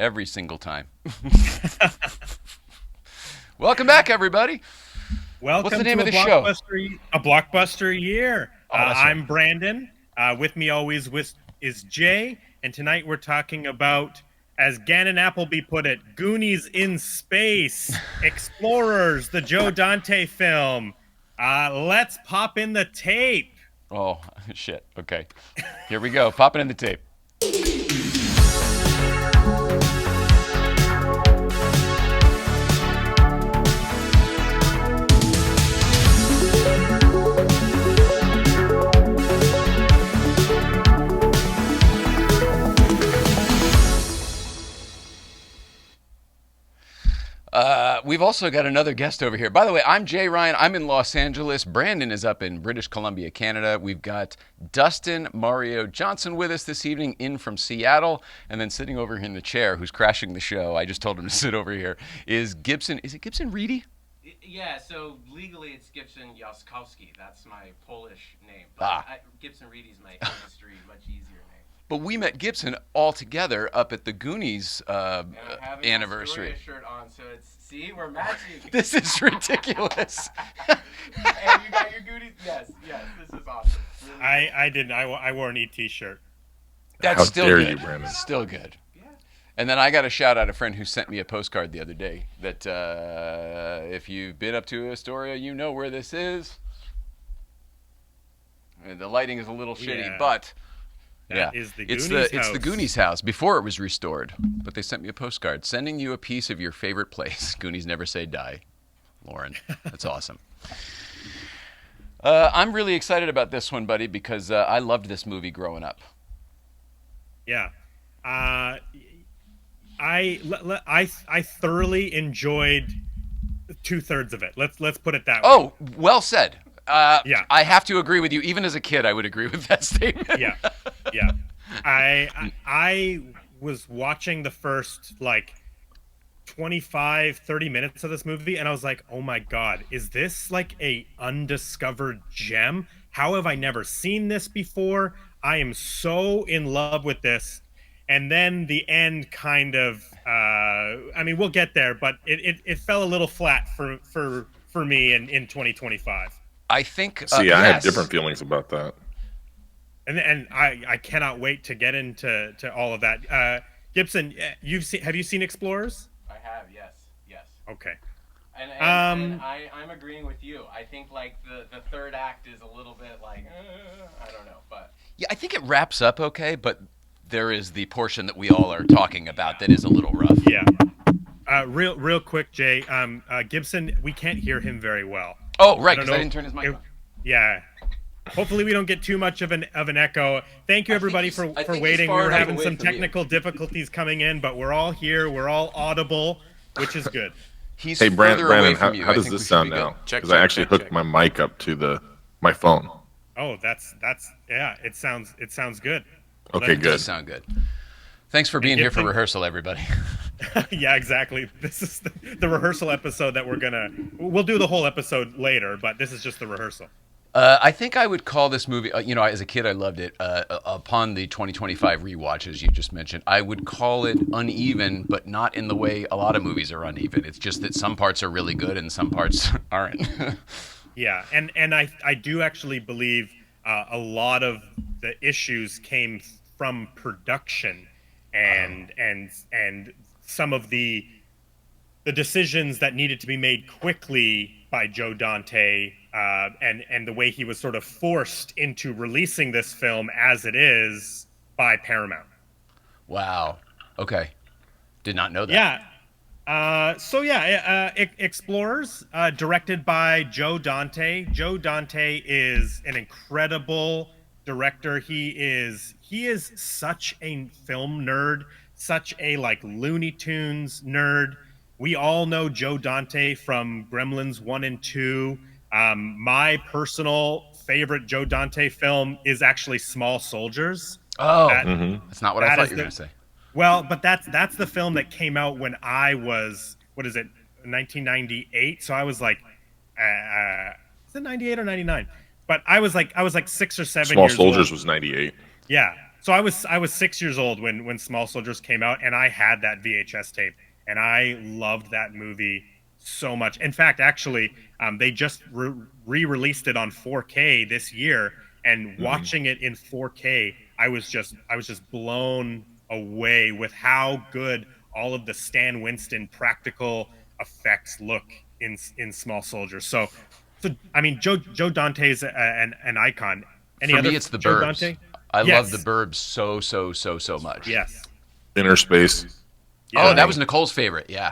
every single time. Welcome back, everybody. Welcome What's the name to of the show? A Blockbuster Year. Oh, that's right. I'm Brandon. With me always is Jay, and tonight we're talking about, as Gannon Appleby put it, Goonies in Space, Explorers, the Joe Dante film. Let's pop in the tape. Oh, shit. Okay. Here we go. Popping in the tape. We've also got another guest over here. By the way, I'm Jay Ryan. I'm in Los Angeles. Brandon is up in British Columbia, Canada. We've got Dustin Mario Johnson with us this evening, in from Seattle. And then sitting over here in the chair, who's crashing the show, I just told him to sit over here, is Gibson. Is it Gibson Reedy? Yeah, so legally it's Gibson Jaskowski. That's my Polish name. But Gibson Reedy's my industry, much easier name. But we met Gibson all together up at the Goonies And I'm having anniversary. a shirt on, so see, we're matching. This is ridiculous. And you got your Goonies? Yes, this is awesome. Really I didn't. I wore an ET shirt. That's How still dare good. you, Brandon. Still good. Yeah. And then I got to shout out a friend who sent me a postcard the other day that if you've been up to Astoria, you know where this is. The lighting is a little shitty, Yeah. but That is the it's Goonies the house. Goonies house before it was restored. But they sent me a postcard sending you a piece of your favorite place. Goonies never say die, Lauren. That's awesome. I'm really excited about this one, buddy, because I loved this movie growing up. Yeah. I thoroughly enjoyed 2/3 of it. Let's put it that way. Oh, well said. Yeah. I have to agree with you. Even as a kid, I would agree with that statement. Yeah. I was watching the first 25, 30 minutes of this movie, and I was like, oh my God, is this like a undiscovered gem? How have I never seen this before? I am so in love with this. And then the end kind of, we'll get there, but it fell a little flat for me in 2025. I think. See, I had yes. different feelings about that. And I cannot wait to get into all of that. Gibson, have you seen Explorers? I have, yes. Okay. And I'm agreeing with you. I think the third act is a little bit I don't know, but Yeah, I think it wraps up okay, but there is the portion that we all are talking about that is a little rough. Yeah. Real quick, Jay. Gibson, we can't hear him very well. Oh, right, because know I didn't turn his mic on. Yeah. Hopefully we don't get too much of an echo. Thank you everybody for I think he's waiting. far We were enough having away some from you. technical difficulties coming in, but we're all here. We're all audible, which is good. He's Hey, further away Brandon, from you. how I does think we this should sound be good. now? Check, Because I check, actually check, hooked check. my mic up to my phone. Oh, that's yeah. It sounds good. Okay, It good. does sound good. Thanks for being here for Gibson- rehearsal, everybody. Yeah, exactly. This is the rehearsal episode that we'll do the whole episode later, but this is just the rehearsal. I think I would call this movie, as a kid I loved it. Upon the 2025 rewatches you just mentioned, I would call it uneven, but not in the way a lot of movies are uneven. It's just that some parts are really good and some parts aren't. Yeah, and I do actually believe a lot of the issues came from production and some of the decisions that needed to be made quickly by Joe Dante and the way he was sort of forced into releasing this film as it is by Paramount. Wow. Okay. Did not know that. Yeah. Explorers, directed by Joe Dante. Joe Dante is an incredible director. He is such a film nerd, such a Looney Tunes nerd. We all know Joe Dante from Gremlins 1 and 2. My personal favorite Joe Dante film is actually Small Soldiers. Oh, that's not what I that thought is you were going to say. Well, but that's the film that came out when I was, 1998? So I was is it 98 or 99? But I was like 6 or 7 Small years Soldiers old. was 98. Yeah. So I was 6 years old when Small Soldiers came out, and I had that VHS tape, and I loved that movie so much. In fact, actually, they just re-released it on 4K this year, and watching it in 4K, I was just blown away with how good all of the Stan Winston practical effects look in Small Soldiers. So I mean, Joe Dante's an icon. Any For other me, it's the Joe Burbs. Dante? I love the Yes. Burbs so much. Yes. Inner Space. Yeah. Oh, that was Nicole's favorite. Yeah.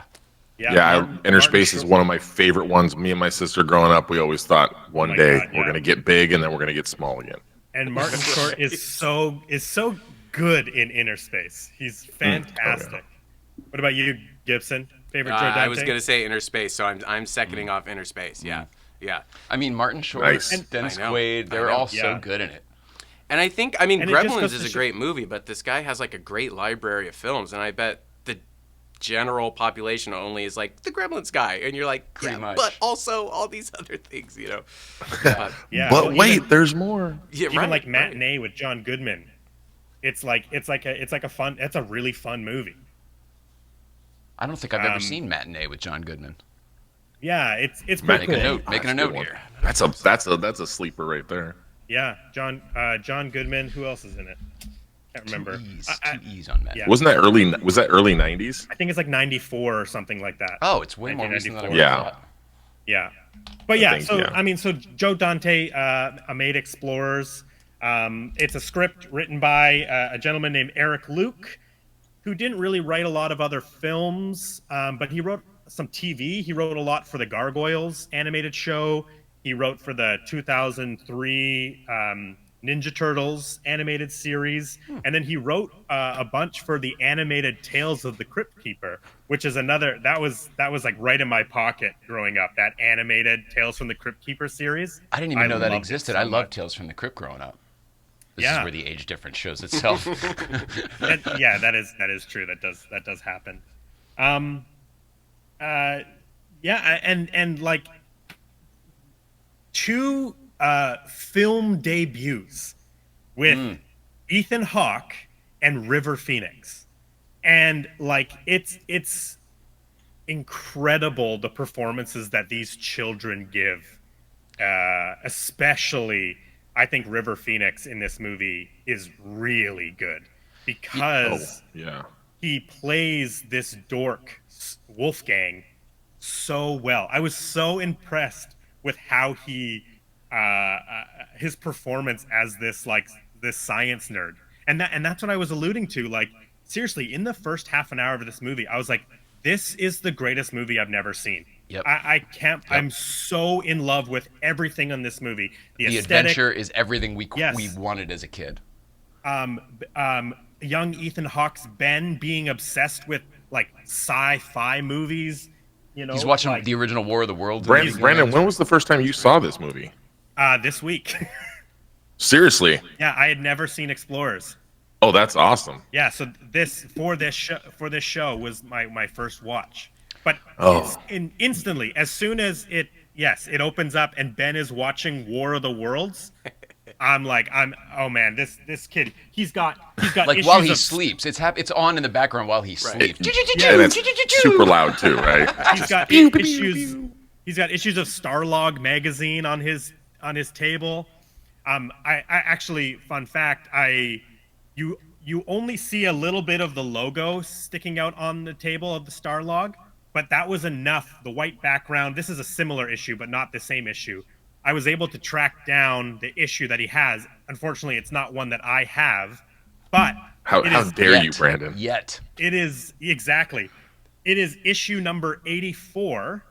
Yeah, Inner Martin Space is Short. one of my favorite ones. Me and my sister growing up, we always thought one my day God, we're yeah. gonna get big and then we're gonna get small again. And Martin Short is so good in Inner Space. He's fantastic. What about you, Gibson? Favorite Joe Dante? I was gonna say Inner Space, so I'm seconding off Inner Space. Yeah, yeah. I mean, Martin Short, Nice. Dennis I know. Quaid, I they're know. all so Yeah. good in it. And I And it just Gremlins goes is to a show- great movie, but this guy has like a great library of films, and I bet the general population only is like the Gremlins guy, and you're like, Pretty yeah, much. but also all these other things, you know. But, Yeah. But well, wait, even, there's more. yeah, even right, like right. Matinee with John Goodman. It's like a really fun movie. I don't think I've ever Um, seen Matinee with John Goodman. Yeah, it's pretty Make cool. a note. Making a That's note good one. here. That's a sleeper right there. Yeah, John Goodman. Who else is in it? Can't remember. Two E's on Matinee. yeah. Was that early 90s? I think it's like 94 or something like that. Oh, it's way more recent than I would Yeah. have thought. Yeah, but yeah. think, So yeah. I mean, so Joe Dante made Explorers. It's a script written by a gentleman named Eric Luke, who didn't really write a lot of other films, but he wrote some TV. He wrote a lot for the Gargoyles animated show. He wrote for the 2003 Ninja Turtles animated series, and then he wrote a bunch for the animated Tales of the Crypt Keeper, which is another that was like right in my pocket growing up. That animated Tales from the Crypt Keeper series. I didn't even know that loved it existed. so I loved much. Tales from the Crypt growing up. This Yeah. is where the age difference shows itself. Yeah, that is true. That does happen. Yeah, and like two film debuts with Ethan Hawke and River Phoenix, and like it's incredible the performances that these children give. Especially, I think River Phoenix in this movie is really good because Yeah. he plays this dork Wolfgang so well. I was so impressed with how he his performance as this science nerd, and that's what I was alluding to. Like, seriously, in the first half an hour of this movie, I was like, this is the greatest movie I've never seen. Yep. I can't. Yep. I'm so in love with everything on this movie. The aesthetic, adventure is everything we Yes. wanted as a kid. Young Ethan Hawke's Ben being obsessed with like sci-fi movies. You know, He's watching like, the original War of the Worlds. Brandon, when was the first time you saw this movie? this week. Seriously? Yeah, I had never seen Explorers. Oh, that's awesome. Yeah, so this show was my first watch. But instantly, as soon as it opens up and Ben is watching War of the Worlds, oh man, this kid, he's got Like issues while he of, sleeps, it's on in the background while he sleeps. And it's super loud too, right? he's got issues. He's got issues of Starlog magazine on his table. I actually, fun fact, you only see a little bit of the logo sticking out on the table of the Starlog, but that was enough. The white background. This is a similar issue, but not the same issue. I was able to track down the issue that he has. Unfortunately, it's not one that I have, but How dare you, Brandon? Yet. it is exactly. It is issue number 84.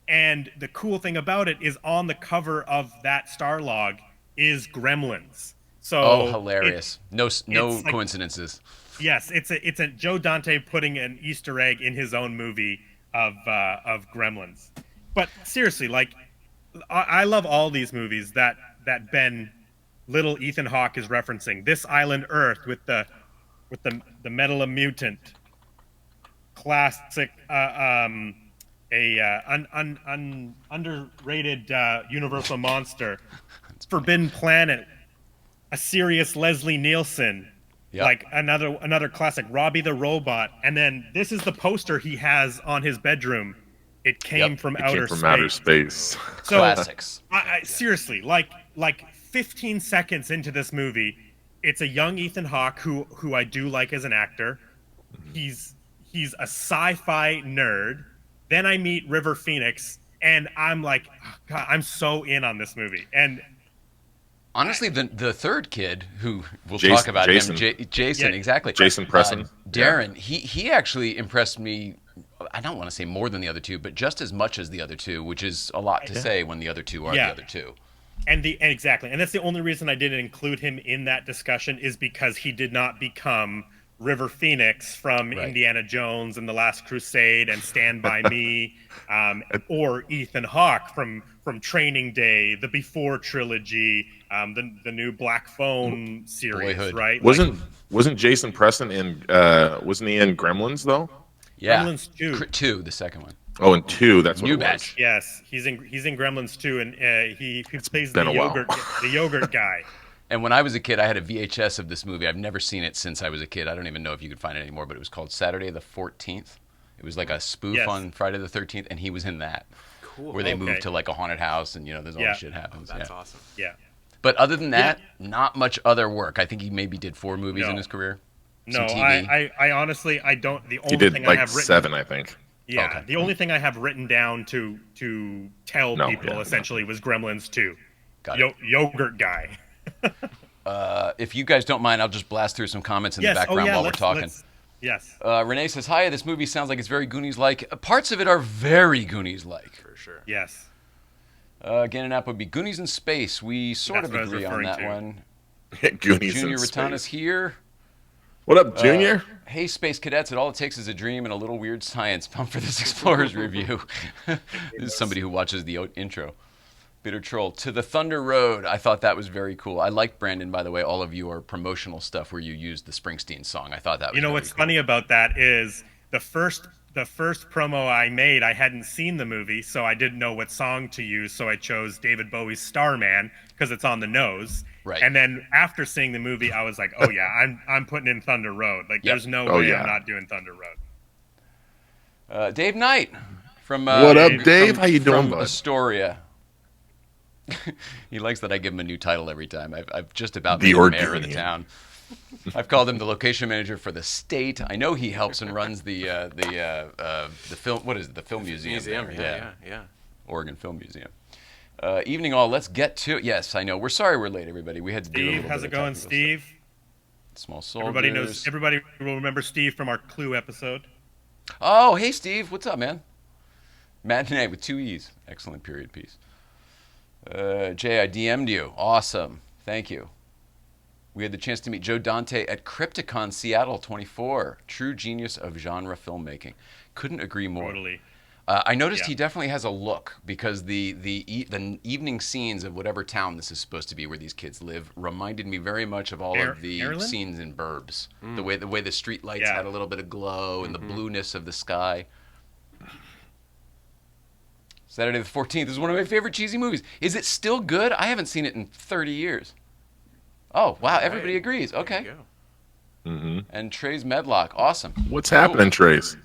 And the cool thing about it is on the cover of that Starlog is Gremlins. So Oh, hilarious. No like- coincidences. Yes, it's a Joe Dante putting an Easter egg in his own movie of Gremlins. But seriously, like I love all these movies that Ben little Ethan Hawke is referencing. This Island Earth with the Metal Mutant, classic underrated Universal monster, Forbidden Planet, a serious Leslie Nielsen, Yep. like another classic, Robbie the Robot, and then this is the poster he has on his bedroom. It came Yep. from It outer came from space. outer space. So Classics. I seriously, like 15 seconds into this movie, it's a young Ethan Hawke who I do like as an actor. He's a sci-fi nerd. Then I meet River Phoenix, and I'm like, oh, God, I'm so in on this movie. And Honestly, the third kid who we'll Jason- talk about Jason. him, Jason, Yeah. exactly. Jason Preston. Darren, he actually impressed me. I don't want to say more than the other two, but just as much as the other two, which is a lot to say when the other two are Yeah. the other two. And exactly, and that's the only reason I didn't include him in that discussion is because he did not become River Phoenix from Right. Indiana Jones and the Last Crusade and Stand by Me, or Ethan Hawke from Training Day, the Before trilogy, the new Black Phone series, Boyhood. right? Wasn't Jason Preston in? Wasn't he in Gremlins though? Yeah, Gremlins 2. 2, the second one. Oh, and 2. That's what New it was. batch. Yes, he's in Gremlins 2, and he plays been the a while. yogurt guy. And when I was a kid, I had a VHS of this movie. I've never seen it since I was a kid. I don't even know if you could find it anymore, but it was called Saturday the 14th. It was like a spoof Yes. on Friday the 13th, and he was in that. Cool. Where they Okay. moved to like a haunted house, and there's all Yeah. this shit happens. That's yeah. awesome. Yeah. But other than that, not much other work. I think he maybe did 4 movies in No. his career. No, Some TV. I honestly I don't. The only He did thing I like have written 7, I think. Yeah, Okay. the only thing I have written down to tell No, people yeah, essentially was Gremlins 2. Got it. Yogurt guy. If you guys don't mind, I'll just blast through some comments in the background while we're talking. Yes. Renee says, "Hi, this movie sounds like it's very Goonies-like. Parts of it are very Goonies-like." For sure. Yes. Gannon would be Goonies in space. We sort That's of what I was agree on referring that to. one. Goonies Junior in Ratana's space. here. What up, Junior? Hey, Space Cadets, all it takes is a dream and a little weird science. Pump for this Explorers review. This is somebody who watches the intro. Bitter Troll. To the Thunder Road. I thought that was very cool. I like, Brandon, by the way, all of your promotional stuff where you used the Springsteen song. I thought that was You know really what's cool. funny about that is the first promo I made, I hadn't seen the movie, so I didn't know what song to use, so I chose David Bowie's Starman because it's on the nose. Right. And then after seeing the movie, I was like, oh yeah, I'm putting in Thunder Road. Like, Yep. there's no Oh, way yeah. I'm not doing Thunder Road. Dave Knight from What up, Dave? Dave? How you doing, from bud? Astoria. He likes that I give him a new title every time. I've just about The made him mayor of the Oregonian. town. I've called him the location manager for the state. I know he helps and runs the film. What is it? The film museum. Museum. there. Yeah. Oregon Film Museum. Evening all. Let's get to it. Yes, I know. We're sorry we're late, everybody. We had to do a Steve, little how's bit it of going, technical Steve? stuff. Small soldiers. Everybody will remember Steve from our Clue episode. Oh, hey Steve, what's up, man? Matinee with 2 E's. Excellent period piece. Jay, I DM'd you. Awesome. Thank you. We had the chance to meet Joe Dante at Crypticon Seattle 24. True genius of genre filmmaking. Couldn't agree more. Totally. I noticed Yeah. he definitely has a look because the evening scenes of whatever town this is supposed to be where these kids live reminded me very much of all of the Maryland? scenes in Burbs. The way the street lights Yeah. had a little bit of glow and the blueness of the sky. Saturday the 14th is one of my favorite cheesy movies. Is it still good? I haven't seen it in 30 years. Oh, wow. Everybody Right. agrees. There Okay. you go. Mm-hmm. And Trey's Medlock. Awesome. What's happening, Trace?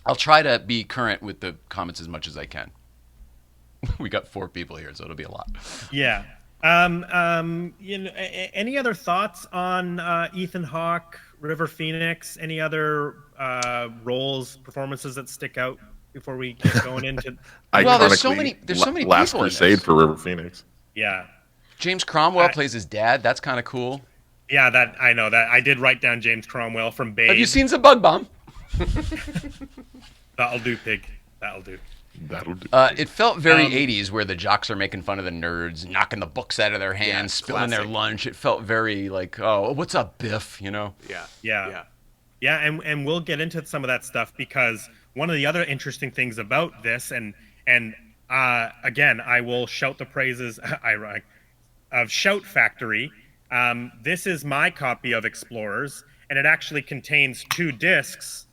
I'll try to be current with the comments as much as I can. We got 4 people here, so it'll be a lot. Yeah. Any other thoughts on Ethan Hawke, River Phoenix? Any other roles, performances that stick out before we get going into? Well, there's so Iconically, many Last people in Crusade this. for River Phoenix. Yeah. James Cromwell plays his dad. That's kind of cool. Yeah, that I know that I did write down James Cromwell from Babe. Have you seen some Bug Bomb? That'll do, pig. That'll do. That'll do. It felt very 80s where the jocks are making fun of the nerds, knocking the books out of their hands, spilling their classic. lunch. It felt very like, oh, what's up, Biff? You know? Yeah. Yeah. Yeah, and we'll get into some of that stuff because one of the other interesting things about this, and again, I will shout the praises of Shout Factory. This is my copy of Explorers, and it actually contains 2 discs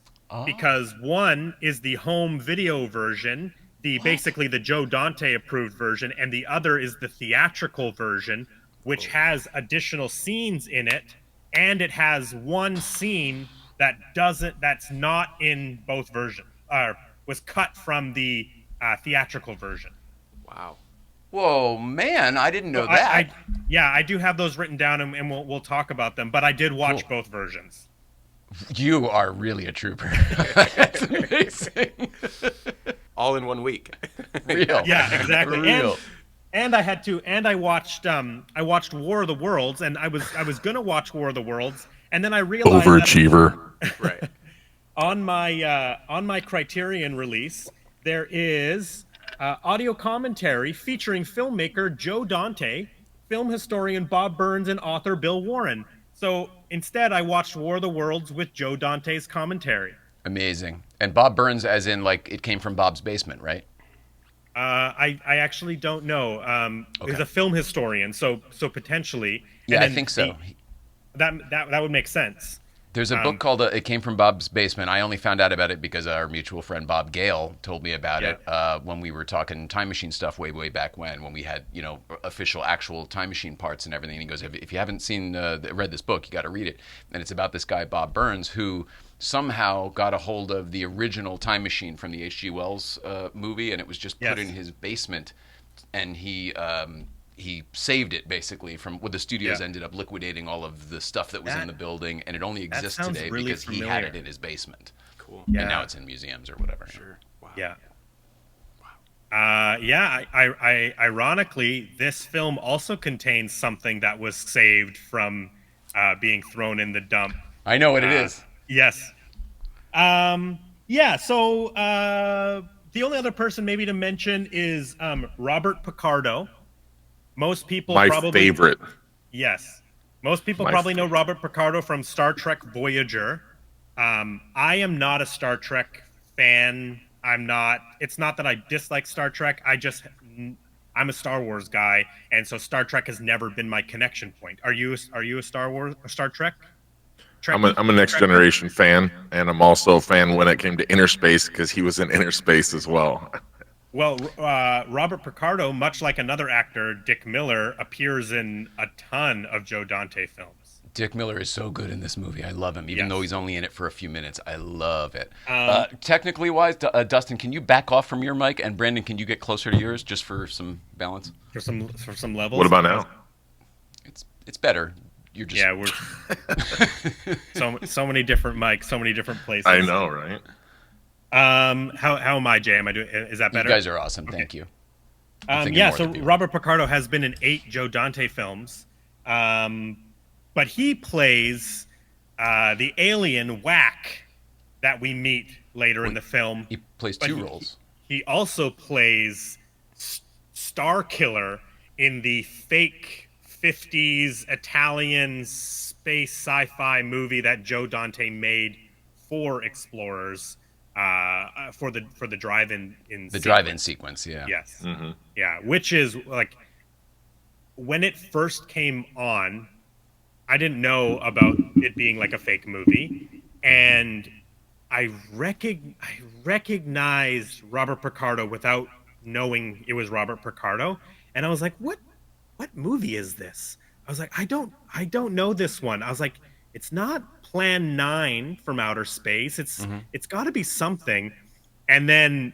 because one is the home video version, basically the Joe Dante approved version, and the other is the theatrical version which has additional scenes in it, and it has one scene that's not in both versions, or was cut from the theatrical version. Wow. Whoa, man! I didn't know So that. I do have those written down, and we'll talk about them. But I did watch Cool. both versions. You are really a trooper. That's amazing. All in 1 week. Real. Yeah, exactly. Real. And I watched War of the Worlds, and I was gonna watch War of the Worlds, and then I realized Overachiever. Right. on my Criterion release there is audio commentary featuring filmmaker Joe Dante, film historian Bob Burns, and author Bill Warren. So instead, I watched War of the Worlds with Joe Dante's commentary. Amazing. And Bob Burns, as in like it came from Bob's basement, right? I actually don't know. Okay. He's a film historian, so potentially. Yeah, And I then think so. That would make sense. There's a book called "It Came from Bob's Basement." I only found out about it because our mutual friend Bob Gale told me about it when we were talking time machine stuff way back when we had official actual time machine parts and everything. And he goes, "If you haven't read this book, you got to read it." And it's about this guy Bob Burns who somehow got a hold of the original time machine from the H.G. Wells movie, and it was just put in his basement, and he saved it basically from what the studios ended up liquidating all of the stuff that was in the building, and it only exists today really because he had it in his basement. Cool. Yeah. And now it's in museums or whatever. Sure. Wow. Yeah. Ironically, this film also contains something that was saved from being thrown in the dump. I know what it is. Yes. So the only other person maybe to mention is Robert Picardo. Most people My probably favorite. Yes. Most people My probably know Robert Picardo from Star Trek Voyager. I am not a Star Trek fan. It's not that I dislike Star Trek. I'm a Star Wars guy, and so Star Trek has never been my connection point. Are you a Star Trek? I'm a Next Generation fan, and I'm also a fan when it came to Inner Space because he was in Inner Space as well. Well, Robert Picardo, much like another actor, Dick Miller, appears in a ton of Joe Dante films. Dick Miller is so good in this movie. I love him, even though he's only in it for a few minutes. I love it. Technically wise, Dustin, can you back off from your mic? And Brandon, can you get closer to yours just for some balance? For some levels. What about now? It's better. You're just we're so many different mics, so many different places. I know, right? How am I, Jay? Am I doing? Is that better? You guys are awesome. Thank you. So Robert Picardo has been in 8 Joe Dante films, but he plays the alien Whack that we meet later in the film. He plays two roles. He also plays Star Killer in the fake 50s Italian space sci-fi movie that Joe Dante made for Explorers. For the drive-in drive-in sequence, yeah. Yes. Mm-hmm. Yeah, which is like when it first came on, I didn't know about it being like a fake movie, and I recognized Robert Picardo without knowing it was Robert Picardo, and I was like, what movie is this? I was like, I don't know this one. I was like, it's not Plan 9 from Outer Space. It's got to be something. And then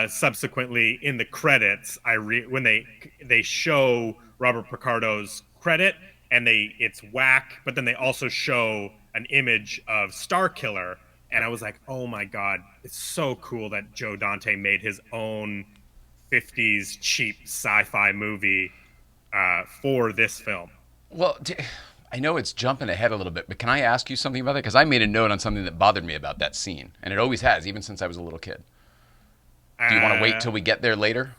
subsequently in the credits, when they show Robert Picardo's credit, and it's Whack, but then they also show an image of Star Killer, and I was like, oh my god, it's so cool that Joe Dante made his own 50s cheap sci-fi movie for this film. Well, I know it's jumping ahead a little bit, but can I ask you something about that? Because I made a note on something that bothered me about that scene, and it always has, even since I was a little kid. Do you want to wait till we get there later?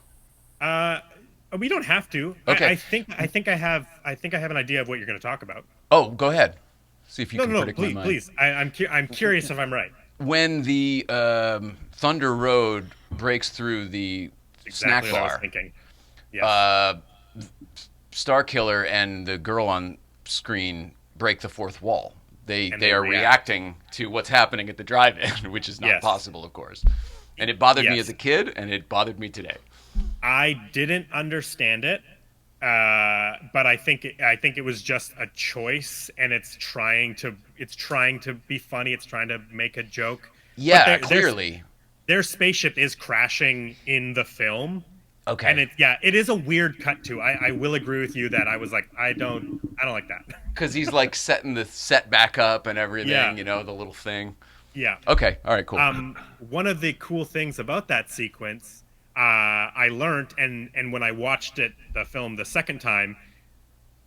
We don't have to. Okay. I think I have an idea of what you're going to talk about. Oh, go ahead. See if you can predict please, my mind. please. I'm curious if I'm right. When the Thunder Road breaks through the Exactly snack what I bar, was thinking. Yes. Star Killer and the girl on screen break the fourth wall. They they are react. reacting to what's happening at the drive-in, which is not Yes. possible, of course. And it bothered me Yes. as a kid, and it bothered me today. I didn't understand it but I think it was just a choice, and it's trying to be funny. It's trying to make a joke. But Yeah, their clearly. their spaceship is crashing in the film, and Okay. it is a weird cut to. I will agree with you that I was like, I don't like that. Because he's like setting the set back up and everything, Yeah. the little thing. Yeah. Okay, all right, cool. One of the cool things about that sequence, I learned, and when I watched the film the second time,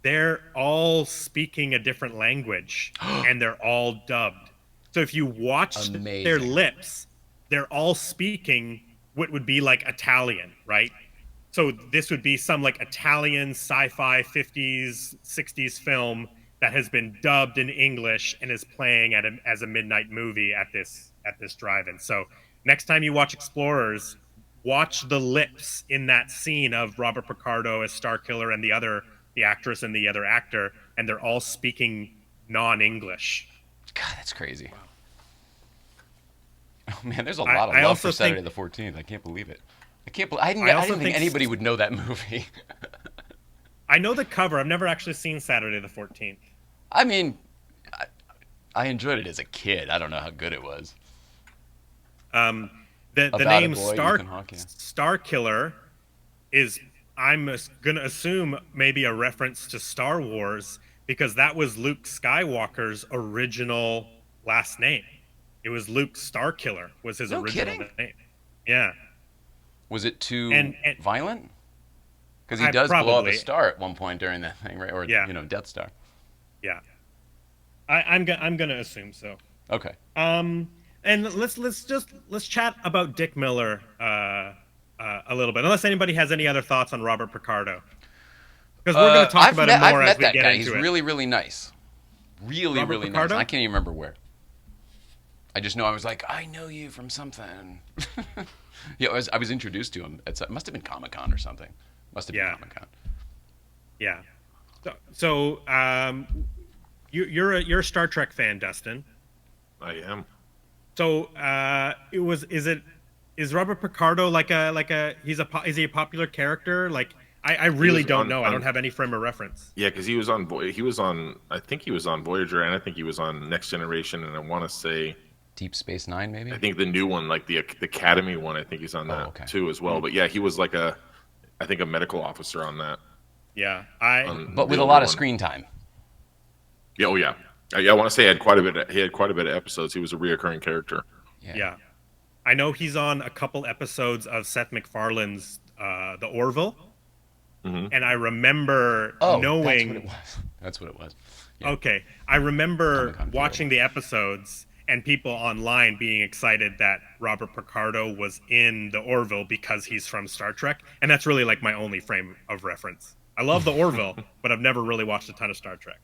they're all speaking a different language, and they're all dubbed. So if you watch their Amazing. lips, they're all speaking what would be like Italian, right? So this would be some like Italian sci-fi 50s, 60s film that has been dubbed in English and is playing as a midnight movie at this drive-in. So next time you watch Explorers, watch the lips in that scene of Robert Picardo as Starkiller and the actress and the other actor, and they're all speaking non-English. God, that's crazy. Oh man, there's a I- lot of I love also for Saturday think- the 14th. I can't believe it. I didn't also think think- anybody would know that movie. I know the cover. I've never actually seen Saturday the 14th. I mean, I enjoyed it as a kid. I don't know how good it was. The About a name boy, Star Ethan Hawke, yeah. Starkiller is, gonna assume, maybe a reference to Star Wars, because that was Luke Skywalker's original last name. It was Luke Starkiller was his No original kidding? name. Yeah. Was it too And- violent? Because he I does blow up a probably- star at one point during that thing, right? Or Yeah. Death Star. Yeah. I'm gonna assume so. Okay. And let's chat about Dick Miller a little bit, unless anybody has any other thoughts on Robert Picardo, because we're going to talk about him more I've as met we that get guy. into He's it. really, really nice. Really, Robert really Picardo? nice. I can't even remember where. I just know I was like, I know you from something. Yeah, I was introduced to him. It must have been Comic-Con or something. Must have been Yeah. Comic-Con. Yeah. So you're a Star Trek fan, Dustin. I am. So is Robert Picardo like a is he a popular character? Like I really was don't on- know. I don't on- have any frame of reference. Yeah, because I think he was on Voyager, and I think he was on Next Generation, and I want to say, Deep Space Nine, maybe? I think the new one, like the Academy one, I think he's on that okay. too as well. But yeah, he was like I think a medical officer on that. Yeah. But with the a lot older of one. screen time. Yeah, oh yeah. I want to say he had quite a bit of episodes. He was a reoccurring character. Yeah. I know he's on a couple episodes of Seth MacFarlane's The Orville. Mhm. And I remember Oh, knowing. That's what it was. Yeah. Okay. I remember Comic-Con watching the episodes and people online being excited that Robert Picardo was in The Orville because he's from Star Trek. And that's really like my only frame of reference. I love The Orville, but I've never really watched a ton of Star Trek.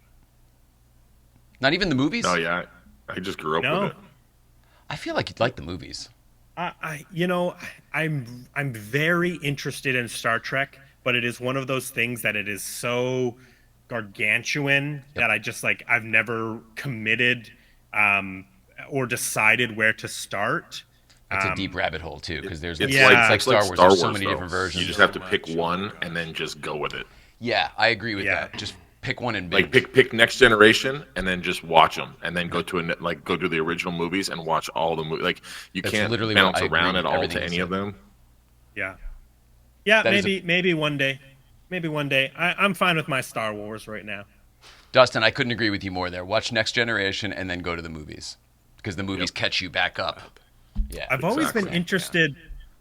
Not even the movies? Oh yeah, I just grew up No. with it. I feel like you'd like the movies. I'm very interested in Star Trek, but it is one of those things that it is so gargantuan that I just I've never committed or decided where to start. It's a deep rabbit hole too, because there's It's Yeah. it's like Star Wars. There's so many though. different versions. You just have to pick one and then just go with it. Yeah, I agree with Yeah. that. Just pick one and binge. Like pick Next Generation and then just watch them, and then go to the original movies and watch all the movies. Like you That's can't literally what bounce I agree around with at all everything to you any said. of them. Yeah, That is maybe one day. Maybe one day. I'm fine with my Star Wars right now. Dustin, I couldn't agree with you more there. Watch Next Generation and then go to the movies, because the movies catch you back up. Yeah. I've always been Exactly. interested.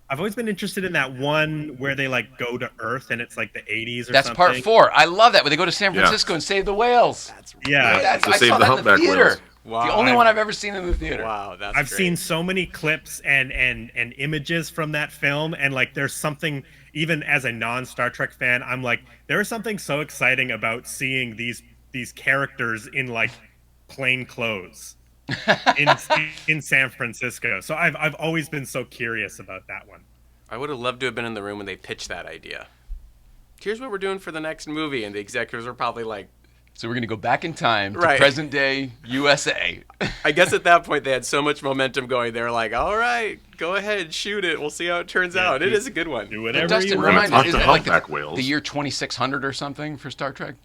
I've always been interested in that one where they go to Earth and it's like the 80s or That's something. part 4. I love that, where they go to San Yeah. Francisco and save the whales. Yeah, Yeah. To I save saw the that in the humpback theater. whales. Wow. The only one I've ever seen in the theater. Wow, that's I've great. seen so many clips and images from that film, and there's something, even as a non-Star Trek fan, I'm like, there is something so exciting about seeing these characters in plain clothes in San Francisco. So I've always been so curious about that one. I would have loved to have been in the room when they pitched that idea. Here's what we're doing for the next movie, and the executives are probably like, So we're going to go back in time to Right. present day USA. I guess at that point they had so much momentum going. They were like, "All right, go ahead, shoot it. We'll see how it turns out." It is a good one. Do But whatever Dustin, you We're gonna want. remind talk me, is to it like humpback whales. the year 2600 or something for Star Trek?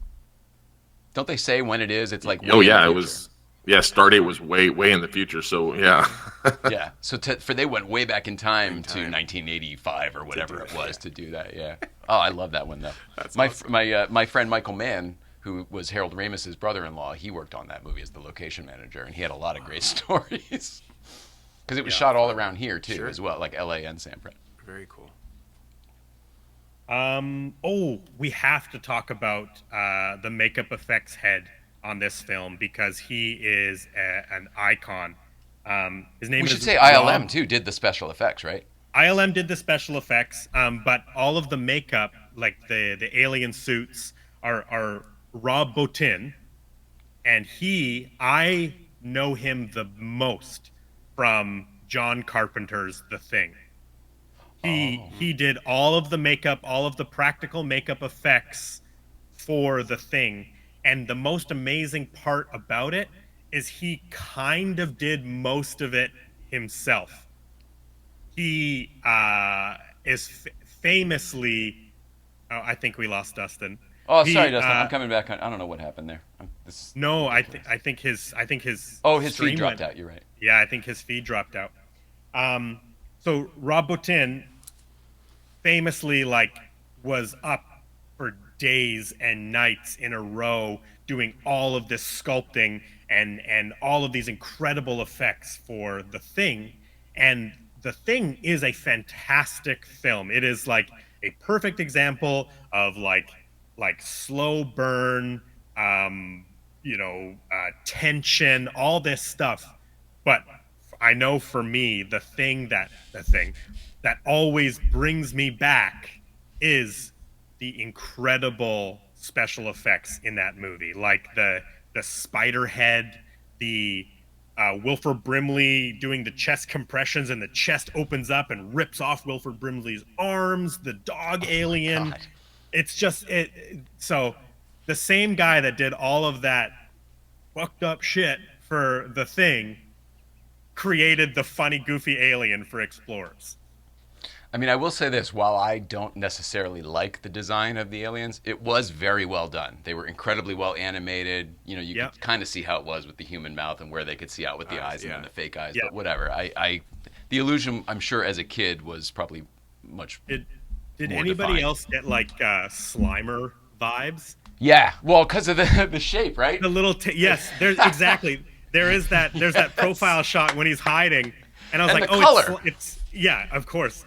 Don't they say when it is? It's like Oh way in yeah, the it future. was. Yeah, Stardate was way in the future. So yeah. Yeah. So they went way back in time to time. 1985 or whatever do it that, was to do that. Yeah. Oh, I love that one though. That's my awesome. my friend Michael Mann, who was Harold Ramis's brother-in-law, he worked on that movie as the location manager, and he had a lot of great stories. Because it was shot all around here too, Sure. as well, like L.A. and San Fran. Very cool. We have to talk about the makeup effects head on this film because he is an icon. His name We is should say Rob- ILM too did the special effects, right? ILM did the special effects, but all of the makeup, like the alien suits, are Rob Bottin, and I know him the most from John Carpenter's The Thing. He did all of the makeup, all of the practical makeup effects for The Thing, and the most amazing part about it is he kind of did most of it himself. He is famously. Oh, I think we lost Dustin. Oh, He, sorry, Dustin. I'm coming back. I don't know what happened there. No, I think his. Oh, his stream feed dropped went- out. You're right. Yeah, I think his feed dropped out. So Rob Bottin famously was up for days and nights in a row doing all of this sculpting and all of these incredible effects for The Thing. And The Thing is a fantastic film. It is like a perfect example of like slow burn, tension, all this stuff. But I know for me, the thing that always brings me back is the incredible special effects in that movie, like the spider head, the Wilford Brimley doing the chest compressions and the chest opens up and rips off Wilford Brimley's arms, the dog alien. God. It's just so the same guy that did all of that fucked up shit for The Thing created the funny, goofy alien for Explorers. I mean, I will say this: while I don't necessarily like the design of the aliens, it was very well done. They were incredibly well animated. You know, you Yep. could kind of see how it was with the human mouth and where they could see out with the eyes and yeah. then the fake eyes. Yeah. But whatever. The illusion, I'm sure, as a kid, was probably much. Did More anybody defined. else get Slimer vibes? Yeah, well, because of the shape, right? The little yes, there's exactly there's that profile shot when he's hiding, and I was And like, the oh, color. it's yeah, of course,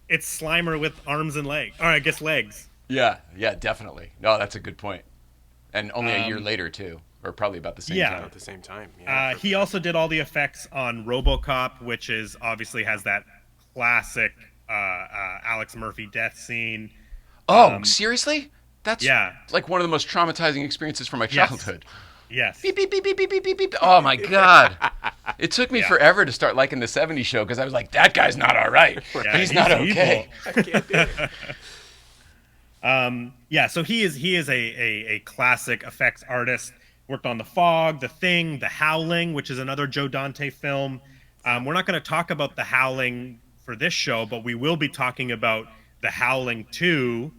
it's Slimer with arms and legs, or I guess legs. Yeah, definitely. No, that's a good point. And only a year later too, or probably about the same Yeah. time. At the same time. Yeah, He also did all the effects on RoboCop, which is obviously has that classic Alex Murphy death scene. Oh, seriously? That's yeah. like one of the most traumatizing experiences from my Yes. childhood. Yes. Beep, beep, beep, beep, beep, beep, beep, beep. Oh, my God. It took me Yeah. forever to start liking the 70s show because I was like, that guy's not all right. Yeah, he's not okay. I can't do it. Yeah, so he is a classic effects artist. Worked on The Fog, The Thing, The Howling, which is another Joe Dante film. We're not going to talk about The Howling for this show, but we will be talking about The Howling 2,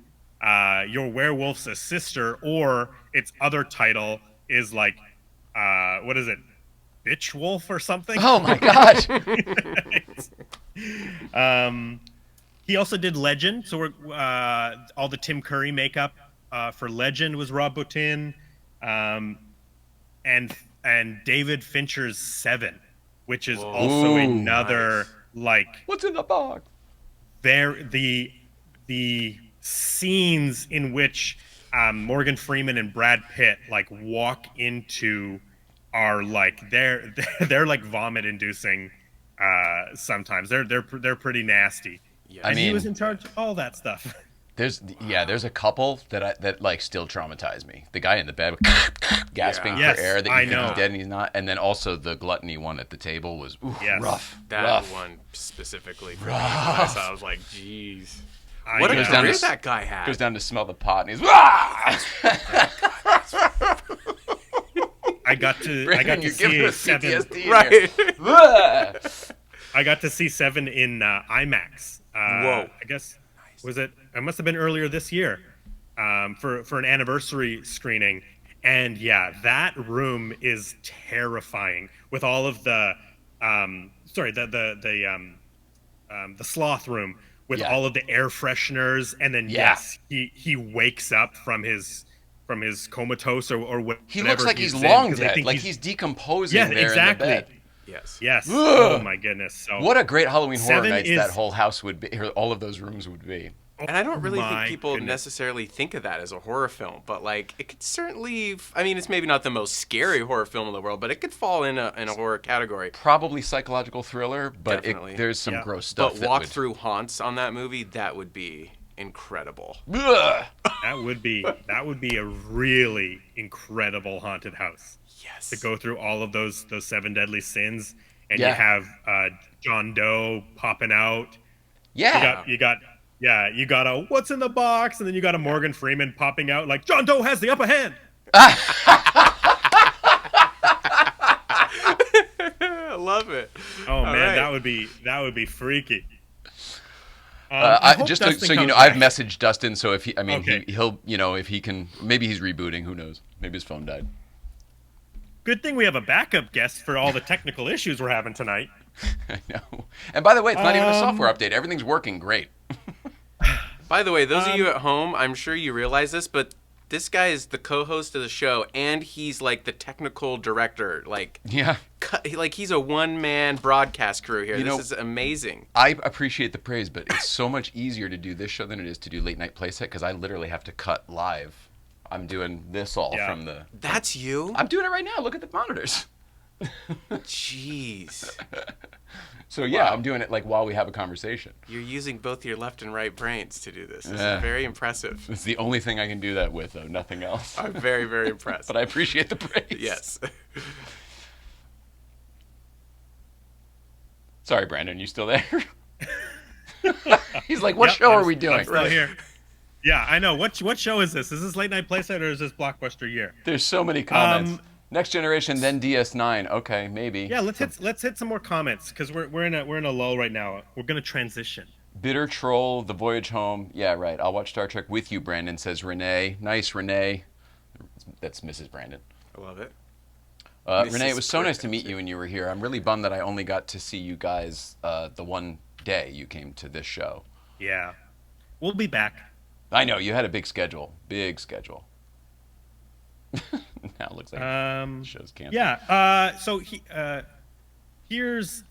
Your Werewolf's a Sister, or its other title is like, what is it? Bitch Wolf or something? Oh, my God. He also did Legend, so all the Tim Curry makeup for Legend was Rob Bottin, and David Fincher's Seven, which is also Ooh, another like What's in the box? the scenes in which Morgan Freeman and Brad Pitt like walk into are like they're like vomit inducing. Sometimes they're pretty nasty. Yeah. I And he mean- was in charge of all that stuff. There's a couple that like still traumatize me. The guy in the bed gasping Yes, for air that you I think know. he's dead and he's not, and then also the gluttony one at the table was Yes. rough. That rough. one specifically. For me, when I saw it, I was like, jeez. I What a know. Goes down career to- that guy had. Goes down to smell the pot and he's. "Ah!" I got to Brandon, you're giving see us Seven. PTSD in Right. here. I got to see Seven in IMAX. Whoa. I guess was it? It must have been earlier this year, for an anniversary screening. And yeah, that room is terrifying with all of the the sloth room with Yeah. all of the air fresheners, and then Yeah. yes, he wakes up from his comatose or whatever. He looks like he's in, long 'cause I dead, think like he's decomposing yeah, there exactly. in the bed. Yes. Yes. Ugh. Oh my goodness. So What a great Halloween Horror Seven Nights is- that whole house would be, or all of those rooms would be. And I don't really my think people goodness. necessarily think of that as a horror film, but like it could certainly. I mean, it's maybe not the most scary horror film in the world, but it could fall in a horror category. Probably psychological thriller, but Definitely. there's some Yeah. gross stuff. But that walk would- through haunts on that movie, that would be incredible. Ugh. that would be a really incredible haunted house Yes. to go through all of those seven deadly sins, and Yeah. you have John Doe popping out. Yeah. You got a what's in the box, and then you got a Morgan Freeman popping out like John Doe has the upper hand. I love it. Oh All man, right. that would be freaky. I hope Just Dustin so you comes know, I've back. messaged Dustin, so if he, I mean, Okay. he'll, you know, if he can, maybe he's rebooting. Who knows? Maybe his phone died. Good thing we have a backup guest for all the technical issues we're having tonight. I know. And by the way, it's not even a software update. Everything's working great. By the way, those of you at home, I'm sure you realize this, but this guy is the co-host of the show, and he's like the technical director. Like, Yeah. he's a one-man broadcast crew here. You This know- is amazing. I appreciate the praise, but it's so much easier to do this show than it is to do late night playset because I literally have to cut live. I'm doing this all Yeah. from the. That's you? I'm doing it right now. Look at the monitors. Jeez. So yeah, Wow. I'm doing it like while we have a conversation. You're using both your left and right brains to do this. This Yeah. is very impressive. It's the only thing I can do that with, though. Nothing else. I'm very, very impressed. But I appreciate the praise. Yes. Sorry, Brandon. You still there? He's like, what Yep, show I'm- are we doing? I'm still here. Yeah, I know. What show is this? Is this Late Night Playset or is this Blockbuster Year? There's so many comments. Next generation, then DS9. Okay, maybe. Yeah, let's hit some more comments because we're in a lull right now. We're gonna transition. Bitter Troll, The Voyage Home. Yeah, right. I'll watch Star Trek with you, Brandon, says Renee. Nice, Renee. That's Mrs. Brandon. I love it. Renee, it was so nice to Brandon, meet you when you were here. I'm really bummed that I only got to see you guys the one day you came to this show. Yeah, we'll be back. I know, you had a big schedule. Big schedule. Now it looks like the show's canceled. Yeah. Here's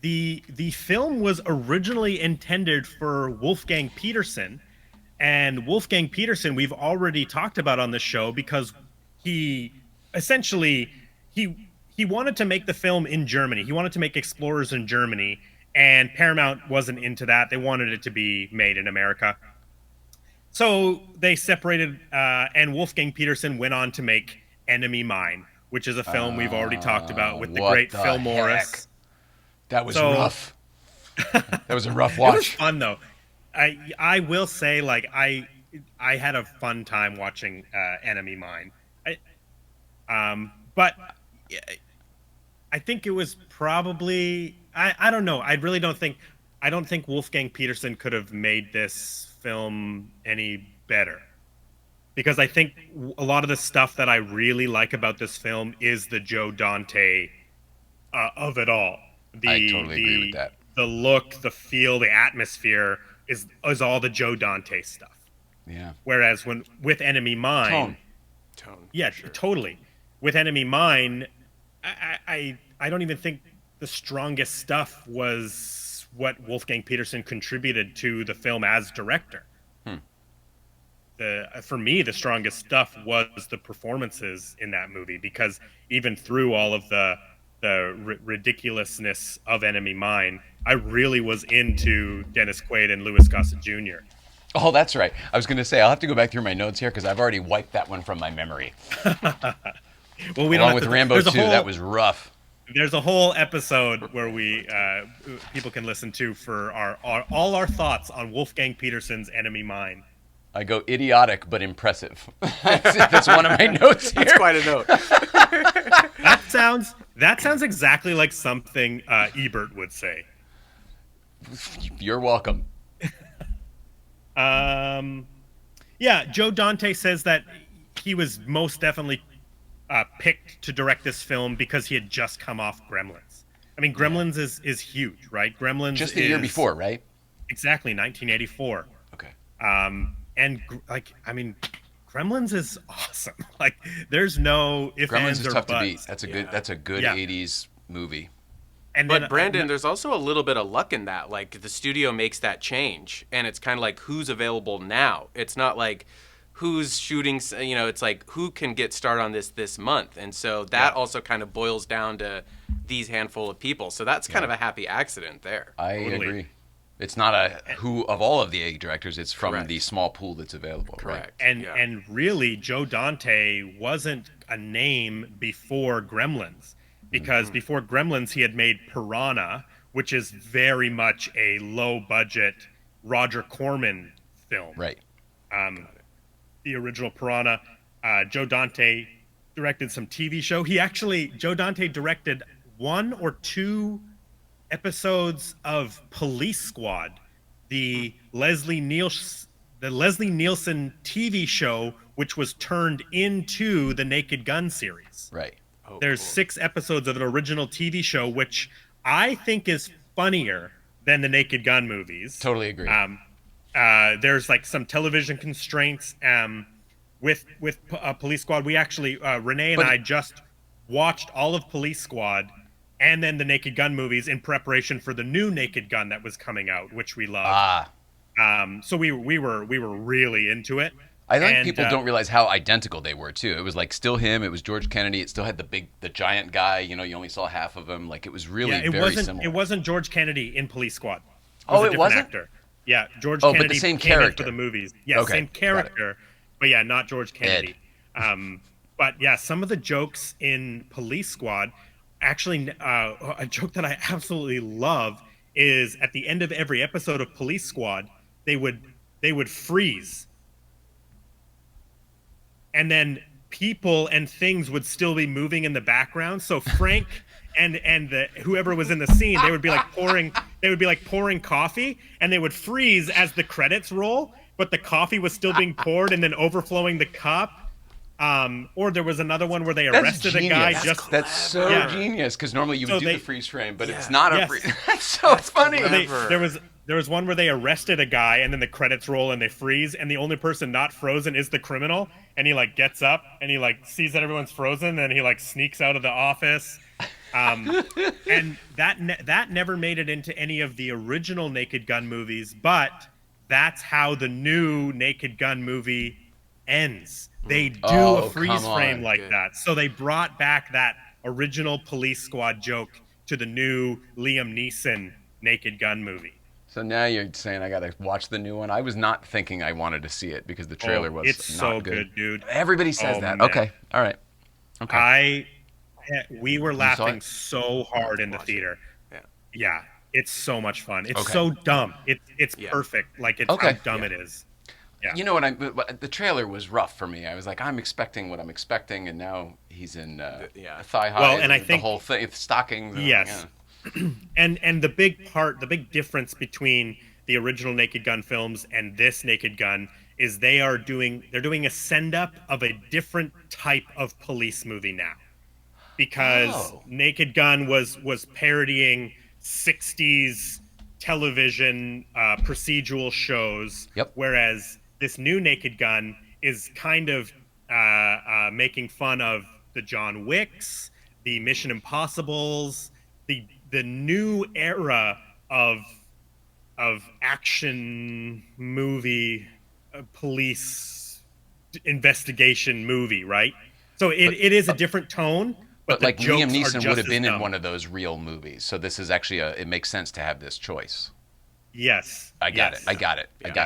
the film was originally intended for Wolfgang Peterson, and Wolfgang Peterson we've already talked about on the show because he essentially he wanted to make the film in Germany. He wanted to make Explorers in Germany, and Paramount wasn't into that. They wanted it to be made in America. So they separated, and Wolfgang Peterson went on to make Enemy Mine, which is a film we've already talked about with the what great the Phil heck? Morris. That was So- rough. That was a rough It was watch. fun though. I will say, like, I had a fun time watching Enemy Mine. But I think it was probably I don't know. I don't think Wolfgang Peterson could have made this film any better. Because I think a lot of the stuff that I really like about this film is the Joe Dante of it all. I totally agree with that. The look, the feel, the atmosphere is all the Joe Dante stuff. Yeah. Whereas with Enemy Mine, Tone. yeah, for sure. totally. With Enemy Mine, I don't even think the strongest stuff was what Wolfgang Peterson contributed to the film as director. For me, the strongest stuff was the performances in that movie, because even through all of the ridiculousness of Enemy Mine, I really was into Dennis Quaid and Louis Gossett Jr. Oh, that's right. I was going to say, I'll have to go back through my notes here because I've already wiped that one from my memory. Well, we don't Along have with to, Rambo there's 2, a whole, that was rough. There's a whole episode where we people can listen to for all our thoughts on Wolfgang Peterson's Enemy Mine. I go idiotic but impressive. That's one of my notes here. That's quite a note. That sounds exactly like something Ebert would say. You're welcome. Yeah, Joe Dante says that he was most definitely picked to direct this film because he had just come off Gremlins. I mean, Gremlins is huge, right? Gremlins just the year before, right? Exactly, 1984. Okay. And Gremlins is awesome. Like, there's no ifs, Gremlins ands, is or tough buts. to beat. That's a good Yeah. 80s movie. And But then, Brandon, there's also a little bit of luck in that. Like, the studio makes that change, and it's kind of like who's available now. It's not like who's shooting. It's like who can get started on this month, and so that also kind of boils down to these handful of people. So that's kind of a happy accident there. I Totally. agree. It's not a who of all of the A directors. It's from Correct. the small pool that's available. Correct. Right? And really, Joe Dante wasn't a name before Gremlins, because before Gremlins he had made Piranha, which is very much a low budget Roger Corman film. Right. The original Piranha. Joe Dante directed some TV show. Joe Dante directed 1 or 2 episodes of Police Squad, the Leslie Nielsen TV show, which was turned into the Naked Gun series. Right. Oh, There's cool. 6 episodes of an original TV show, which I think is funnier than the Naked Gun movies. Totally agree. There's like some television constraints with Police Squad. We actually Renee and I just watched all of Police Squad and then the Naked Gun movies in preparation for the new Naked Gun that was coming out, which we loved. So we were really into it. I think people don't realize how identical they were too. It was like still him. It was George Kennedy. It still had the giant guy. You only saw half of him. Like it was really very similar. It wasn't George Kennedy in Police Squad. It wasn't? Actor. Yeah, George but Kennedy the same came in character for the movies. Yeah, Okay, same got it. character, but yeah, not George Kennedy. But yeah, some of the jokes in Police Squad, actually, a joke that I absolutely love is at the end of every episode of Police Squad, they would freeze, and then people and things would still be moving in the background. So Frank and whoever was in the scene, they would be like pouring coffee, and they would freeze as the credits roll, but the coffee was still being poured and then overflowing the cup. Or there was another one where they arrested a guy just That's so Yeah. genius, because normally you would So do they- the freeze frame, but it's not a Yes. freeze. That's so funny. there was one where they arrested a guy and then the credits roll and they freeze, and the only person not frozen is the criminal, and he like gets up and he like sees that everyone's frozen and he like sneaks out of the office. And that never made it into any of the original Naked Gun movies, but that's how the new Naked Gun movie ends. They do a freeze come on. frame like Good. that. So they brought back that original Police Squad joke to the new Liam Neeson Naked Gun movie. So now you're saying I gotta watch the new one. I was not thinking I wanted to see it because the trailer was it's not so good. dude. Everybody says Oh, that. man. Okay, all right. Okay. We were saw laughing it? so hard in the theater. Yeah. Yeah, it's so much fun. It's Okay. so dumb. It's Yeah. perfect. Like it's Okay. how dumb it is. Yeah. You know what? The trailer was rough for me. I was like, I'm expecting what I'm expecting, and now he's in thigh high. Well, and I the think- whole thing, stockings. and- Yes. And the big difference between the original Naked Gun films and this Naked Gun is they're doing a send up of a different type of police movie now, because Oh. Naked Gun was parodying 60s television procedural shows, Yep. whereas this new Naked Gun is kind of making fun of the John Wicks, the Mission Impossibles, the new era of action movie, police investigation movie, right? So it is a different tone, but the like jokes Liam are Neeson just would have as been in dumb. one of those real movies. So this is actually it makes sense to have this choice. Yes, I got yes. it. I got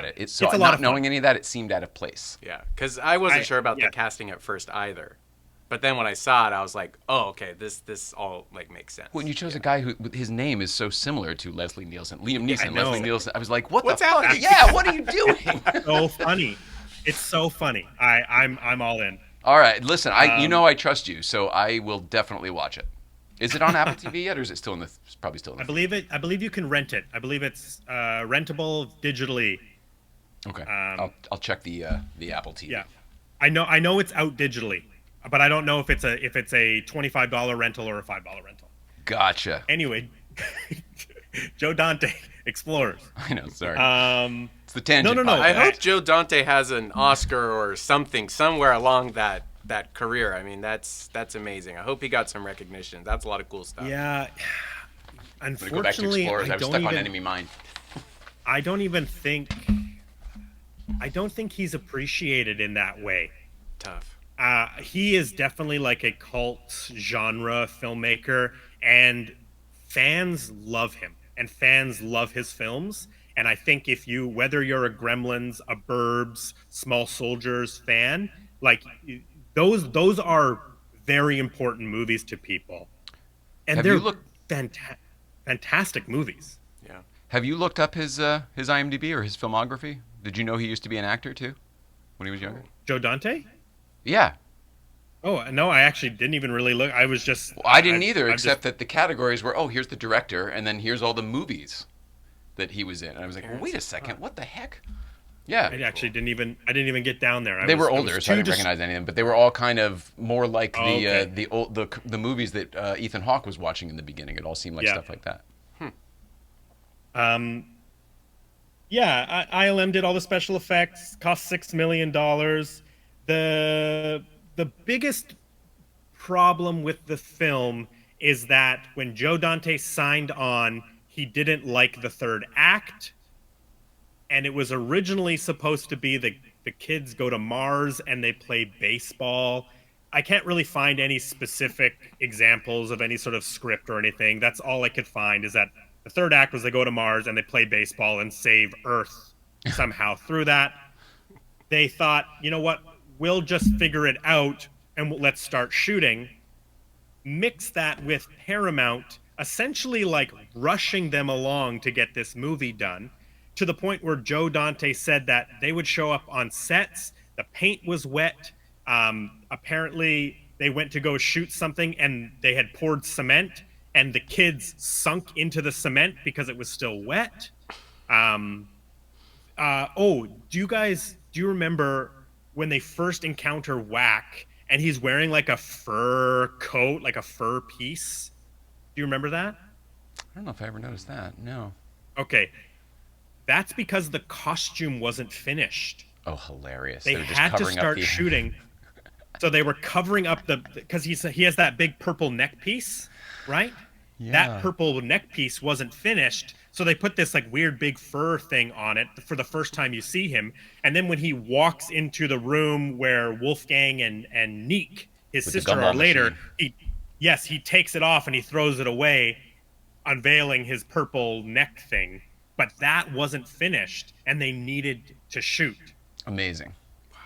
it. It's so It's a not lot of fun. knowing any of that, it seemed out of place. Yeah, because I wasn't sure about yeah. the casting at first either, but then when I saw it, I was like, oh, okay, this all like makes sense. When you chose a guy who his name is so similar to Leslie Nielsen, Liam Neeson, know. Leslie Nielsen, I was like, what What's the fuck? happening? Yeah, what are you doing? So funny. It's so funny. I'm all in. All right, listen, I trust you, so I will definitely watch it. Is it on Apple TV yet, or is it still in the? It's probably still in the. I believe you can rent it. I believe it's rentable digitally. Okay, I'll check the Apple TV. Yeah, I know it's out digitally, but I don't know if it's a $25 rental or a $5 rental. Gotcha. Anyway, Joe Dante Explorers. I know. Sorry. It's the tangent. No. I hope Joe Dante has an Oscar or something somewhere along that career. I mean, that's amazing. I hope he got some recognition. That's a lot of cool stuff. Yeah. I'm gonna go back to Unfortunately, Explorers. I was stuck on Enemy Mine. I don't think he's appreciated in that way. Tough. He is definitely like a cult genre filmmaker, and fans love him, and fans love his films. And I think whether you're a Gremlins, a Burbs, Small Soldiers fan, like those are very important movies to people, and they're fantastic movies. Yeah. Have you looked up his IMDb or his filmography? Did you know he used to be an actor too, when he was younger? Joe Dante? Yeah. Oh no, I actually didn't even really look. I was just. Well, I didn't either, except that the categories were, here's the director, and then here's all the movies that he was in. And I was like, well, wait a second, what the heck? Yeah. I actually didn't even get down there. They were older, so I didn't recognize any of them, but they were all kind of more like the movies that Ethan Hawke was watching in the beginning. It all seemed like stuff like that. Yeah, ILM did all the special effects, cost $6 million. The biggest problem with the film is that when Joe Dante signed on, he didn't like the third act, and it was originally supposed to be the kids go to Mars and they play baseball. I can't really find any specific examples of any sort of script or anything. That's all I could find, is that the third act was they go to Mars and they play baseball and save Earth somehow through that. They thought, you know what, we'll just figure it out and let's start shooting. Mix that with Paramount essentially like rushing them along to get this movie done, to the point where Joe Dante said that they would show up on sets, the paint was wet. Apparently they went to go shoot something and they had poured cement, and the kids sunk into the cement because it was still wet. Do you remember when they first encounter Whack and he's wearing like a fur coat, like a fur piece? Do you remember that? I don't know if I ever noticed that. No. Okay. That's because the costume wasn't finished. Oh, hilarious. They had to start shooting. So they were covering up because he has that big purple neck piece, right? Yeah. That purple neck piece wasn't finished, so they put this like weird big fur thing on it for the first time you see him. And then when he walks into the room where Wolfgang and Neek, his sister, are later, he takes it off and he throws it away, unveiling his purple neck thing. But that wasn't finished, and they needed to shoot. Amazing.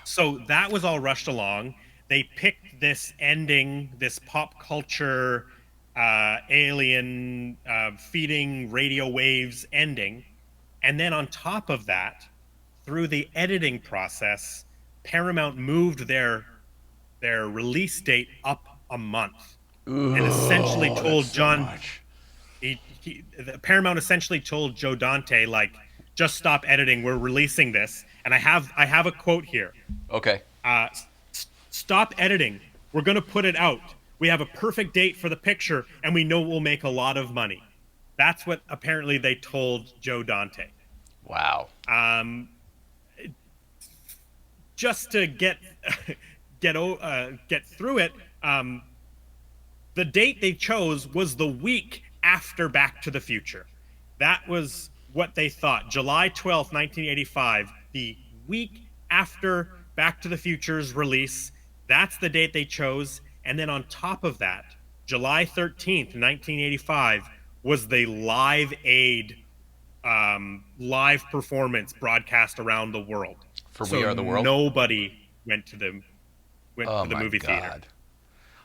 So that was all rushed along. They picked this ending, this pop culture alien feeding radio waves ending. And then on top of that, through the editing process, Paramount moved their release date up a month. Ooh, and essentially told John... Paramount essentially told Joe Dante, like, just stop editing. We're releasing this. And I have a quote here. Okay. Stop editing. We're going to put it out. We have a perfect date for the picture, and we know we'll make a lot of money. That's what apparently they told Joe Dante. Wow. Just to get through it, the date they chose was the week after Back to the Future. That was what they thought. July 12th, 1985, the week after Back to the Future's release. That's the date they chose. And then on top of that, July 13th, 1985, was the Live Aid live performance broadcast around the world. For We Are the World? Nobody went to the movie theater.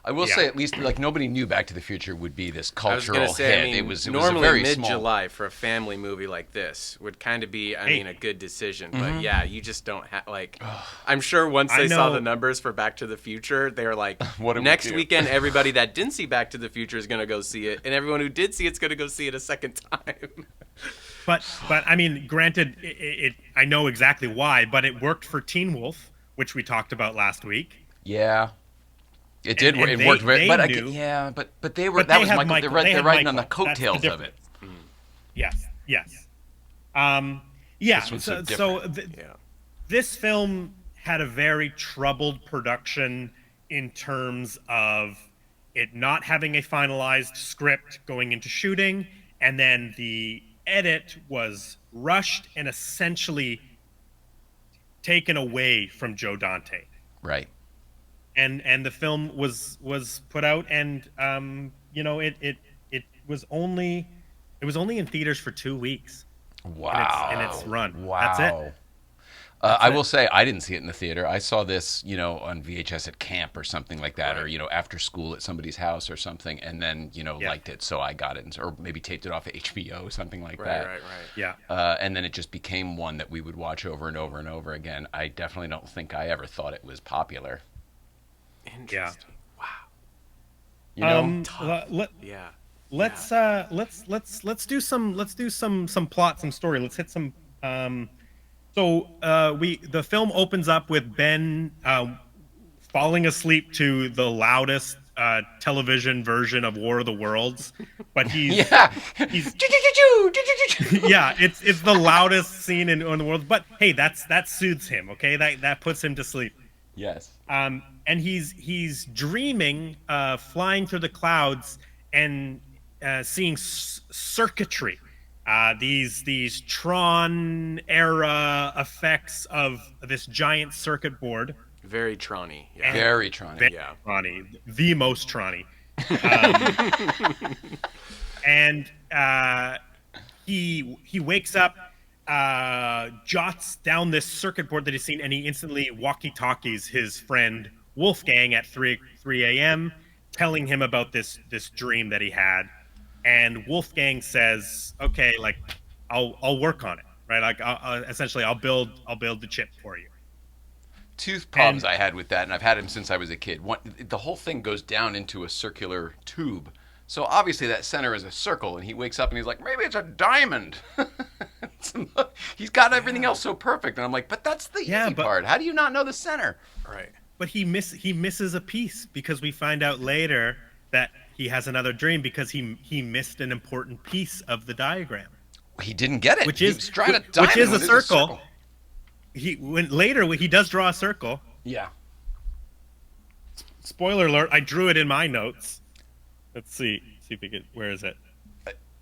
I will Yeah. say, at least, like, nobody knew Back to the Future would be this I was cultural gonna say, hit. I mean, It was a normally very small. mid-July for a family movie like this would kind of be, I mean, a good decision. But yeah, you just don't have like. I'm sure once I they saw know- the numbers for Back to the Future, they were like, What do we next do? weekend, everybody that didn't see Back to the Future is gonna go see it, and everyone who did see it's gonna go see it a second time. But I mean, granted, I know exactly why, but it worked for Teen Wolf, which we talked about last week. Yeah. It did. And It they- worked very. they But knew- yeah, but they were. But That they was have Michael. Michael. They're They had riding on the Michael. That's the coattails of it. difference. Yes. Yeah. This one's So, so Yeah. this film had a very troubled production in terms of it not having a finalized script going into shooting, and then the edit was rushed and essentially taken away from Joe Dante. Right. And the film was put out, and it was only in theaters for 2 weeks. Wow. in its run. Wow. That's it. I will say I didn't see it in the theater. I saw this, on VHS at camp or something like that, or after school at somebody's house or something, and then liked it, so I got it, or maybe taped it off of HBO, something like that. Right. Yeah. And then it just became one that we would watch over and over and over again. I definitely don't think I ever thought it was popular. Interesting. Wow. You know, Yeah. Let's do some plot, some story. Let's hit some. The film opens up with Ben falling asleep to the loudest television version of War of the Worlds, but he's yeah. he's yeah, it's the loudest scene in the world. But hey, that soothes him. Okay, that puts him to sleep. Yes. And he's dreaming, flying through the clouds and seeing circuitry, these Tron era effects of this giant circuit board. Very Tron-y. Yeah. Very Tron. Very Yeah. Tron-y, the most Tron-y. And he wakes up, jots down this circuit board that he's seen, and he instantly walkie-talkies his friend Wolfgang at 3 a.m., telling him about this dream that he had. And Wolfgang says, "Okay, like I'll work on it, right? Like I'll build the chip for you." Two problems I had with that, and I've had them since I was a kid. One, the whole thing goes down into a circular tube. So obviously that center is a circle, and he wakes up and he's like, maybe it's a diamond. He's got everything else so perfect, and I'm like, but that's the easy part. How do you not know the center? Right. But he misses a piece, because we find out later that he has another dream because he missed an important piece of the diagram. He didn't get it. Which He is was trying to diamond, which is a which circle. He does draw a circle. Yeah. Spoiler alert! I drew it in my notes. Let's see if we can. Where is it?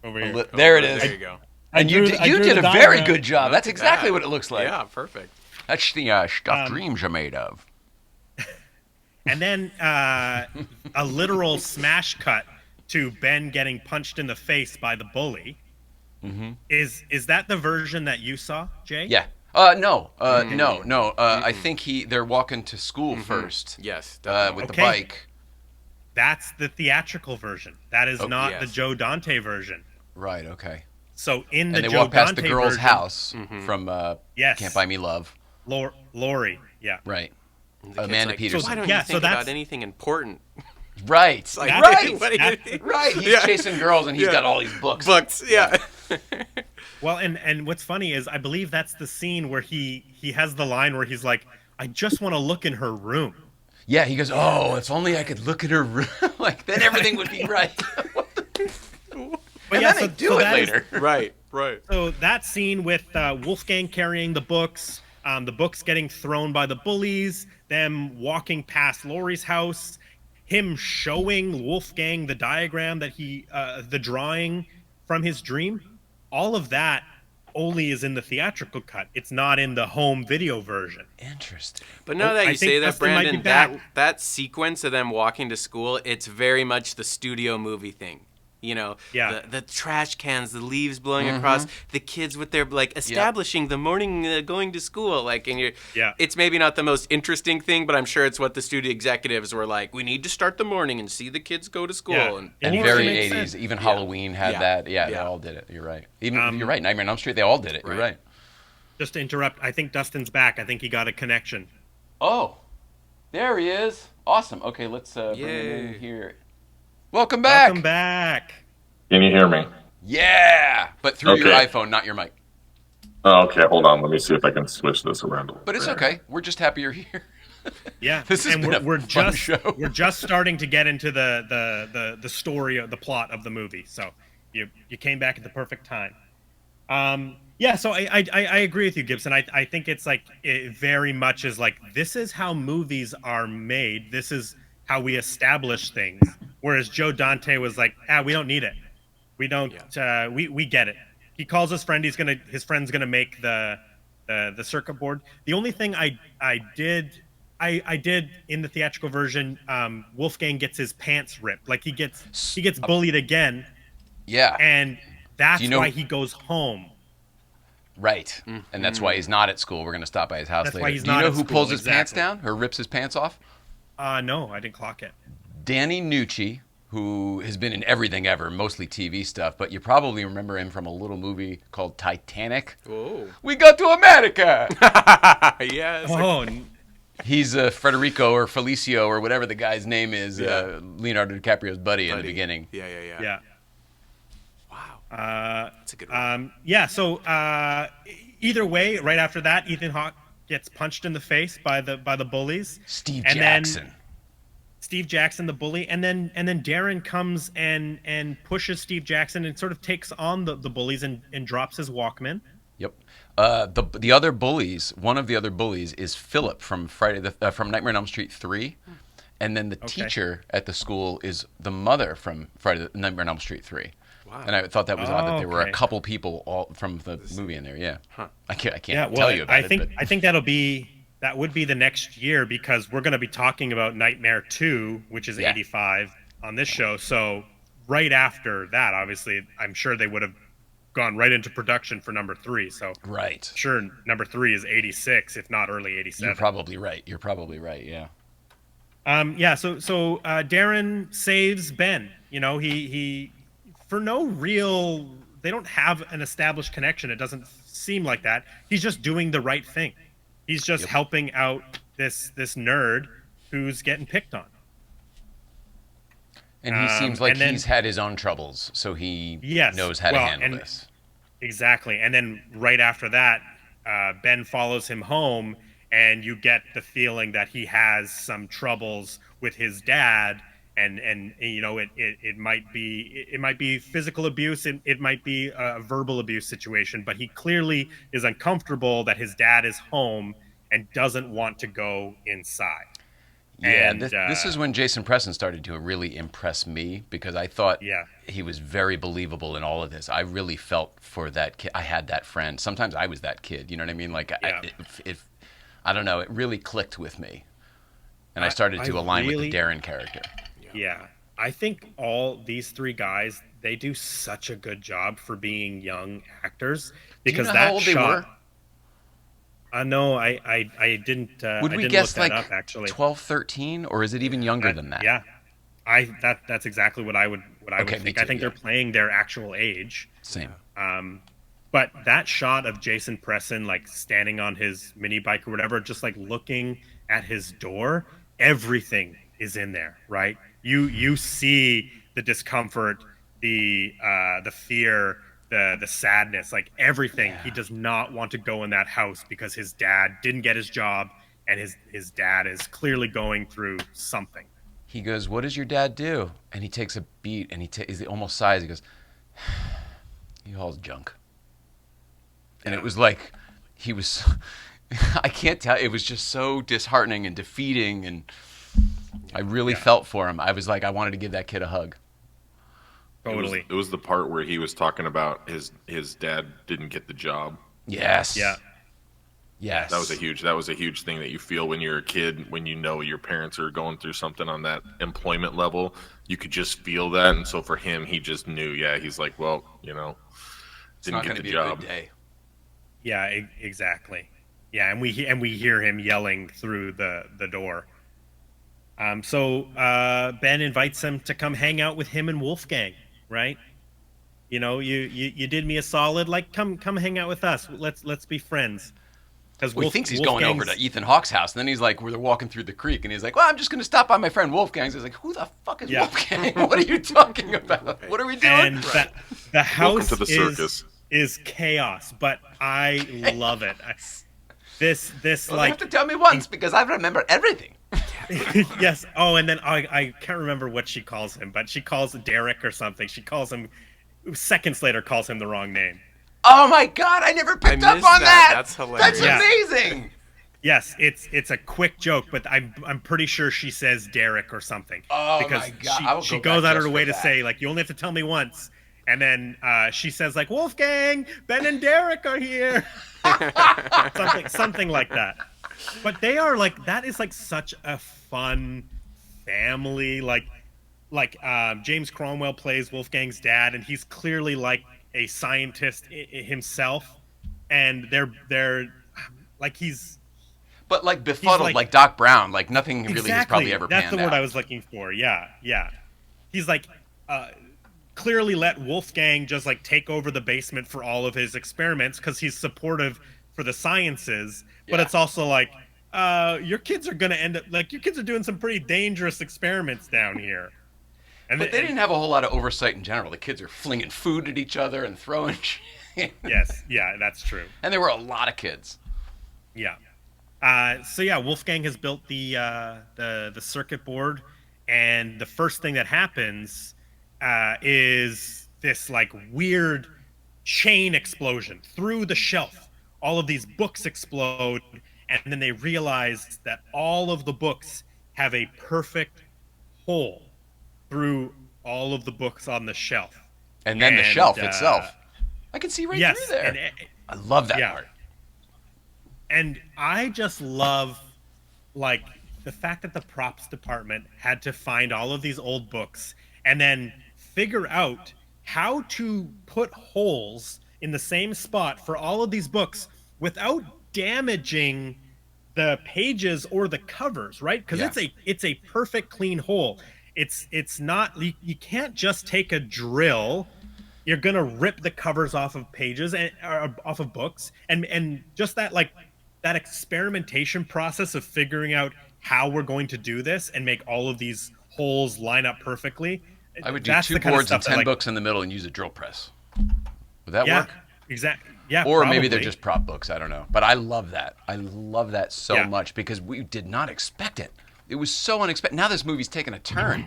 Over here. There it is. There you go. And you did a very good job. That's exactly what it looks like. Yeah, perfect. That's the stuff dreams are made of. And then a literal smash cut to Ben getting punched in the face by the bully. Mm-hmm. Is that the version that you saw, Jay? Yeah. No. I think they're walking to school first. Yes. With the bike. That's the theatrical version. That is not the Joe Dante version. Right. Okay. So in the And they Joe walk past Dante the girl's version, house from Yes. Can't Buy Me Love. Lori. Yeah. Right. The kid's Amanda like, Peterson. Why don't Yeah, you so think that's- about anything important? Right. Like, right. what do you- Right. He's Yeah. chasing girls and he's got all these books. Books. Yeah. Well, and what's funny is I believe that's the scene where he has the line where he's like, "I just want to look in her room." Yeah. He goes, "Oh, if only I could look at her room. Like then everything would be right." But And yeah, then they so do it that is- later. Right. Right. So that scene with Wolfgang carrying the books getting thrown by the bullies, them walking past Laurie's house, him showing Wolfgang the diagram that the drawing from his dream, all of that only is in the theatrical cut. It's not in the home video version. Interesting. But now that I you think say that, Dustin might be Brandon, back. that sequence of them walking to school, it's very much the studio movie thing. Yeah. the trash cans, the leaves blowing across, the kids with their like establishing the morning going to school, like, and it's maybe not the most interesting thing, but I'm sure it's what the studio executives were like. We need to start the morning and see the kids go to school, Yeah. and It very makes 80s. sense. Even Halloween had that. Yeah, they all did it. You're right. Even you're right. Nightmare on Elm Street, they all did it. You're right. Just to interrupt, I think Dustin's back. I think he got a connection. Oh, there he is. Awesome. Okay, let's bring him in here. Welcome back. Welcome back. Can you hear me? Yeah, but through your Okay. iPhone, not your mic. Oh, okay, hold on. Let me see if I can switch this around a little But it's bit. okay. We're just happy you're here. Yeah, This has and been we're a fun just show. we're just starting to get into the story of the plot of the movie. So you came back at the perfect time. Yeah, so I agree with you, Gibson. I think it's like it very much is like this is how movies are made. This is how we establish things. Whereas Joe Dante was like, we don't need it. We don't. We get it. He calls his friend. His friend's gonna make the circuit board. The only thing I did in the theatrical version, Wolfgang gets his pants ripped. Like he gets bullied again. Yeah. And that's why he goes home. Right. And that's why he's not at school. We're going to stop by his house That's later. why he's Do you not know at who school, pulls his pants exactly. down or rips his pants off? No, I didn't clock it. Danny Nucci, who has been in everything ever, mostly TV stuff, but you probably remember him from a little movie called Titanic. Oh. We got to America! Yes. He's Federico or Felicio or whatever the guy's name is, Leonardo DiCaprio's buddy in the beginning. Yeah. Wow. That's a good one. So either way, right after that, Ethan Hawke gets punched in the face by the bullies. Steve And Jackson. Steve Jackson, the bully, and then Darren comes and pushes Steve Jackson and sort of takes on the bullies and drops his Walkman. Yep. The other bullies, one of the other bullies is Philip from from Nightmare on Elm Street 3, and then the teacher at the school is the mother from Nightmare on Elm Street 3. Wow. And I thought that was odd that there were a couple people all from the movie in there. Yeah. Huh. I can't tell you about it. I think that would be the next year because we're going to be talking about Nightmare 2, which is 85 on this show. So right after that, obviously, I'm sure they would have gone right into production for number 3. So Right. Sure, number 3 is 86, if not early 87. You're probably right. Yeah. So Darren saves Ben. He for no real. They don't have an established connection. It doesn't seem like that. He's just doing the right thing. He's just helping out this nerd who's getting picked on. And he seems like he's had his own troubles, so he knows how to handle this. Exactly. And then right after that, Ben follows him home, and you get the feeling that he has some troubles with his dad, and it might be physical abuse, it might be a verbal abuse situation, but he clearly is uncomfortable that his dad is home and doesn't want to go inside. Yeah, And, this is when Jason Preston started to really impress me because I thought he was very believable in all of this. I really felt for that kid. I had that friend. Sometimes I was that kid. You know what I mean? Like, I don't know. It really clicked with me. And I started to align with the Darren character. Yeah. I think all these 3 guys, they do such a good job for being young actors because do you know how old they were? No, I didn't. Would we guess like up, actually. 12, 13, or is it even younger than that? Yeah, that's exactly what I would think. I think they're playing their actual age. Same. But that shot of Jason Preston like standing on his mini bike or whatever, just like looking at his door, everything is in there, right? You see the discomfort, the fear, the sadness, like everything. He does not want to go in that house because his dad didn't get his job, and his dad is clearly going through something. He goes, "What does your dad do?" And he takes a beat, and he almost sighs. He goes, "He hauls junk." And it was like he was. I can't tell. It was just so disheartening and defeating, and I really felt for him. I was like, I wanted to give that kid a hug. Totally. It was the part where he was talking about his dad didn't get the job. Yes. Yeah. Yes. That was a huge thing that you feel when you're a kid, when you know your parents are going through something on that employment level. You could just feel that, and so for him, he just knew. Yeah, he's like, well, It's didn't not get going to the be job. a good day. Yeah, exactly. Yeah, and we hear him yelling through the door. So Ben invites him to come hang out with him and Wolfgang, right? You did me a solid. Like, come hang out with us. Let's be friends. Because Well, he thinks he's going over to Ethan Hawke's house, and then he's like, they're walking through the creek, and he's like, well, I'm just going to stop by my friend Wolfgang's. He's like, who the fuck is Wolfgang? What are you talking about? What are we doing? And the house Welcome to the circus. is chaos, but I love it. This Well, like you have to tell me once because I remember everything. yes. Oh, and then I can't remember what she calls him, but she calls Derek or something. She calls him seconds later, calls him the wrong name. Oh my god, I never picked up on missed that. that. That's hilarious. That's amazing. Yes, it's a quick joke, but I'm pretty sure she says Derek or something. Oh because my God, I will she go goes back out of just her way for to that. say, like, you only have to tell me once. And then she says, like, Wolfgang, Ben and Derek are here. something like that. But they are like, that is like such a fun family. Like James Cromwell plays Wolfgang's dad, and he's clearly like a scientist himself. And they're like, he's But like befuddled, like Doc Brown, like nothing really has probably ever That's panned the word out. I was looking for. Yeah. He's like clearly let Wolfgang just like take over the basement for all of his experiments because he's supportive for the sciences. But Yeah. it's also like your kids are gonna end up like your kids are doing some pretty dangerous experiments down here. And But they didn't have a whole lot of oversight in general. The kids are flinging food at each other and throwing shit. Yes, yeah, that's true. And there were a lot of kids. Yeah. So yeah, Wolfgang has built the circuit board, and the first thing that happens is this like weird chain explosion through the shelf. All of these books explode, and then they realize that all of the books have a perfect hole through all of the books on the shelf. And then the shelf itself. I can see right Yes, through there. and I love that yeah. part. And I just love, like, the fact that the props department had to find all of these old books and then figure out how to put holes in the same spot for all of these books without damaging the pages or the covers, right? Because Yeah. it's a perfect clean hole. It's not, you can't just take a drill. You're gonna rip the covers off of pages and off of books, and just that like that experimentation process of figuring out how we're going to do this and make all of these holes line up perfectly. I would do That's 2 the kind of boards and stuff 10 that, like, books in the middle and use a drill press. Would that yeah, work? exactly. Yeah, Or maybe they're probably. just prop books. I don't know. But I love that. I love that so Yeah. much because we did not expect it. It was so unexpected. Now this movie's taking a turn.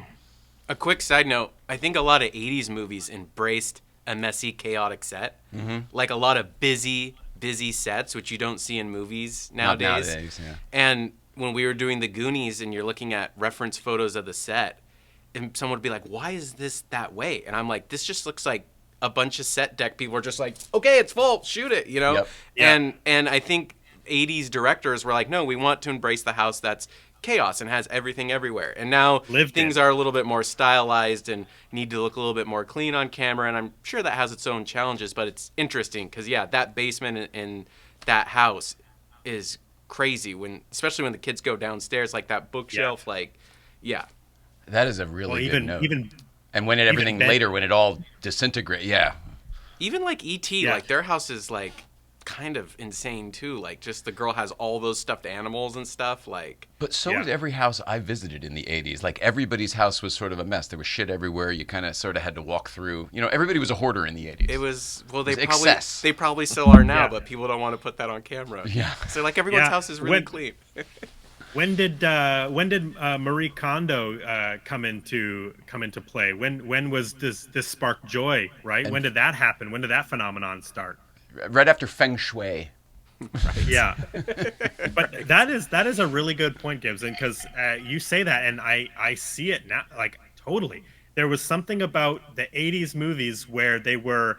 A quick side note, I think a lot of 80s movies embraced a messy, chaotic set. Mm-hmm. Like a lot of busy sets, which you don't see in movies Not nowadays. nowadays, yeah. And when we were doing the Goonies and you're looking at reference photos of the set, and someone would be like, why is this that way? And I'm like, this just looks like a bunch of set deck people are just like, okay, it's full, shoot it, you know? Yep. Yeah. And I think 80s directors were like, no, we want to embrace the house that's chaos and has everything everywhere. And now Lived things in. are a little bit more stylized and need to look a little bit more clean on camera. And I'm sure that has its own challenges, but it's interesting because, yeah, that basement in that house is crazy especially when the kids go downstairs, like that bookshelf, yeah. That is a really good note. even and when everything Ben- later, when it all disintegrates, yeah. Even like E.T., Yeah. like their house is like kind of insane too. Like just the girl has all those stuffed animals and stuff. Like But so Yeah. was every house I visited in the 80s. Like everybody's house was sort of a mess. There was shit everywhere. You kind of sort of had to walk through. You know, everybody was a hoarder in the 80s. it was It was excess. they probably still are now, Yeah. but people don't want to put that on camera. Yeah. So like everyone's Yeah. house is really clean. when did Marie Kondo come into play? When was this spark joy, right? When did that happen? When did that phenomenon start? Right after Feng Shui. Yeah, but that is a really good point, Gibson, because you say that, and I see it now, like totally. There was something about the '80s movies where they were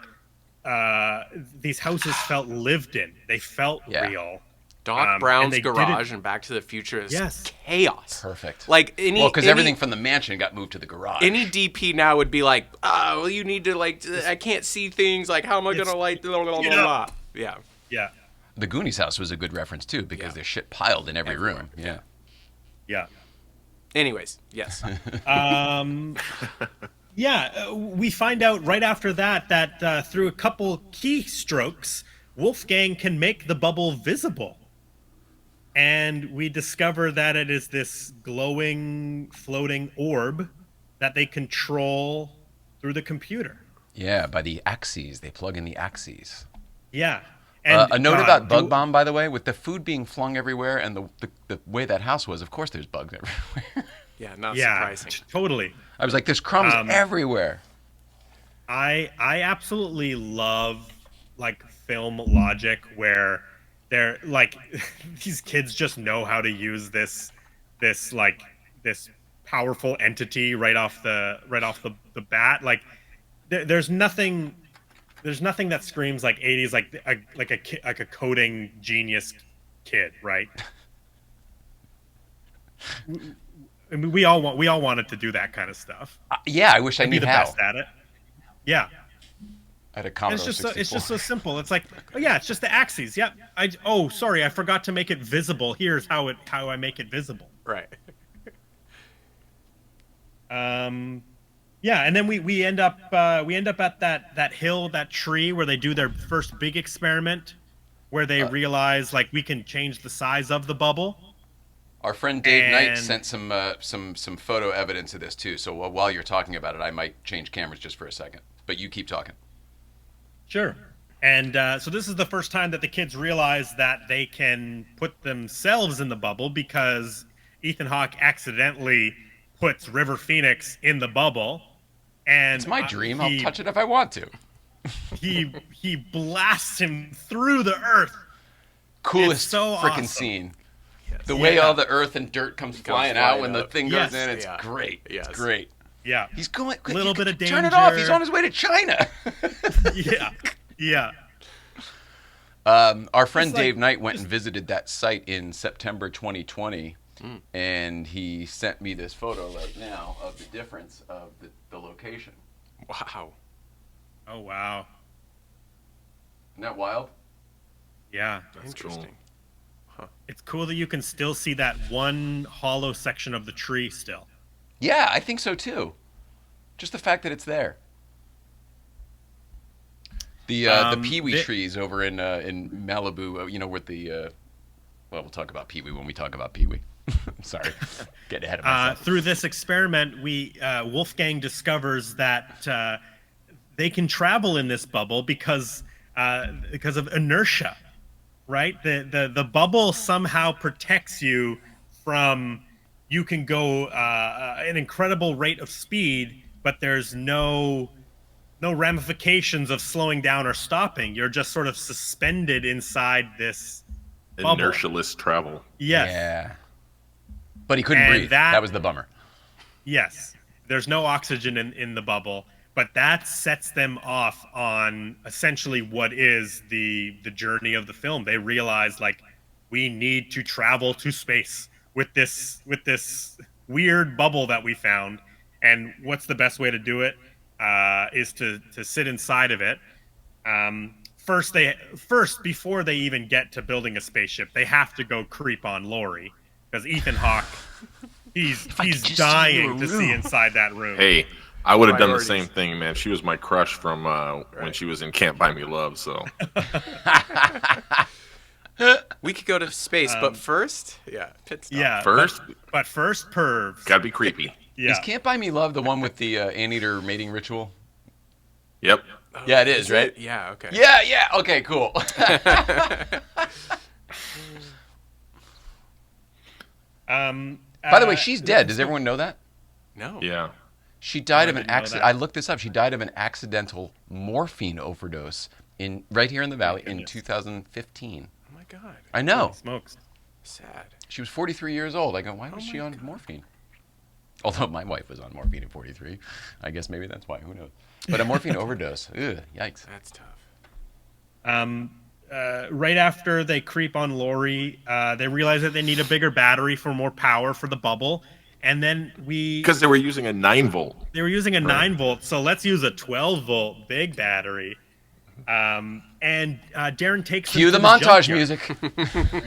these houses felt lived in. They felt Yeah. real, Doc Brown's they did garage it- and Back to the Future is Yes. chaos. Perfect. Like because everything from the mansion got moved to the garage. any DP now would be like, oh, well, you need to I can't see things. Like, how am I gonna light? Blah, blah, blah, blah. Yeah. Yeah. The Goonies house was a good reference too, because there's shit piled in every room. Yeah. Yeah. Anyways, yes. We find out right after that through a couple keystrokes, Wolfgang can make the bubble visible. And we discover that it is this glowing, floating orb that they control through the computer. Yeah, by the axes. They plug in the axes. Yeah. And a note about bug bomb, by the way, with the food being flung everywhere and the way that house was, of course there's bugs everywhere. Yeah, not Yeah, surprising. totally. I was like, there's crumbs everywhere. I absolutely love like film logic where they're like these kids just know how to use this powerful entity right off the bat. Like there's nothing that screams like 80s like a coding genius kid, right? I mean, we all wanted to do that kind of stuff. Yeah, I wish I Be knew the how. best at it. Yeah. I had a And Commodore it's 64. just so simple. It's like, oh yeah, it's just the axes. Yep. Sorry, I forgot to make it visible. Here's how I make it visible. Right. Yeah, and then we end up at that hill, that tree where they do their first big experiment, where they realize like we can change the size of the bubble. Our friend Dave Knight And- sent some photo evidence of this too. So while you're talking about it, I might change cameras just for a second. But you keep talking. Sure. And so this is the first time that the kids realize that they can put themselves in the bubble because Ethan Hawke accidentally puts River Phoenix in the bubble. And It's my dream. He, I'll touch it if I want to. he blasts him through the earth. Coolest It's so freaking awesome. scene. The way all the earth and dirt comes flying out flying when the out. thing Yes. goes in, it's Yeah. great. Yes. It's great. Yeah. He's going. Little bit of Turn it off. danger. He's on his way to China. Yeah. Yeah. Our friend It's like- Dave Knight went and visited that site in September 2020, and he sent me this photo right now of the difference of the location. Wow. Oh wow. Isn't that wild? Yeah. Interesting. It's cool that you can still see that one hollow section of the tree still. Yeah, I think so too. Just the fact that it's there. The peewee trees over in Malibu, with the well, we'll talk about peewee when we talk about peewee. Sorry, getting ahead of myself. Through this experiment, Wolfgang discovers that they can travel in this bubble because of inertia, right? The bubble somehow protects you from. You can go an incredible rate of speed, but there's no ramifications of slowing down or stopping. You're just sort of suspended inside this bubble. Inertialess travel. Yes. Yeah. But he couldn't And breathe. That was the bummer. Yes. There's no oxygen in the bubble, but that sets them off on essentially what is the journey of the film. They realize like we need to travel to space with this weird bubble that we found, and what's the best way to do it is to sit inside of it. First, before they even get to building a spaceship, they have to go creep on Lori because Ethan Hawke, he's dying to see inside that room. Hey, I would have done the Priorities. same thing, man. She was my crush from when she was in Can't Buy Me Love. So We could go to space, but first, pit stop. Yeah, first, but first, pervs. gotta be creepy. Yeah, Is Can't Buy Me Love the one with the anteater mating ritual? Yep. Yeah, it is, right? Yeah. Okay. Yeah. Okay, cool. By the way, she's dead. Does everyone know that? No. Yeah. She died of an didn't know accident. that. I looked this up. She died of an accidental morphine overdose right here in the valley in goodness. 2015. Oh my God. I know. smokes. Sad. She was 43 years old. I go, why was she on morphine? Although my wife was on morphine at 43. I guess maybe that's why. Who knows? But a morphine overdose. Ugh, yikes. That's tough. right after they creep on Lori, they realize that they need a bigger battery for more power for the bubble, and then Because they were using a 9 volt. they were using a Right. 9 volt, so let's use a 12-volt big battery. And Darren takes them Cue to the montage junkyard. music.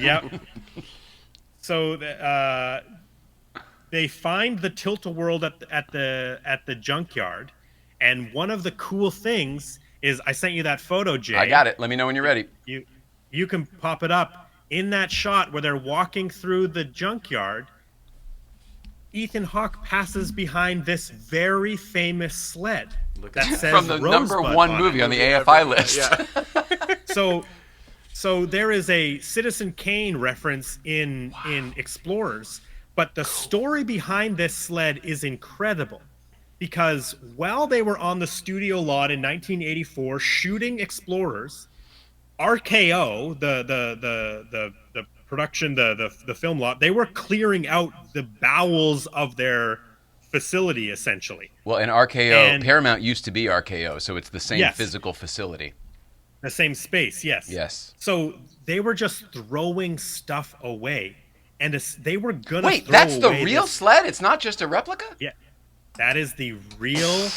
Yep. So they find the tilt-a-whirl at the junkyard, and one of the cool things is I sent you that photo, Jay. I got it. Let me know when you're ready. You can pop it up. In that shot where they're walking through the junkyard, Ethan Hawke passes behind this very famous sled that says From the number Rosebud one on movie it. on the AFI list. Yeah. So there is a Citizen Kane reference in Explorers, but the story behind this sled is incredible, because while they were on the studio lot in 1984 shooting Explorers, RKO, the production, the film lot, they were clearing out the bowels of their facility essentially. Well, and Paramount used to be RKO, so it's the same physical facility. The same space, yes. Yes. So they were just throwing stuff away, and they were gonna. Wait, throw that's the away real sled? It's not just a replica? Yeah, that is the real.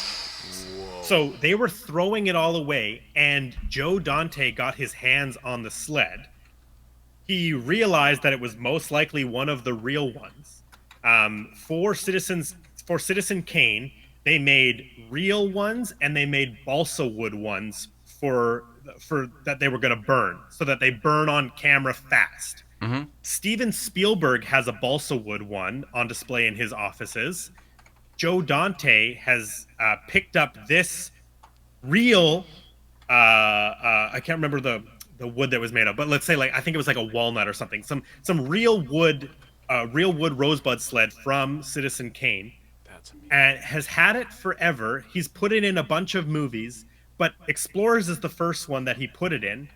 So they were throwing it all away, and Joe Dante got his hands on the sled. He realized that it was most likely one of the real ones. For Citizen Kane, they made real ones, and they made balsa wood ones for that they were going to burn, so that they burn on camera fast. Mm-hmm. Steven Spielberg has a balsa wood one on display in his offices. Joe Dante has picked up this real I can't remember the wood that was made of, but let's say, like, I think it was like a walnut or something, some real wood rosebud sled from Citizen Kane. That's amazing. And has had it forever. He's put it in a bunch of movies, but Explorers is the first one that he put it in.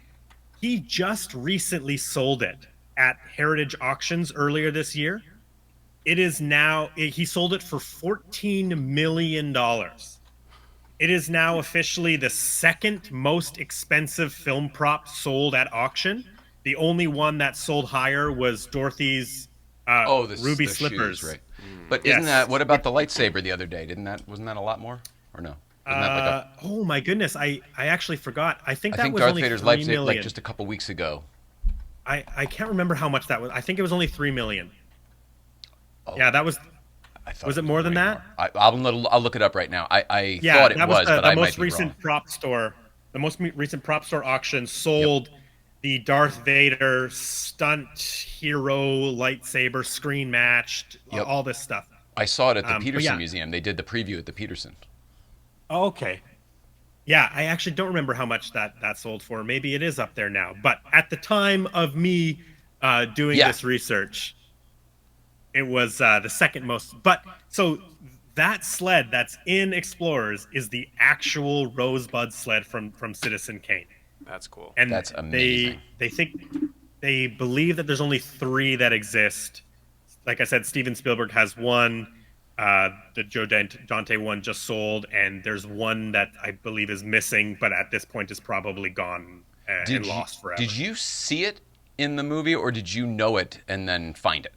He just recently sold it at Heritage Auctions earlier this year. It is now, he sold it for $14 million. It is now officially the second most expensive film prop sold at auction. The only one that sold higher was Dorothy's ruby the slippers. Shoes, right. But Yes. isn't that, what about the lightsaber the other day? Wasn't that a lot more? Or no? Wasn't that Oh my goodness, I actually forgot. I think I that think was Darth only Vader's 3 lightsaber, million. like just a couple weeks ago. I can't remember how much that was. I think it was only 3 million. Oh, Yeah, that was. I thought Was it more than way that? more. I'll look it up right now. I Yeah, thought it that was, but the I most might be recent wrong. prop store. The most recent prop store auction sold the Darth Vader stunt hero lightsaber screen matched, Yep. all this stuff. I saw it at the but Peterson yeah. Museum. They did the preview at the Peterson. Oh, okay. Yeah, I actually don't remember how much that sold for. Maybe it is up there now. But at the time of me doing this research, it was the second most. But so that sled that's in Explorers is the actual Rosebud sled from Citizen Kane. That's cool. And That's amazing. They believe that there's only 3 that exist. Like I said, Steven Spielberg has one. The Joe Dante one just sold, and there's one that I believe is missing, but at this point is probably gone and lost forever. Did you see it in the movie, or did you know it and then find it?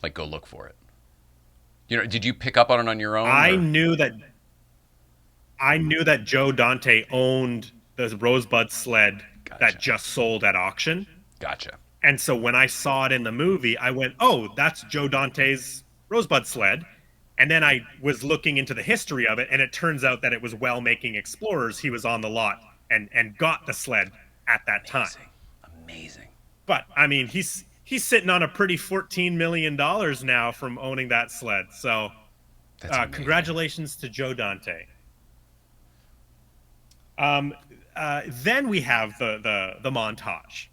Like, go look for it? Did you pick up on it on your own? I knew that Joe Dante owned the Rosebud sled that just sold at auction. Gotcha. And so when I saw it in the movie, I went, oh, that's Joe Dante's Rosebud sled. And then I was looking into the history of it, and it turns out that it was while making Explorers, he was on the lot and got the sled at that time. Amazing. But, I mean, he's sitting on a pretty $14 million now from owning that sled. So congratulations to Joe Dante. Then we have the montage.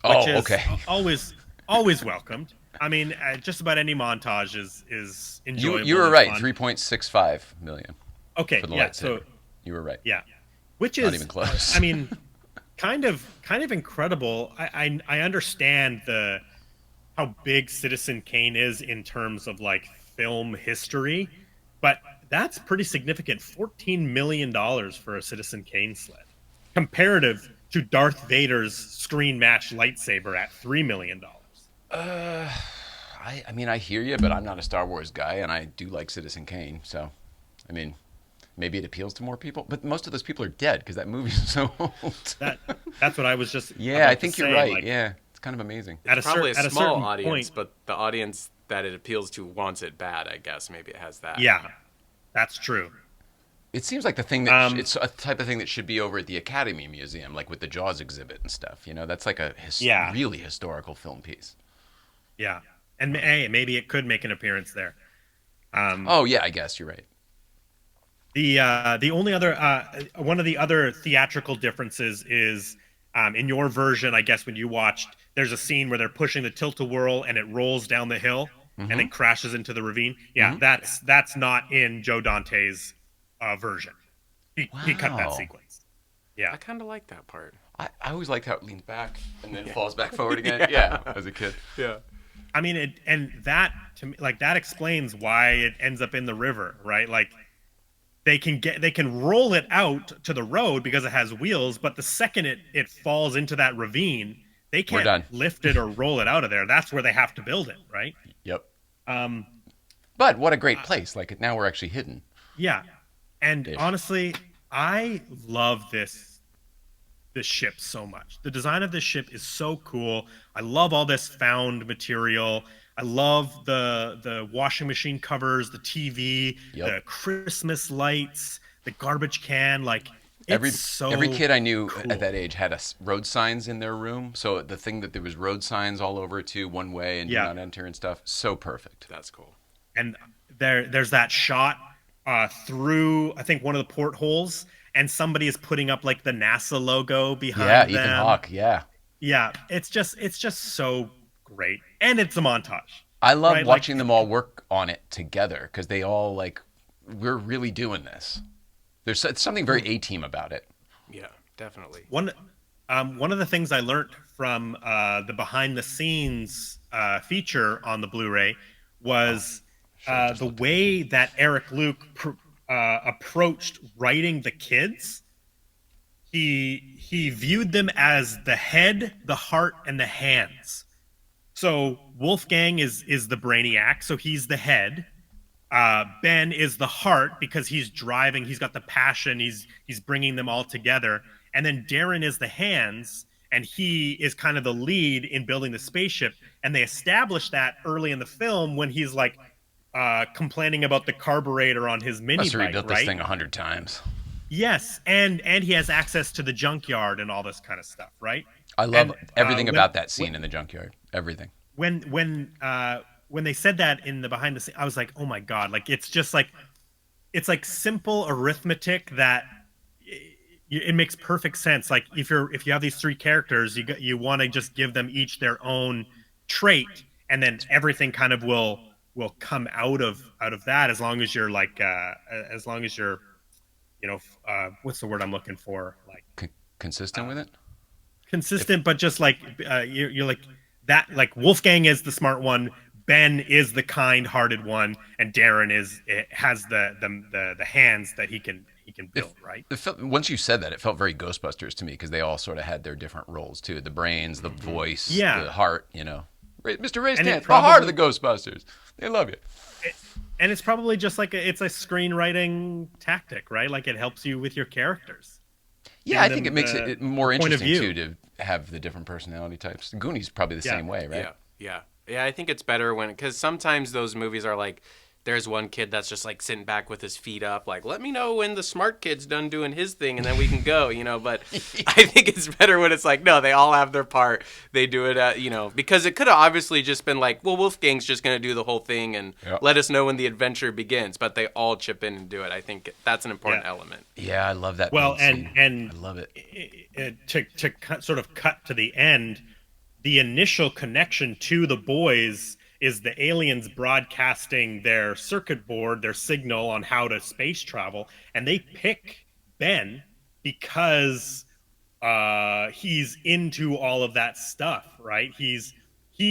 Which is always welcomed. I mean, just about any montage is enjoyable. You were right. Fun. 3.65 million. Okay, for the yeah. lightsaber. So you were right. yeah, which is Not even close. I mean, kind of incredible. I understand how big Citizen Kane is in terms of like film history, but that's pretty significant. $14 million for a Citizen Kane sled. to Darth Vader's screen match lightsaber at $3 million. I mean, I hear you, but I'm not a Star Wars guy, and I do like Citizen Kane. So, I mean, maybe it appeals to more people, but most of those people are dead because that movie's so old. That's what I was just Yeah, about I to think say, you're right. like, Yeah, it's kind of amazing. at a Probably cer- a at small certain audience, point, but the audience that it appeals to wants it bad, I guess. Maybe it has that. yeah, that's true. It seems like the thing that Um, it's a type of thing that should be over at the Academy Museum, like with the Jaws exhibit and stuff. You know, that's like a Yeah. really historical film piece. Yeah, and hey, maybe it could make an appearance there. Oh yeah, I guess you're right. The only other one of the other theatrical differences is in your version, I guess when you watched, there's a scene where they're pushing the tilt-a-whirl and it rolls down the hill and it crashes into the ravine. Yeah, that's not in Joe Dante's version. He cut that Wow. sequence. Yeah, I kind of like that part. I always liked how it leans back and then falls back forward again. Yeah, as a kid. Yeah. I mean, and that to me, like that explains why it ends up in the river, right? Like they can roll it out to the road because it has wheels, but the second it falls into that ravine, they We're done. can't lift it or roll it out of there. That's where they have to build it, right? Yep. Um, But what a great place! Like now we're actually hidden. yeah, and Ish. honestly, I love this ship so much. The design of this ship is so cool. I love all this found material. I love the washing machine covers, the TV, Yep. the Christmas lights, the garbage can. Like it's Every kid I knew cool. at that age had road signs in their room. So the thing that there was road signs all over too, one way and do Yeah. not enter and stuff. So perfect. That's cool. And there's that shot through I think one of the portholes, and somebody is putting up like the NASA logo behind Yeah, them. Ethan Hawke. Yeah. Yeah, it's just so great, and it's a montage. I love Right, like- watching them all work on it together because they all like, we're really doing this. There's something very A-team about it. Yeah, definitely. One of the things I learned from the behind the scenes feature on the Blu-ray was the way that Eric Luke approached writing the kids. He viewed them as the head, the heart, and the hands. So Wolfgang is the brainiac, so he's the head. Ben is the heart because he's driving, he's got the passion, he's bringing them all together. And then Darren is the hands, and he is kind of the lead in building the spaceship. And they establish that early in the film when he's like complaining about the carburetor on his mini Must have bike, rebuilt right? this thing 100 times. Yes, and he has access to the junkyard and all this kind of stuff, right? I love And, everything when- about that scene in the junkyard. Everything. When they said that in the behind the scenes, I was like, oh my god, like it's just like it's like simple arithmetic that it makes perfect sense. Like if you have these three characters, you want to just give them each their own trait, and then everything kind of will come out of that as long as you're like as long as you're what's the word I'm looking for, like Consistent with it? consistent, but just like you're like that. Like Wolfgang is the smart one, Ben is the kind-hearted one, and Darren has the hands that he can build. Right? Once you said that, it felt very Ghostbusters to me because they all sort of had their different roles too. The brains, the voice, Yeah. the heart. Mr. Ray And it Stantz, the heart of probably- the Ghostbusters. They love you. And it's probably just like it's a screenwriting tactic, right? Like it helps you with your characters. Yeah, I And think then it makes it more point of interesting view. too to have the different personality types. Goonies probably the Yeah. same way, right? Yeah. I think it's better because sometimes those movies are like, there's one kid that's just like sitting back with his feet up, like, let me know when the smart kid's done doing his thing and then we can go, But I think it's better when it's like, no, they all have their part. They do it at, because it could have obviously just been like, well, Wolfgang's just going to do the whole thing and Yep. let us know when the adventure begins. But they all chip in and do it. I think that's an important element. Yeah, I love that. Well, build scene. and I love it. to sort of cut to the end, the initial connection to the boys is the aliens broadcasting their circuit board, their signal on how to space travel, and they pick Ben because he's into all of that stuff, right? He's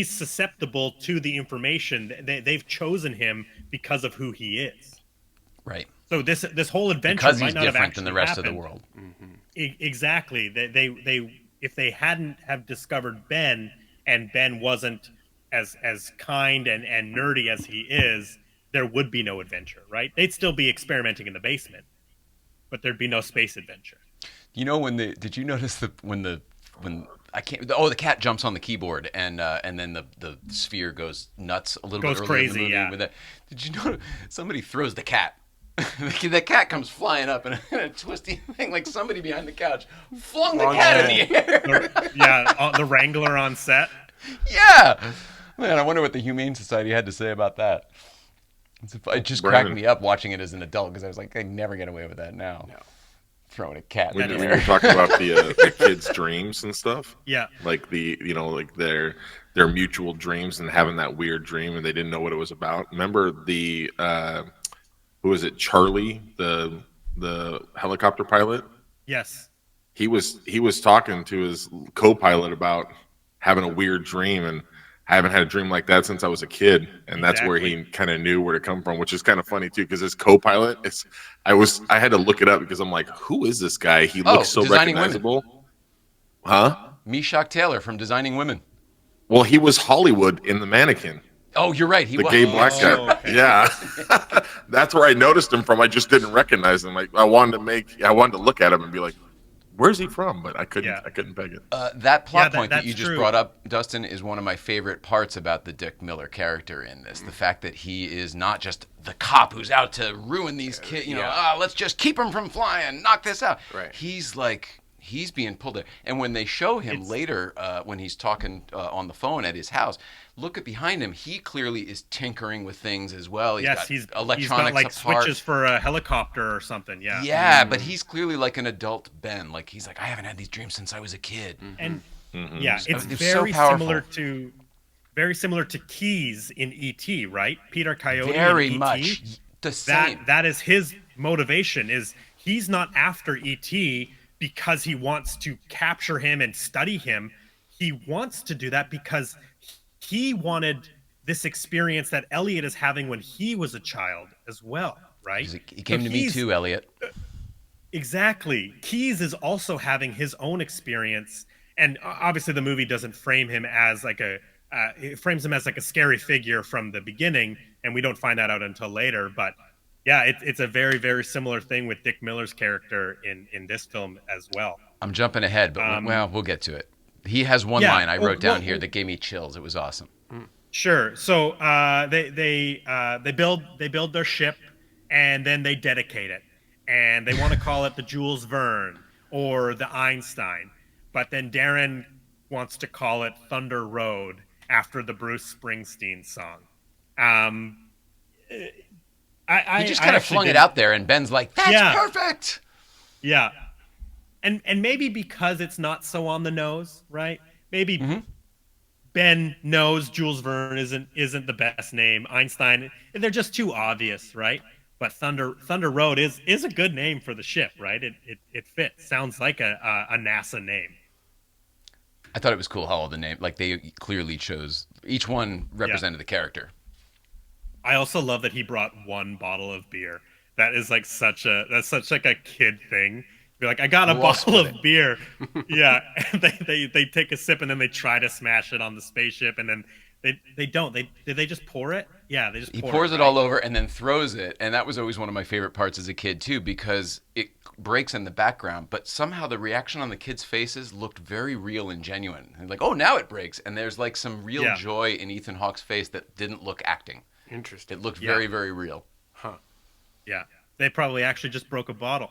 susceptible to the information. They've chosen him because of who he is. Right. So this whole adventure Because might he's not have different than the actually rest of the happened. world. Exactly. They if they hadn't have discovered Ben, and Ben wasn't as kind and nerdy as he is, there would be no adventure, right? They'd still be experimenting in the basement, but there'd be no space adventure. You know when the did you notice when I can't the cat jumps on the keyboard and then the sphere goes nuts a little Goes bit earlier in the crazy, movie yeah. with that. Did you know somebody throws the cat? The cat comes flying up in a twisty thing, like somebody behind the couch flung the cat in the air. The Wrangler on set. Yeah, man, I wonder what the Humane Society had to say about that. It just cracked me up watching it as an adult because I was like, they never get away with that now. No. Throwing a cat When in you there. talk about the kids' dreams and stuff, Yeah. like like their mutual dreams and having that weird dream and they didn't know what it was about. Remember the who was it? Charlie, the helicopter pilot. Yes. He was talking to his co-pilot about having a weird dream, and I haven't had a dream like that since I was a kid, and that's where he kind of knew where to come from, which is kind of funny too, because his co-pilot I had to look it up because I'm like, who is this guy? He looks so Designing recognizable. Women. Huh? Meshack Taylor from Designing Women. Well, he was Hollywood in The Mannequin. Oh, you're right. The gay black guy. Okay. Yeah. That's where I noticed him from. I just didn't recognize him. I wanted to look at him and be like, where's he from? But I couldn't peg it. That plot point that that's you just true. brought up, Dustin, is one of my favorite parts about the Dick Miller character in this. The fact that he is not just the cop who's out to ruin these kids, let's just keep him from flying, knock this out. Right. He's being pulled there. And when they show him later, when he's talking on the phone at his house, look at behind him. He clearly is tinkering with things as well. He's got he's electronics got like apart. switches for a helicopter or something. Yeah. Yeah, but he's clearly like an adult Ben. Like he's like, I haven't had these dreams since I was a kid. And Mm-hmm. yeah, it's so very powerful. similar to Keyes in E.T., right? Peter Coyote Very in E.T. much the same. That is his motivation. Is he's not after E.T. because he wants to capture him and study him. He wants to do that because he wanted this experience that Elliot is having when he was a child as well, right? He's like, he came to me too, Elliot. Exactly. Keyes is also having his own experience, and obviously the movie doesn't frame him as like it frames him as like a scary figure from the beginning, and we don't find that out until later. But yeah, it's a very, very similar thing with Dick Miller's character in this film as well. I'm jumping ahead, but we'll get to it. He has one line I wrote down here that gave me chills. It was awesome. Sure. So they build their ship, and then they dedicate it, and they want to call it the Jules Verne or the Einstein, but then Darren wants to call it Thunder Road after the Bruce Springsteen song. He just kind of flung it out there, and Ben's like, "That's perfect." Yeah, and maybe because it's not so on the nose, right? Maybe Ben knows Jules Verne isn't the best name. Einstein, they're just too obvious, right? But Thunder Road is a good name for the ship, right? It fits. Sounds like a NASA name. I thought it was cool how all the name, like they clearly chose each one represented the character. I also love that he brought one bottle of beer. That is like such like a kid thing. Be like, I got a bottle of beer. Yeah, and they take a sip and then they try to smash it on the spaceship, and then they don't. Did they just pour it? Yeah, they just He pours it all over and then throws it, and that was always one of my favorite parts as a kid too, because it breaks in the background, but somehow the reaction on the kids' faces looked very real and genuine. And like, oh, now it breaks, and there's like some real joy in Ethan Hawke's face that didn't look acting. Interesting. It looked very, very real. Huh. Yeah, they probably actually just broke a bottle.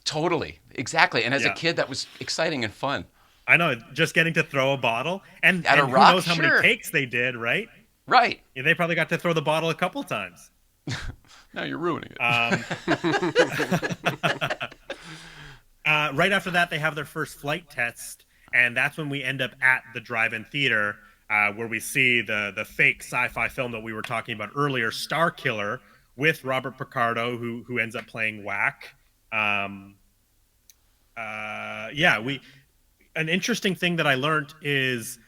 Totally, exactly. And as a kid, that was exciting and fun. I know, just getting to throw a bottle, and At a who rock, knows how many takes they did, right? Right. Yeah, they probably got to throw the bottle a couple times. Now you're ruining it. Right after that, they have their first flight test, and that's when we end up at the drive-in theater, where we see the fake sci-fi film that we were talking about earlier, Star Killer, with Robert Picardo, who ends up playing Whack. An interesting thing that I learned is,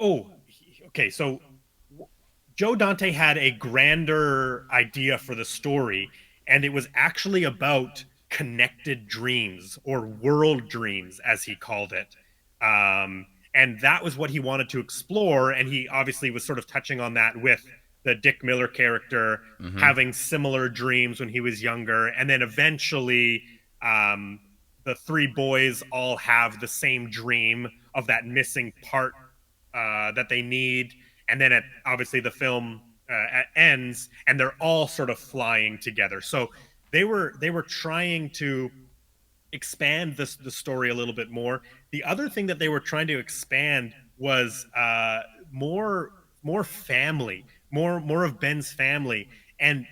so Joe Dante had a grander idea for the story, and it was actually about connected dreams, or world dreams, as he called it. And that was what he wanted to explore. And he obviously was sort of touching on that with the Dick Miller character having similar dreams when he was younger. And then eventually, the three boys all have the same dream of that missing part that they need. And then obviously the film ends, and they're all sort of flying together. So they were trying to expand the story a little bit more. The other thing that they were trying to expand was more family, more of Ben's family, and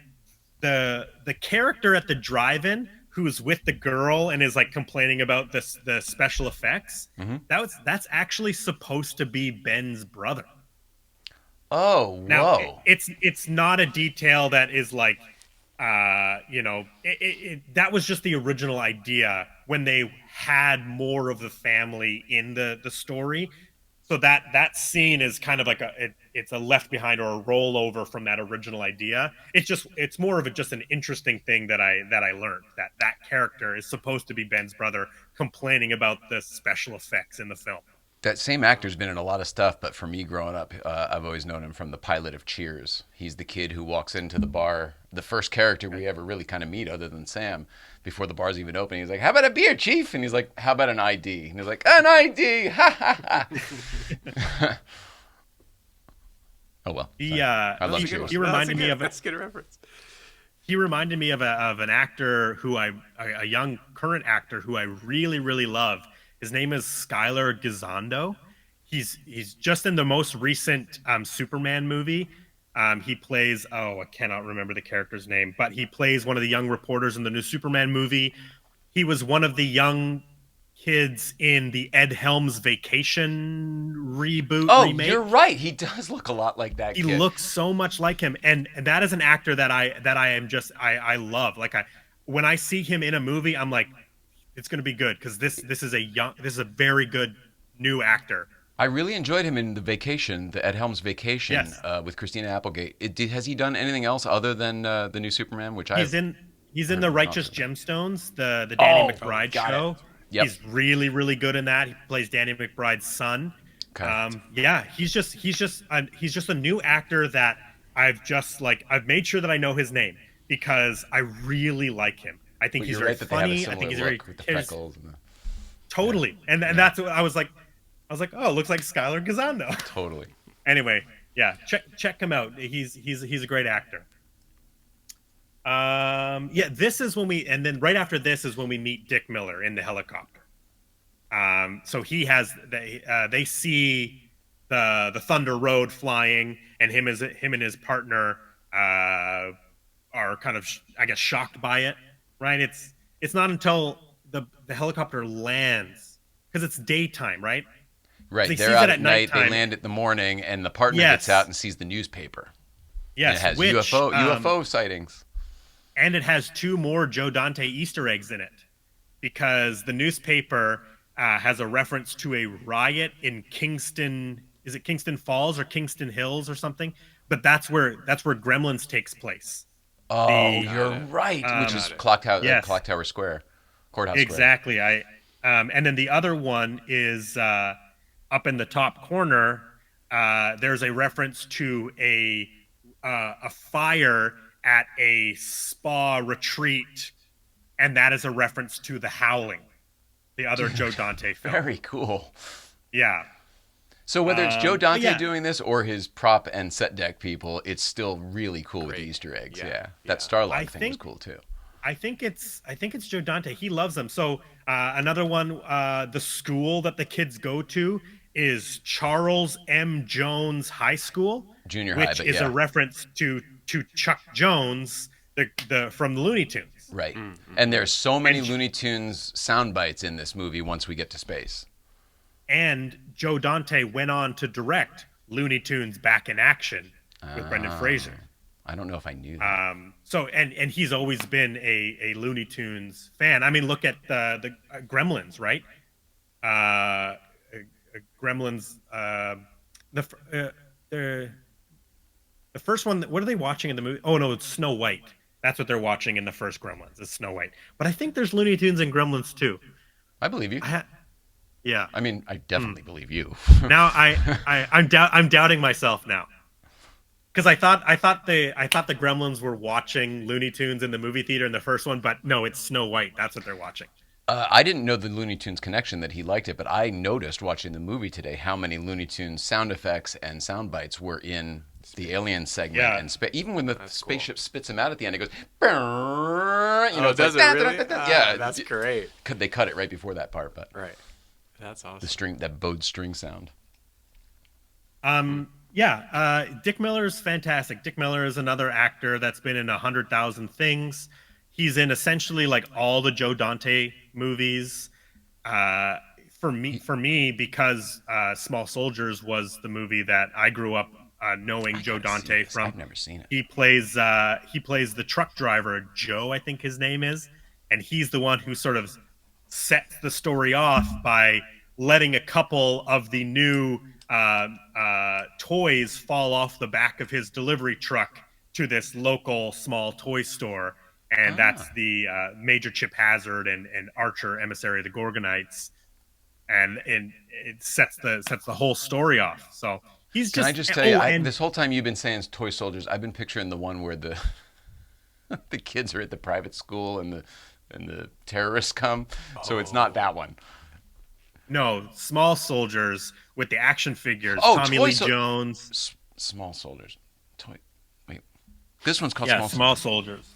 the character at the drive-in who's with the girl and is like complaining about the special effects. That's actually supposed to be Ben's brother. Oh, Now, whoa! it's not a detail that is like, that was just the original idea when they had more of the family in the story. So that scene is kind of like it's a left behind or a rollover from that original idea. It's more of just an interesting thing that I learned, that character is supposed to be Ben's brother complaining about the special effects in the film. That same actor's been in a lot of stuff, but for me growing up, I've always known him from the pilot of Cheers. He's the kid who walks into the bar, the first character we ever really kind of meet other than Sam, before the bar's even open. He's like, "How about a beer, Chief?" And he's like, "How about an ID?" And he's like, "An ID!" Ha ha ha. Oh well. I love Cheers. He reminded me of That's a good reference. He reminded me of an actor who a young current actor who I really, really love. His name is Skylar Gisondo. He's just in the most recent Superman movie. He plays, I cannot remember the character's name, but he plays one of the young reporters in the new Superman movie. He was one of the young kids in the Ed Helms Vacation remake. You're right. He does look a lot like that kid. He looks so much like him, and that is an actor that I love. Like when I see him in a movie, I'm like, it's going to be good, because this is a very good new actor. I really enjoyed him in the Ed Helms Vacation, Yes. With Christina Applegate. Has he done anything else other than the new Superman? He's in the Righteous Gemstones, the Danny McBride show. It. Yep. He's really, really good in that. He plays Danny McBride's son. Okay. He's just a new actor that I've made sure that I know his name, because I really like him. I think he's very funny. I think he's very with the freckles and totally. And that's what I was like, oh, it looks like Skylar Gisondo. Totally. Anyway, yeah, check him out. He's a great actor. This is and then right after this is when we meet Dick Miller in the helicopter. So they see the Thunder Road flying, and him and his partner are kind of, I guess, shocked by it. Right? It's not until the helicopter lands, because it's daytime, right? Right. They They're out at night. They land in the morning, and the partner gets out and sees the newspaper. Yes. And it has UFO sightings. And it has 2 more Joe Dante Easter eggs in it, because the newspaper has a reference to a riot in Kingston. Is it Kingston Falls or Kingston Hills or something? But that's where Gremlins takes place. Oh, you're right. Which is Clock Tower Square, Courthouse exactly. Square. And then the other one is up in the top corner. There's a reference to a fire at a spa retreat, and that is a reference to The Howling, the other Joe Dante film. Very cool. Yeah. So whether it's Joe Dante doing this or his prop and set deck people, it's still really cool with the Easter eggs. Yeah. That Starlight thing was cool too. I think it's Joe Dante. He loves them. So another one, the school that the kids go to is Charles M. Jones High School, junior high, which is a reference to Chuck Jones, the from the Looney Tunes. Right. Mm-hmm. And there's so many Looney Tunes sound bites in this movie once we get to space. And Joe Dante went on to direct Looney Tunes Back in Action with Brendan Fraser. I don't know if I knew that. So he's always been a Looney Tunes fan. I mean, look at the Gremlins, right? Gremlins. The first one. What are they watching in the movie? Oh no, it's Snow White. That's what they're watching in the first Gremlins, is Snow White. But I think there's Looney Tunes and Gremlins too. I believe you. Yeah. I mean, I definitely believe you. Now I'm doubting myself now. Because I thought the Gremlins were watching Looney Tunes in the movie theater in the first one, but no, it's Snow White. That's what they're watching. I didn't know the Looney Tunes connection, that he liked it, but I noticed watching the movie today how many Looney Tunes sound effects and sound bites were in the Alien segment. Yeah. And even when the spaceship spits him out at the end, it goes, does it really? Yeah, That's great. They cut it right before that part, but Right. That's awesome. the string, that bowed string sound. Dick Miller's fantastic. Dick Miller is another actor that's been in 100,000 things. He's in essentially like all the Joe Dante movies. For me, because Small Soldiers was the movie that I grew up knowing Joe Dante from. I've never seen it. He plays the truck driver, Joe, I think his name is, and he's the one who sort of sets the story off by letting a couple of the new toys fall off the back of his delivery truck to this local small toy store. And that's the Major Chip Hazard and Archer, emissary of the Gorgonites, and it sets the whole story off. So he's just. Can I just tell you, this whole time you've been saying toy soldiers, I've been picturing the one where the the kids are at the private school and the terrorists come. So it's not that one. No, Small Soldiers with the action figures. Oh, Tommy Lee Jones. Small Soldiers. Wait, this one's called Small Soldiers.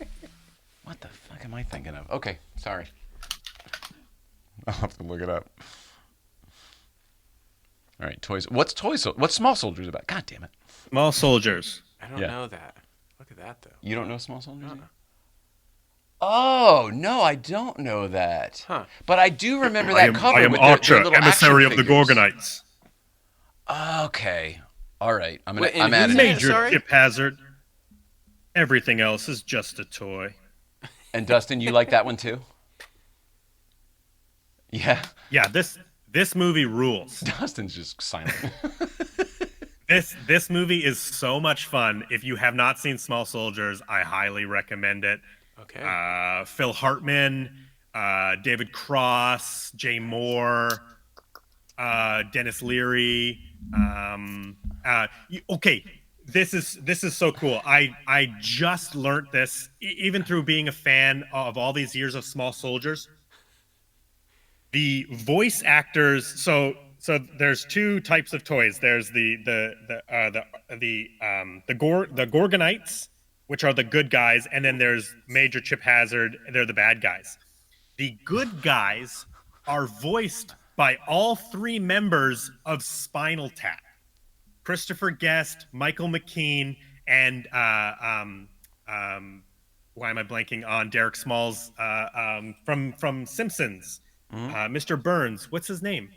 What the fuck am I thinking of? Okay, sorry. I'll have to look it up. All right, What's Small Soldiers about? God damn it. Small Soldiers. I don't know that. Look at that, though. You don't know Small Soldiers? Oh, no, I don't know that. Huh. But I do remember that cover. I am with Archer, their little emissary action of the figures. Gorgonites. Okay. All right. I'm Wait, adding Major Chip Hazard. Everything else is just a toy. And Dustin, you like that one too? Yeah. Yeah, this movie rules. Dustin's just silent. This movie is so much fun. If you have not seen Small Soldiers, I highly recommend it. Okay. Phil Hartman, David Cross, Jay Moore, Dennis Leary. Okay, this is so cool. I just learned this even through being a fan of all these years of Small Soldiers. The voice actors. So there's two types of toys. There's the Gorgonites, which are the good guys, and then there's Major Chip Hazard. They're the bad guys. The good guys are voiced by all three members of Spinal Tap: Christopher Guest, Michael McKean, and why am I blanking on Derek Smalls from Simpsons? Mr. Burns. What's his name?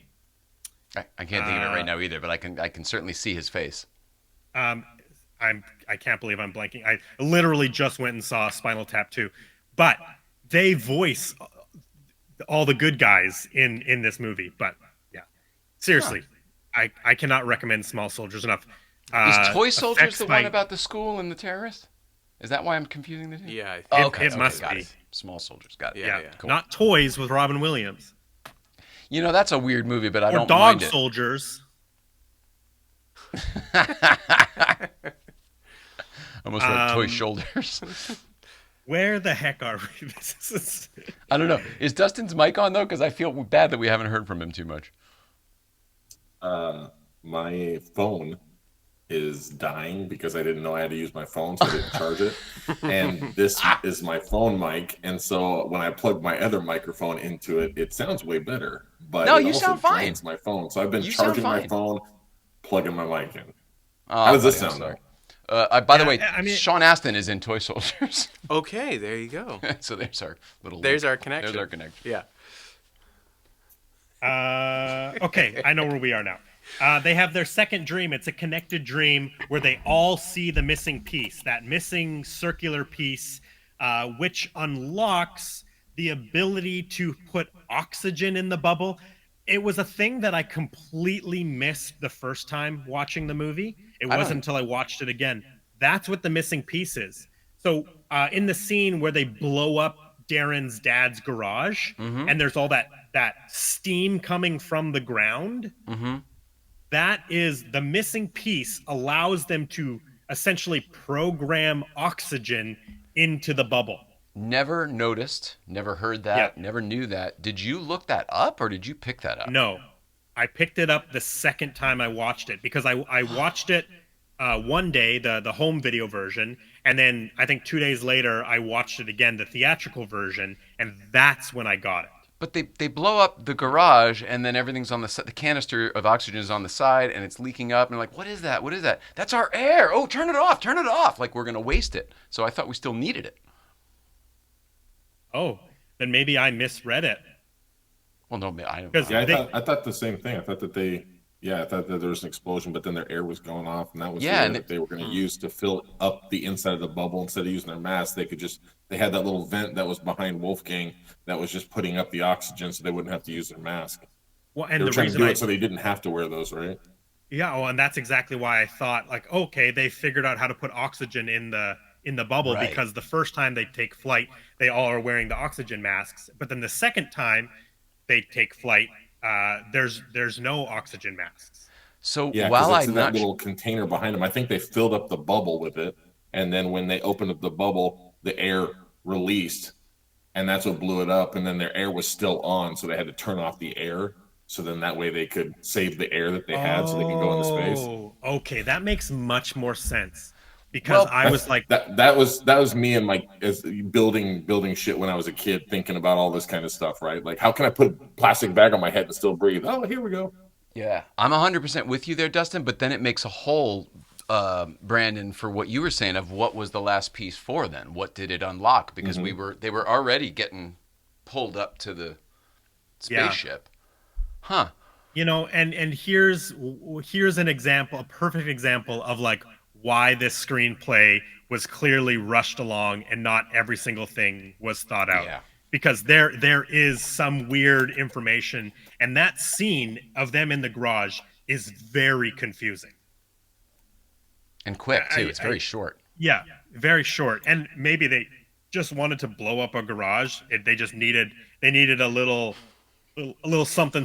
I can't think of it right now either, but I can certainly see his face. I can't believe I'm blanking. I literally just went and saw Spinal Tap 2. But they voice all the good guys in this movie. But yeah, seriously, I cannot recommend Small Soldiers enough. Is Toy Soldiers the one about the school and the terrorist? Is that why I'm confusing the two? Yeah, I think it must be. Small Soldiers, got it. Yeah. Cool. Not Toys with Robin Williams. You know, that's a weird movie, but I don't Dog mind it. Soldiers. Almost like Toy Shoulders. Where the heck are we? I don't know. Is Dustin's mic on, though? Because I feel bad that we haven't heard from him too much. My phone is dying because I didn't know I had to use my phone, so I didn't charge it. And this is my phone mic, and so when I plug my other microphone into it, it sounds way better. But No, it you also sound fine. drains my phone, so I've been You sound charging my fine. phone, plugging my mic in. Oh, How does this buddy, I'm sound? sorry. By the way, I mean- Sean Astin is in Toy Soldiers. Okay, there you go. So there's our little. There's link. our connection. There's our connection. Yeah. Okay, I know where we are now. They have their second dream. It's a connected dream where they all see the missing piece, that missing circular piece, which unlocks the ability to put oxygen in the bubble. It was a thing that I completely missed the first time watching the movie. It wasn't until I watched it again. That's what the missing piece is. So in the scene where they blow up Darren's dad's garage, Mm-hmm. and there's all that steam coming from the ground, Mm-hmm. that is the missing piece allows them to essentially program oxygen into the bubble. Never noticed, never heard Yeah. that, never knew that. Did you look that up or did you pick that up? No, I picked it up the second time I watched it because I watched it one day, the home video version, and then I think 2 days later I watched it again, the theatrical version, and that's when I got it. But they blow up the garage and then everything's on the canister of oxygen is on the side and it's leaking up and like, what is that? What is that? That's our air. Oh, turn it off. Turn it off. Like we're going to waste it. So I thought we still needed it. Oh, then maybe I misread it. Well, no, I don't. 'Cause Yeah, I thought the same thing. I thought that I thought that there was an explosion, but then their air was going off, and that was the air that they were going to use to fill up the inside of the bubble. Instead of using their mask, they had that little vent that was behind Wolfgang that was just putting up the oxygen, so they wouldn't have to use their mask. Well, and They were the trying to reason do it so they didn't have to wear those, right? yeah, well, and that's exactly why I thought like, okay, they figured out how to put oxygen in the bubble Right. because the first time they take flight, they all are wearing the oxygen masks, but then the second time they take flight, there's no oxygen masks. So Yeah, while because it's I'm in that not little container behind them. I think they filled up the bubble with it, and then when they opened up the bubble, the air released, and that's what blew it up. And then their air was still on, so they had to turn off the air. So then that way they could save the air that they had, so they can go into space. Oh, okay, that makes much more sense because Well, I was like, That was me and like as building shit when I was a kid, thinking about all this kind of stuff, right? Like, how can I put a plastic bag on my head and still breathe? Oh, here we go. Yeah, I'm 100% with you there, Dustin. But then it makes a hole, Brandon, for what you were saying of what was the last piece for. Then what did it unlock? Because they were already getting pulled up to the spaceship, huh? you know, and here's an example, a perfect example of like why this screenplay was clearly rushed along and not every single thing was thought out. Yeah. Because there is some weird information, and that scene of them in the garage is very confusing. And quick too. It's very short. Yeah, very short. And maybe they just wanted to blow up a garage. They just needed a little something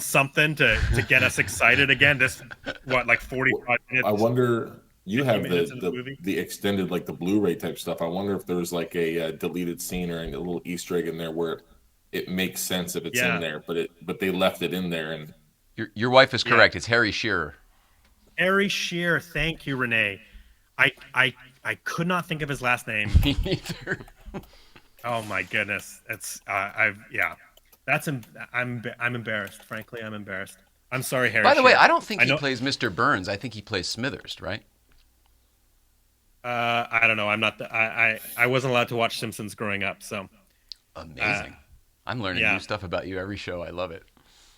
to get us excited again. This like 45 minutes. I wonder. You 50 have minutes into the movie? the extended, like the Blu-ray type stuff. I wonder if there's like a deleted scene or a little Easter egg in there where it makes sense if it's in there, but they left it in there. And Your wife is correct. It's Harry Shearer. Harry Shearer, thank you, Renee. I could not think of his last name. Me neither. Oh my goodness, it's I'm embarrassed. Frankly, I'm embarrassed. I'm sorry, Harry. By the way, Shearer. I don't think he plays Mr. Burns. I think he plays Smithers, right? I don't know. I'm not. I wasn't allowed to watch Simpsons growing up, so Amazing. I'm learning new stuff about you every show. I love it.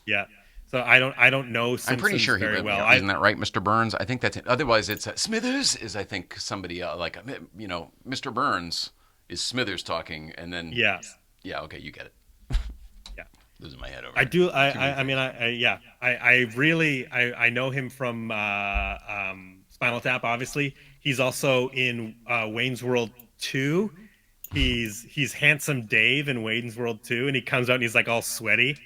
yeah. So I don't know Simpsons I'm pretty sure he very really well. isn't that right, Mr. Burns? I think that's it. Otherwise, it's Smithers is I think somebody Mr. Burns is Smithers talking, and then yeah. Okay, you get it. Yeah. Losing my head over. I it. do. I really know him from Spinal Tap. Obviously, he's also in Wayne's World 2. He's handsome Dave in Wayne's World 2, and he comes out and he's like all sweaty.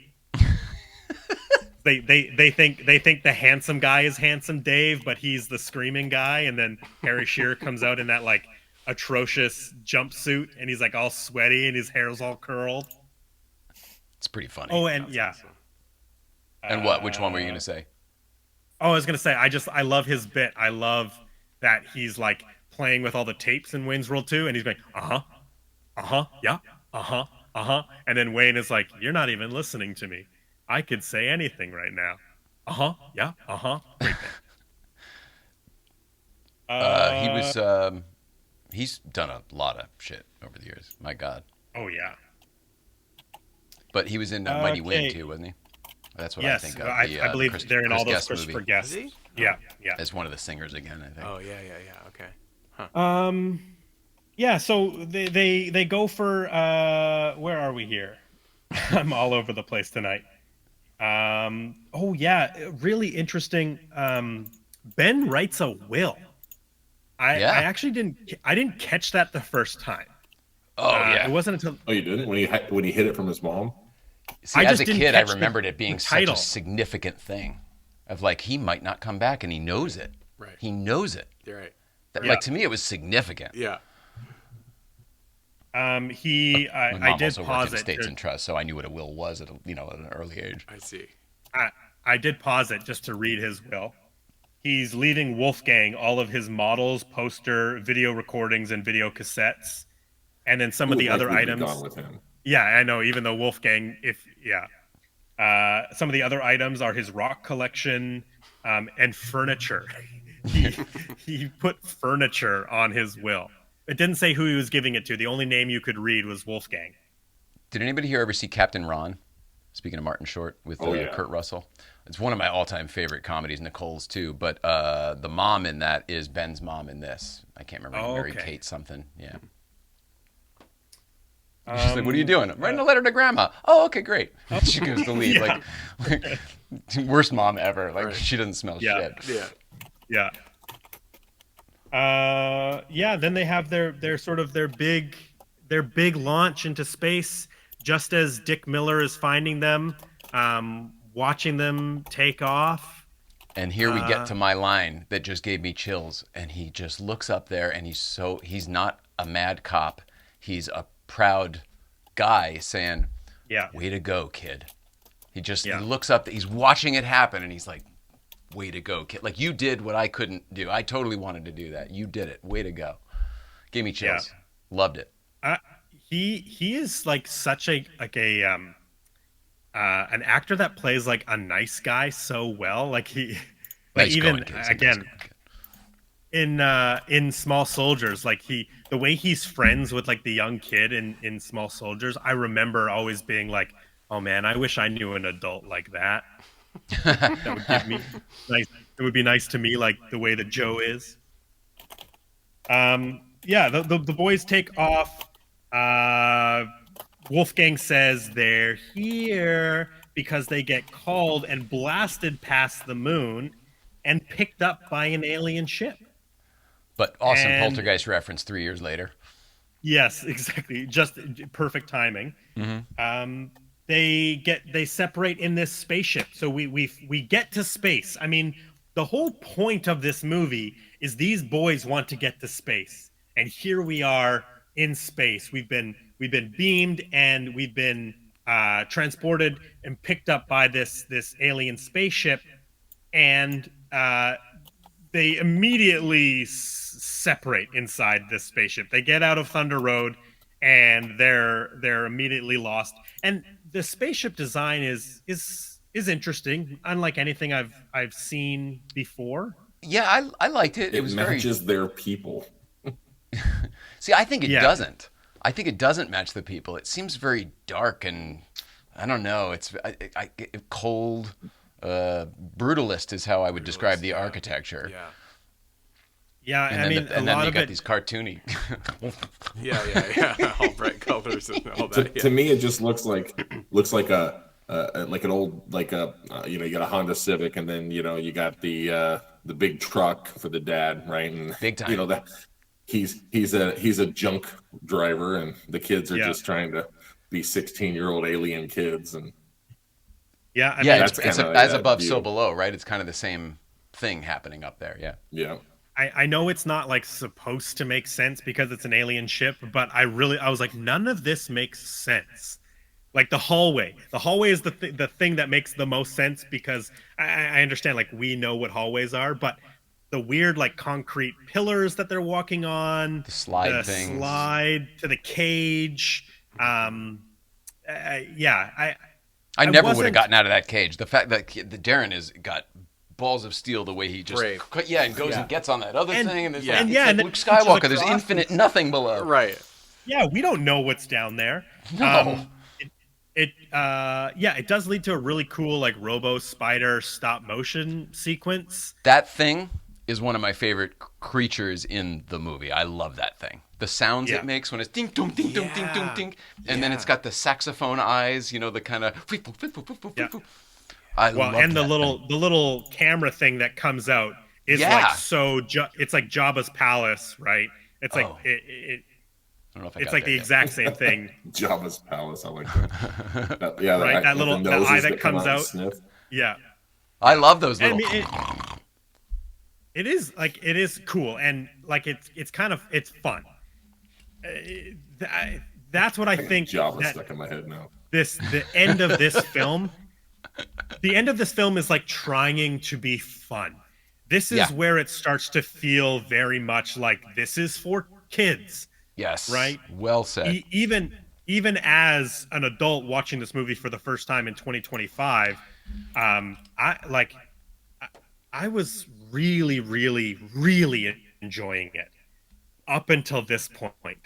They think the handsome guy is handsome Dave, but he's the screaming guy. And then Harry Shearer comes out in that like atrocious jumpsuit, and he's like all sweaty, and his hair's all curled. It's pretty funny. Oh, and yeah. And what? Which one were you gonna say? Oh, I was gonna say I love his bit. I love that he's like playing with all the tapes in Wayne's World 2, and he's going, yeah, and then Wayne is like, you're not even listening to me. I could say anything right now. Yeah, Great thing. He's done a lot of shit over the years. My God. Oh yeah. But he was in Mighty Wind too, wasn't he? That's what I think of. I believe they're in all those Christopher Guest. Is he? Yeah. As one of the singers again, I think. Oh yeah. Okay. Yeah. So they go for where are we here? I'm all over the place tonight. Oh yeah, really interesting. Ben writes a will. I Yeah. actually didn't catch that the first time. Oh yeah. It wasn't until Oh, you didn't when he hit it from his mom. See, I as just a didn't kid, I catch remembered it the being such a title. significant thing, of like he might not come back, and he knows it. Right. He knows it. You're right. That, Yeah. Like to me, it was significant. Yeah. My I mom did also worked pause in it. estates and trusts, so I knew what a will was at an early age. I see. I did pause it just to read his will. He's leaving Wolfgang all of his models, poster, video recordings, and video cassettes, and then some of the other Likely be items. gone with him. Yeah, I know. Even though Wolfgang, some of the other items are his rock collection and furniture. he put furniture on his will. It didn't say who he was giving it to. The only name you could read was Wolfgang. Did anybody here ever see Captain Ron? Speaking of Martin Short with yeah. Kurt Russell, it's one of my all-time favorite comedies. Nicole's too, but the mom in that is Ben's mom in this. I can't remember. Oh, Mary okay. Kate something. Yeah. She's like, "What are you doing?" "I'm writing a letter to Grandma." "Oh, okay, great." She goes to leave. Yeah. Like worst mom ever. Like Right. she doesn't smell Yeah. shit. Yeah. Yeah. Then they have their sort of their big launch into space, just as Dick Miller is finding them, watching them take off. And here we get to my line that just gave me chills. And he just looks up there, and he's not a mad cop. He's a proud guy saying, Yeah. "Way to go, kid." He Yeah. looks up, he's watching it happen, and he's like, "Way to go, kid. Like, you did what I couldn't do. I totally wanted to do that. You did it. Way to go." Gave me chills. Yeah. Loved it. He is like such an actor that plays like a nice guy so well. Like Nice even going, kid. Nice again going, kid. in Small Soldiers, like the way he's friends with like the young kid in Small Soldiers, I remember always being like, oh man, I wish I knew an adult like that. That would give me nice. It would be nice to me, like the way that Joe is. Yeah, the boys take off. Wolfgang says they're here because they get called and blasted past the moon and picked up by an alien ship. But awesome And- Poltergeist reference 3 years later. Yes, exactly. Just perfect timing. They separate in this spaceship. So we get to space. I mean, the whole point of this movie is these boys want to get to space. And here we are in space. We've been beamed and we've been transported and picked up by this alien spaceship, and they immediately separate inside this spaceship. They get out of Thunder Road, and they're immediately lost. And the spaceship design is interesting, unlike anything I've seen before. Yeah, I liked it. It was matches their people. See, I think it Yeah. doesn't. I think it doesn't match the people. It seems very dark and I don't know. It's cold. Brutalist is how I would describe the architecture. Yeah. Yeah, And I mean, then a lot you of got it. these cartoony. Yeah. All bright colors and all that. To me, it just looks like an old you got a Honda Civic, and then you got the big truck for the dad, right? And Big time. that he's a junk driver, and the kids are just trying to be 16-year-old alien kids, and Yeah, I Yeah, mean, it's kinda as that above, view. so below, right? It's kind of the same thing happening up there. Yeah. yeah. I know it's not like supposed to make sense because it's an alien ship, but I was like, none of this makes sense. Like the hallway is the thing that makes the most sense, because I understand, like, we know what hallways are, but the weird like concrete pillars that they're walking on, The slide things. slide to the cage. I I never would have wasn't- gotten out of that cage. The fact that the Darren has got balls of steel, the way he just Brave. and goes and gets on that other And- thing, and there's yeah. like, and it's like then Luke reaches Skywalker. There's across infinite nothing below. Right. Yeah, we don't know what's down there. No. It does lead to a really cool like Robo Spider stop motion sequence. That thing is one of my favorite creatures in the movie. I love that thing. The sounds Yeah. it makes when it's ding dong ding dong ding dong Yeah. ding, and then it's got the saxophone eyes. The kind of. Yeah. I Well, love and the that little thing. the little camera thing that comes out is Yeah. like it's like Jabba's palace, right? It's like Oh. I don't know if I it's got like there the yet. exact same thing. Jabba's palace. I like that. Yeah, Right, that with little the the noses eye that come comes out and out. sniff. Yeah. I love those And I little. mean, it is cool, and like it's kind of it's fun. That's what I think. Jabba That stuck in my head now. the end of this film, the end of this film is like trying to be fun. This is Yeah. where it starts to feel very much like this is for kids, Yes. right? Well said. Even as an adult watching this movie for the first time in 2025, I was really, really, really enjoying it up until this point.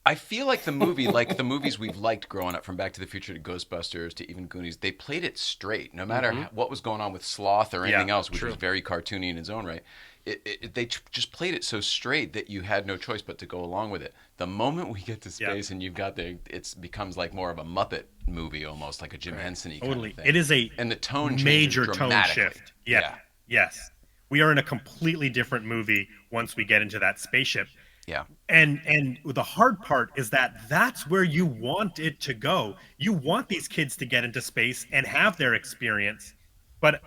I feel like the movie, like the movies we've liked growing up, from Back to the Future to Ghostbusters to even Goonies, they played it straight, no matter what was going on with Sloth or anything else, which was very cartoony in its own right. They just played it so straight that you had no choice but to go along with it. The moment we get to space and you've got it becomes like more of a Muppet movie, almost like a Jim Henson-y kind of thing. It is a and the tone major changes tone dramatically. shift. Yeah. Yes. We are in a completely different movie once we get into that spaceship. Yeah. And the hard part is that that's where you want it to go. You want these kids to get into space and have their experience. But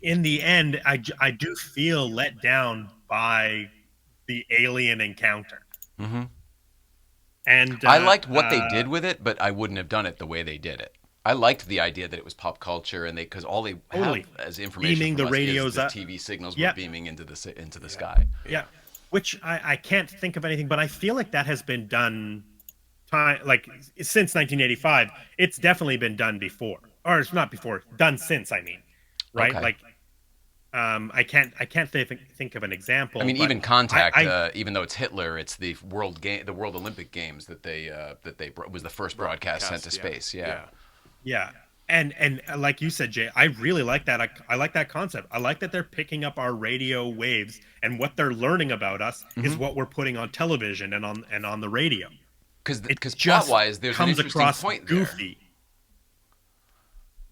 in the end, I do feel let down by the alien encounter. Mm-hmm. And I liked what they did with it, but I wouldn't have done it the way they did it. I liked the idea that it was pop culture, and because all they have as information beaming from the us radios is the up. TV signals Yeah. were beaming into the sky. Yeah. Which I can't think of anything, but I feel like that has been done since 1985. It's definitely been done before, or it's not before, done since. I mean, right? Okay. Like, I can't think of an example. I mean, but even Contact, even though it's Hitler, it's the World Olympic Games that they was the first broadcast sent to space. Yeah. And like you said, Jay, I really like that. I like that concept. I like that they're picking up our radio waves, and what they're learning about us is what we're putting on television and on the radio. Because plot-wise, there's an interesting point there. Goofy.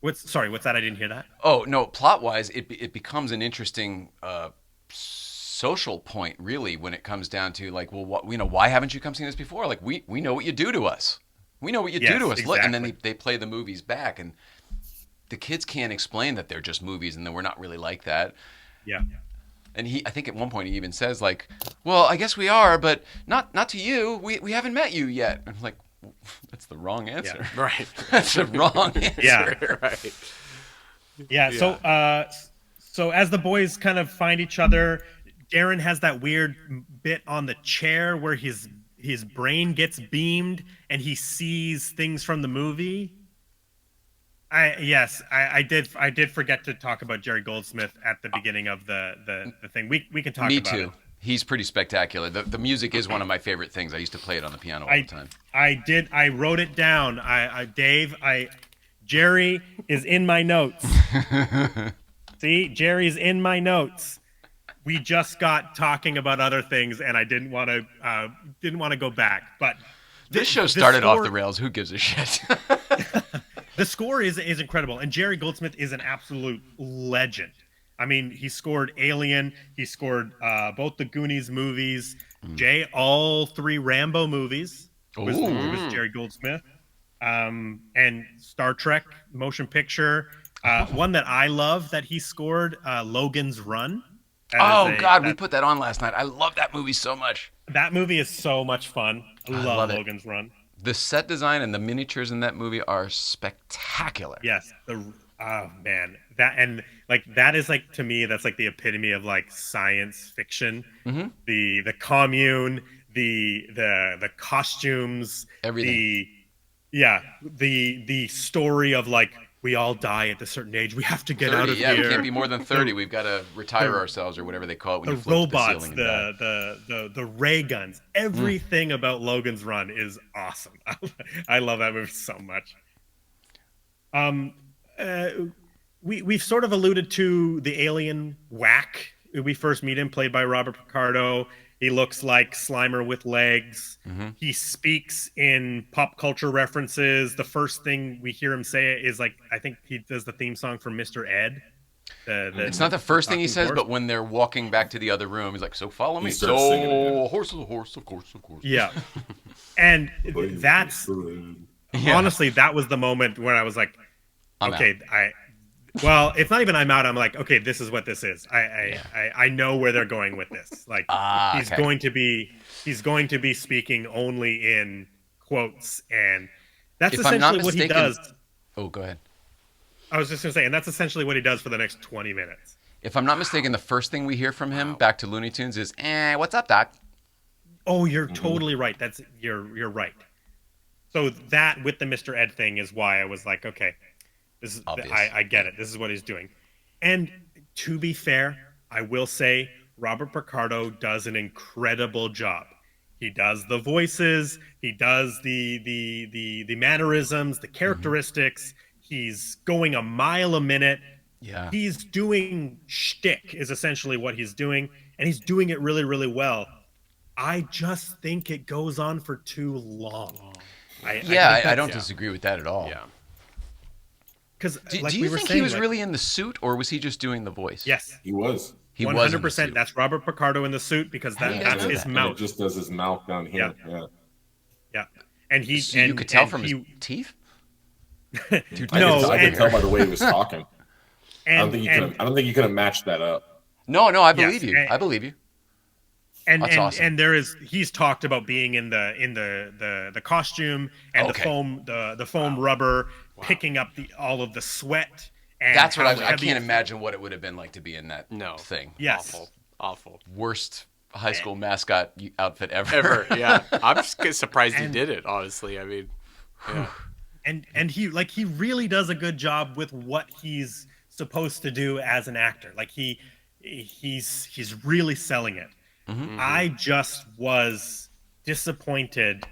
What's that? I didn't hear that. Oh no, plot-wise, it becomes an interesting social point, really, when it comes down to like, well, why haven't you come seen this before? Like, we know what you do to us. We know what you do to us. Exactly. Look, and then they play the movies back, and the kids can't explain that they're just movies, and then we're not really like that. Yeah. And I think at one point he even says like, "Well, I guess we are, but not to you. We haven't met you yet." I'm like, that's the wrong answer. Yeah. Right. That's the wrong answer. Yeah. Right. Yeah. So as the boys kind of find each other, Darren has that weird bit on the chair where his brain gets beamed and he sees things from the movie. I did forget to talk about Jerry Goldsmith at the beginning of the thing. We can talk Me about too. it. He's pretty spectacular. The music is one of my favorite things. I used to play it on the piano all the time. I wrote it down. Jerry is in my notes. See, Jerry's in my notes. We just got talking about other things, and I didn't want to go back. But This show started off the rails. Who gives a shit? the score is incredible, and Jerry Goldsmith is an absolute legend. I mean, he scored Alien. He scored both the Goonies movies. Jay, all 3 Rambo movies was Jerry Goldsmith. And Star Trek motion picture. One that I love that he scored, Logan's Run. We put that on last night. I love that movie so much. That movie is so much fun. I love it. Logan's Run. The set design and the miniatures in that movie are spectacular. Yes. Oh man, that is like, to me, that's like the epitome of like science fiction. Mm-hmm. The commune, the costumes, everything. The story of like, we all die at a certain age. We have to get 30, out of here. We can't be more than 30. We've got to retire ourselves, or whatever they call it when the you float robots, to the ceiling. the ray guns. Everything about Logan's Run is awesome. I love that movie so much. We've sort of alluded to the alien Whack. We first meet him, played by Robert Picardo. He looks like Slimer with legs. Mm-hmm. He speaks in pop culture references. The first thing we hear him say is like, I think he does the theme song for Mr. Ed. It's not the first thing he says, horse. but when they're walking back to the other room, he's like, "So follow me." He starts singing it, yeah. So horse is a horse, of course, of course. Yeah, and that's honestly that was the moment where I was like, I'm okay, well, it's not even I'm out. I'm like, okay, this is what this is. I know where they're going with this. Like he's okay. going to be speaking only in quotes, and that's If I'm not essentially what he mistaken- does. Oh, go ahead. I was just gonna say, and that's essentially what he does for the next 20 minutes. If I'm not mistaken, the first thing we hear from him back to Looney Tunes is, "What's up, Doc?" Oh, you're totally right. You're right. So that with the Mr. Ed thing is why I was like, okay, this is Obvious. I get it. This is what he's doing. And to be fair, I will say Robert Picardo does an incredible job. He does the voices, he does the mannerisms, the characteristics. He's going a mile a minute. Yeah. He's doing shtick is essentially what he's doing, and he's doing it really, really well. I just think it goes on for too long. I don't disagree with that at all. Yeah. Because Do you think he was really in the suit, or was he just doing the voice? Yes, He was. He was in the 100%. suit. That's Robert Picardo in the suit because do you guys that's know his that? And mouth. it just does his mouth down here. Yeah. Yeah. And he So and, you could tell and from he, his teeth. Dude, No, I could and- tell by the way he was talking. and, I don't think you could have matched that up. No, I believe Yes, you. and- I believe you. and That's and, awesome. and he's talked about being in the costume and Okay. the foam rubber picking up all of the sweat. And That's what how I heavy can't it- imagine what it would have been like to be in that No. thing. Yes. Awful. Worst high school mascot outfit ever. Ever, yeah. I'm just surprised he did it, honestly. I mean, yeah. And he really does a good job with what he's supposed to do as an actor. Like he's really selling it. I just was disappointed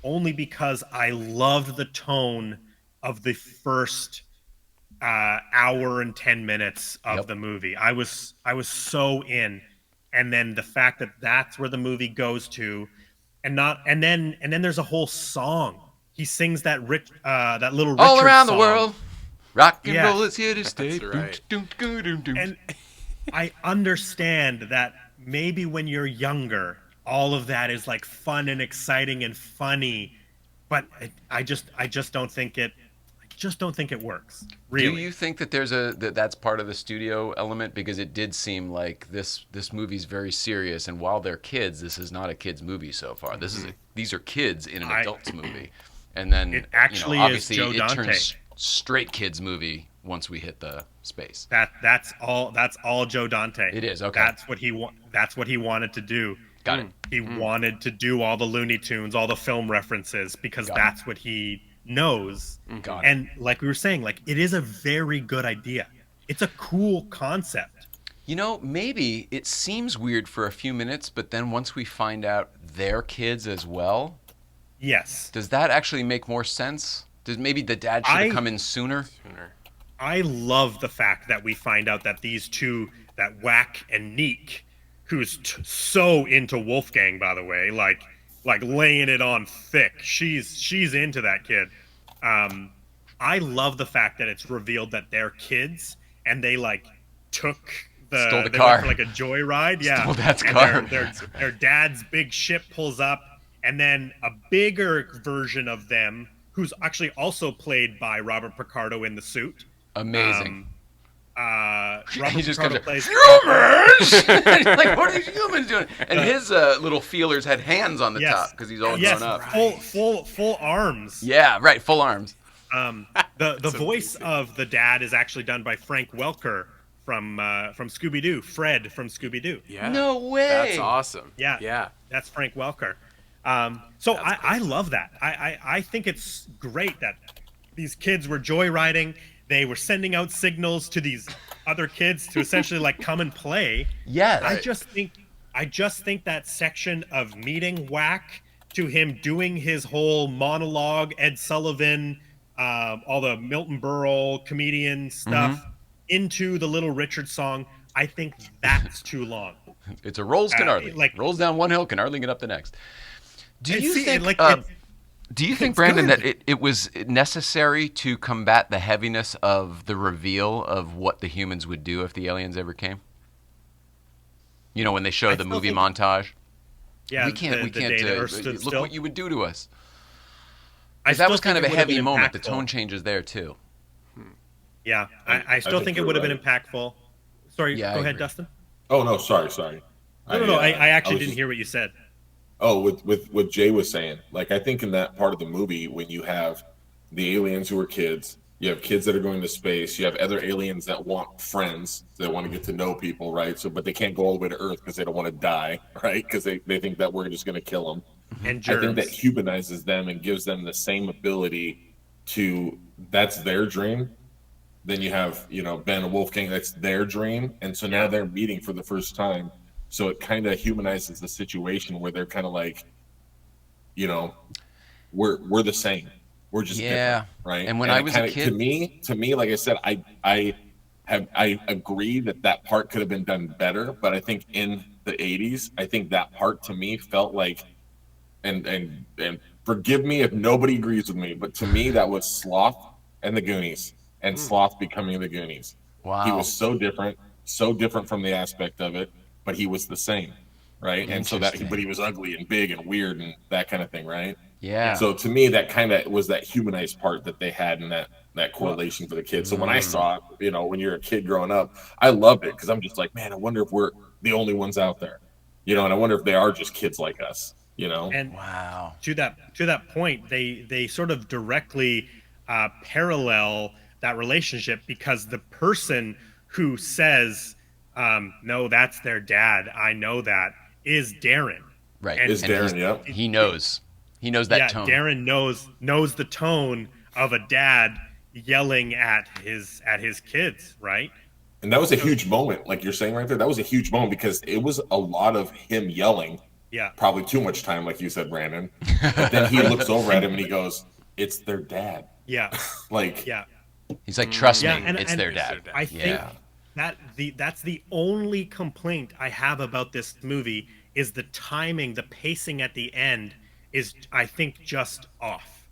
only because I loved the tone of the first hour and 10 minutes of the movie. I was so in, and then the fact that that's where the movie goes to, and then there's a whole song. He sings that that little Richard All around the song. world, rock and Yes. roll is here to stay. That's right. And I understand that maybe when you're younger, all of that is like fun and exciting and funny, but I just don't think it. I just don't think it works. Really. Do you think that that's part of the studio element? Because it did seem like this movie's very serious, and while they're kids, this is not a kids movie so far. These are kids in an adult's movie, and then It actually is obviously Joe it Dante. turns straight kids movie once we hit the space. That's all Joe Dante. It is, okay. That's what he wanted to do. Got it. He wanted to do all the Looney Tunes, all the film references, because Got it. that's what he knows. Got it. And like we were saying, like it is a very good idea. It's a cool concept. Maybe it seems weird for a few minutes, but then once we find out they're kids as well, Yes. does that actually make more sense? Does maybe the dad should have come in sooner? I love the fact that we find out that these two, that Whack and Neek, who's so into Wolfgang, by the way, like laying it on thick. She's into that kid. I love the fact that it's revealed that they're kids and they like took Stole the they car. went for like a joyride. Yeah. Stole Dad's And car. Their dad's big ship pulls up, and then a bigger version of them, who's actually also played by Robert Picardo in the suit. Amazing. Robert He just Picardo comes plays humans. Like, what are these humans doing? And his little feelers had hands on the top because he's all grown up. full arms. Yeah, right. Full arms. The voice of the dad is actually done by Frank Welker from Scooby Doo. Fred from Scooby Doo. Yeah. No way. That's awesome. Yeah. That's Frank Welker. So I love that. I think it's great that these kids were joyriding. They were sending out signals to these other kids to essentially like come and play. Yes. I just think that section of meeting Whack to him doing his whole monologue, Ed Sullivan, all the Milton Berle comedian stuff into the Little Richard song, I think that's too long. It's a rolls can hardly. like- rolls down one hill can hardly get up the next. Do And you see, think? like, Do you think, It's Brandon, good. that it was necessary to combat the heaviness of the reveal of what the humans would do if the aliens ever came? You know, when they show I the still movie think- montage. Yeah, we can't. the day the Earth stood look still. what you would do to us. I Because that still was kind of think a it would've heavy been moment. The impactful. tone changes there too. Yeah, I still think think it you're would have been right. impactful. Sorry, Yeah, go I ahead, agree. Dustin. Oh no, sorry. No. I actually was didn't just- hear what you said. Oh, with what Jay was saying, like I think in that part of the movie when you have the aliens who are kids, you have kids that are going to space, you have other aliens that want friends, that want to get to know people, right? So, but they can't go all the way to Earth because they don't want to die, right? Because they think that we're just going to kill them. And I think that germs. humanizes them and gives them the same ability to. That's their dream. Then you have, Ben and Wolfgang. That's their dream, and so now they're meeting for the first time. So it kind of humanizes the situation where they're kind of like, we're the same. We're just Yeah. different, right? And when I was a kinda, kid- to me, like I said, I agree that part could have been done better, but I think in the '80s, I think that part to me felt like, and forgive me if nobody agrees with me, but to me that was Sloth and the Goonies, and Sloth becoming the Goonies. Wow. He was so different from the aspect of it, but he was the same, right? And so Interesting. but he was ugly and big and weird and that kind of thing, right? Yeah. So to me, that kind of was that humanized part that they had in that correlation for the kids. So when I saw it, when you're a kid growing up, I loved it because I'm just like, man, I wonder if we're the only ones out there, and I wonder if they are just kids like us, And Wow. to that point, they sort of directly parallel that relationship, because the person who says, "No, that's their dad. I know that," is Darren. Right. And- Is And Darren, yep. He knows. He knows that Yeah, tone. Darren knows the tone of a dad yelling at his kids, right? And that was a huge moment, like you're saying right there. That was a huge moment because it was a lot of him yelling, Yeah. probably too much time, like you said, Brandon. But then he looks over at him and he goes, "It's their dad." Yeah. Like, Yeah. He's like, trust Yeah, me, and- it's and their dad. I think Yeah. that's the only complaint I have about this movie is the timing, the pacing at the end is, I think, just off.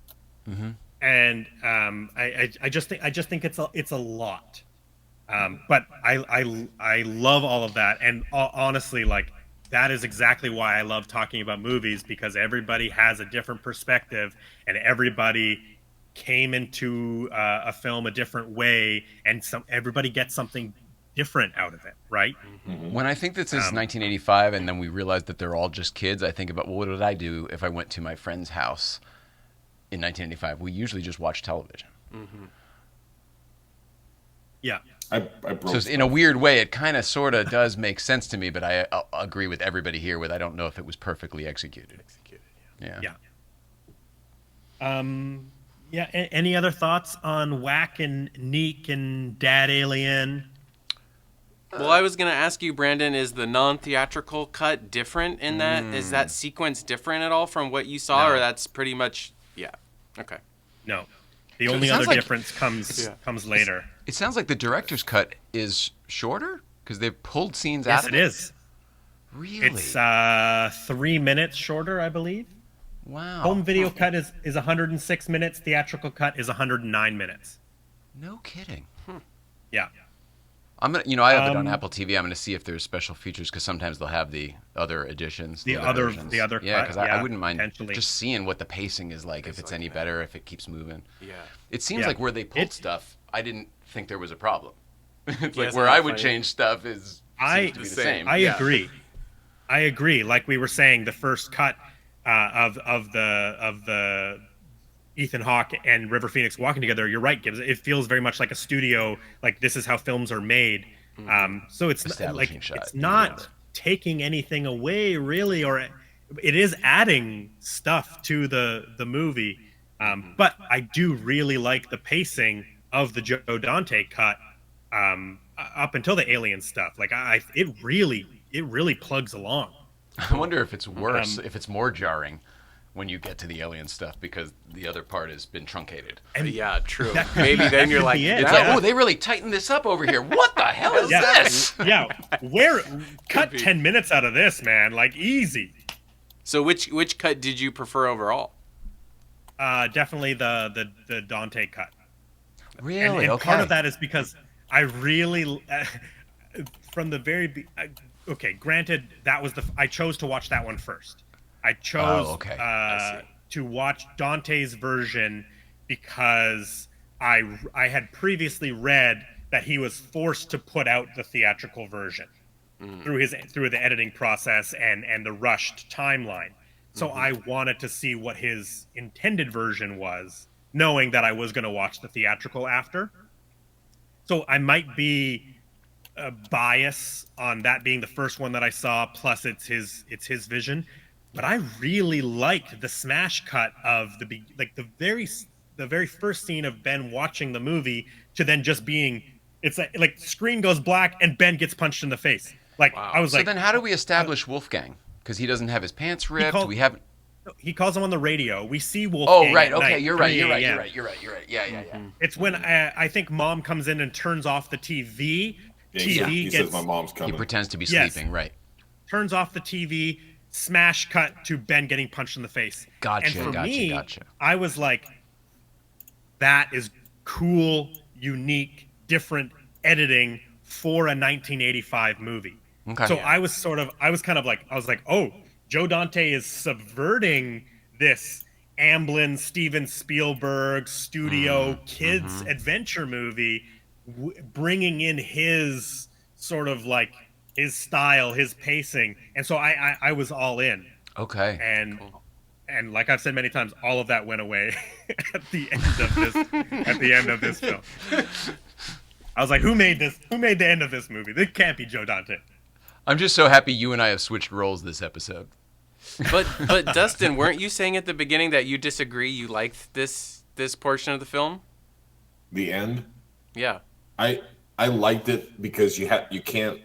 And I just think it's a lot. But I love all of that, and honestly, like, that is exactly why I love talking about movies, because everybody has a different perspective and everybody came into a film a different way, and everybody gets something different out of it, right? When I think this is 1985 and then we realize that they're all just kids, I think about, well, what would I do if I went to my friend's house in 1985? We usually just watch television. Yeah. I broke. So in a weird way, it kind of sort of does make sense to me, but I agree with everybody here with I don't know if it was perfectly executed. Yeah. Yeah. Any other thoughts on Whack and Neek and Dad Alien? Well, I was gonna ask you, Brandon, is the non-theatrical cut different in that? Is that sequence different at all from what you saw, No. or that's pretty much Okay. No. The So it only sounds other like- difference comes later. It sounds like the director's cut is shorter because they've pulled scenes Yes, out of it is. Really? It's 3 minutes shorter, I believe. Wow. Home video cut is 106 minutes. Theatrical cut is 109 minutes. No kidding. Yeah. I'm gonna, I have it on Apple TV. I'm gonna see if there's special features because sometimes they'll have the other editions, The other versions. cut, because I yeah, wouldn't mind potentially. just seeing what the pacing is like, if it's any better, if it keeps moving. Yeah. It seems Yeah. like where they pulled It- stuff, I didn't think there was a problem. It's Yeah, like isn't where that I would funny? change stuff seems to be the same. I Yeah. agree. I agree. Like we were saying, the first cut of the Ethan Hawke and River Phoenix walking together. You're right, Gibbs. It feels very much like a studio. Like this is how films are made. So it's Establishing like shot. it's not taking anything away really, or it is adding stuff to the movie. But I do really like the pacing of the Joe Dante cut up until the alien stuff. Like it really plugs along. I wonder if it's worse, if it's more jarring when you get to the alien stuff because the other part has been truncated. Yeah, true. Maybe then you're like, be it. It's Yeah. like, oh, they really tightened this up over here. What the hell is Yeah. this? Yeah, cut 10 minutes out of this, man, like easy. So which cut did you prefer overall? Definitely the Dante cut. Really? And Okay. part of that is because I really, from the okay, granted, that was I chose to watch that one first. I chose Oh, okay. I see. to watch Dante's version because I had previously read that he was forced to put out the theatrical version through the editing process and the rushed timeline. So I wanted to see what his intended version was, knowing that I was going to watch the theatrical after. So I might be a bias on that being the first one that I saw. Plus, it's his vision. But I really liked the smash cut of the very first scene of Ben watching the movie to then just being it's like screen goes black and Ben gets punched in the face. Like Wow. I was So like, then, how do we establish Wolfgang? Because he doesn't have his pants ripped. called- We haven't. he calls him on the radio. We see Wolfgang. Oh, right. at Okay, night, you're right. 3 You're right. a.m. You're right. You're right. Yeah, yeah, yeah. It's when I think Mom comes in and turns off the TV. Yeah, TV he gets says my mom's He coming. pretends to be Yes. sleeping. Right. turns off the TV. Smash cut to Ben getting punched in the face. Gotcha, And for gotcha, me, gotcha. I was like, that is cool, unique, different editing for a 1985 movie. Okay. So Yeah. I was kind of like, oh, Joe Dante is subverting this Amblin, Steven Spielberg studio kids adventure movie, bringing in his sort of like his style, his pacing, and so I was all in. Okay. And like I've said many times, all of that went away at the end of this film. I was like, who made this? Who made the end of this movie? This can't be Joe Dante. I'm just so happy you and I have switched roles this episode. But Dustin, weren't you saying at the beginning that you disagree? You liked this portion of the film? The end. Yeah. I liked it because you can't,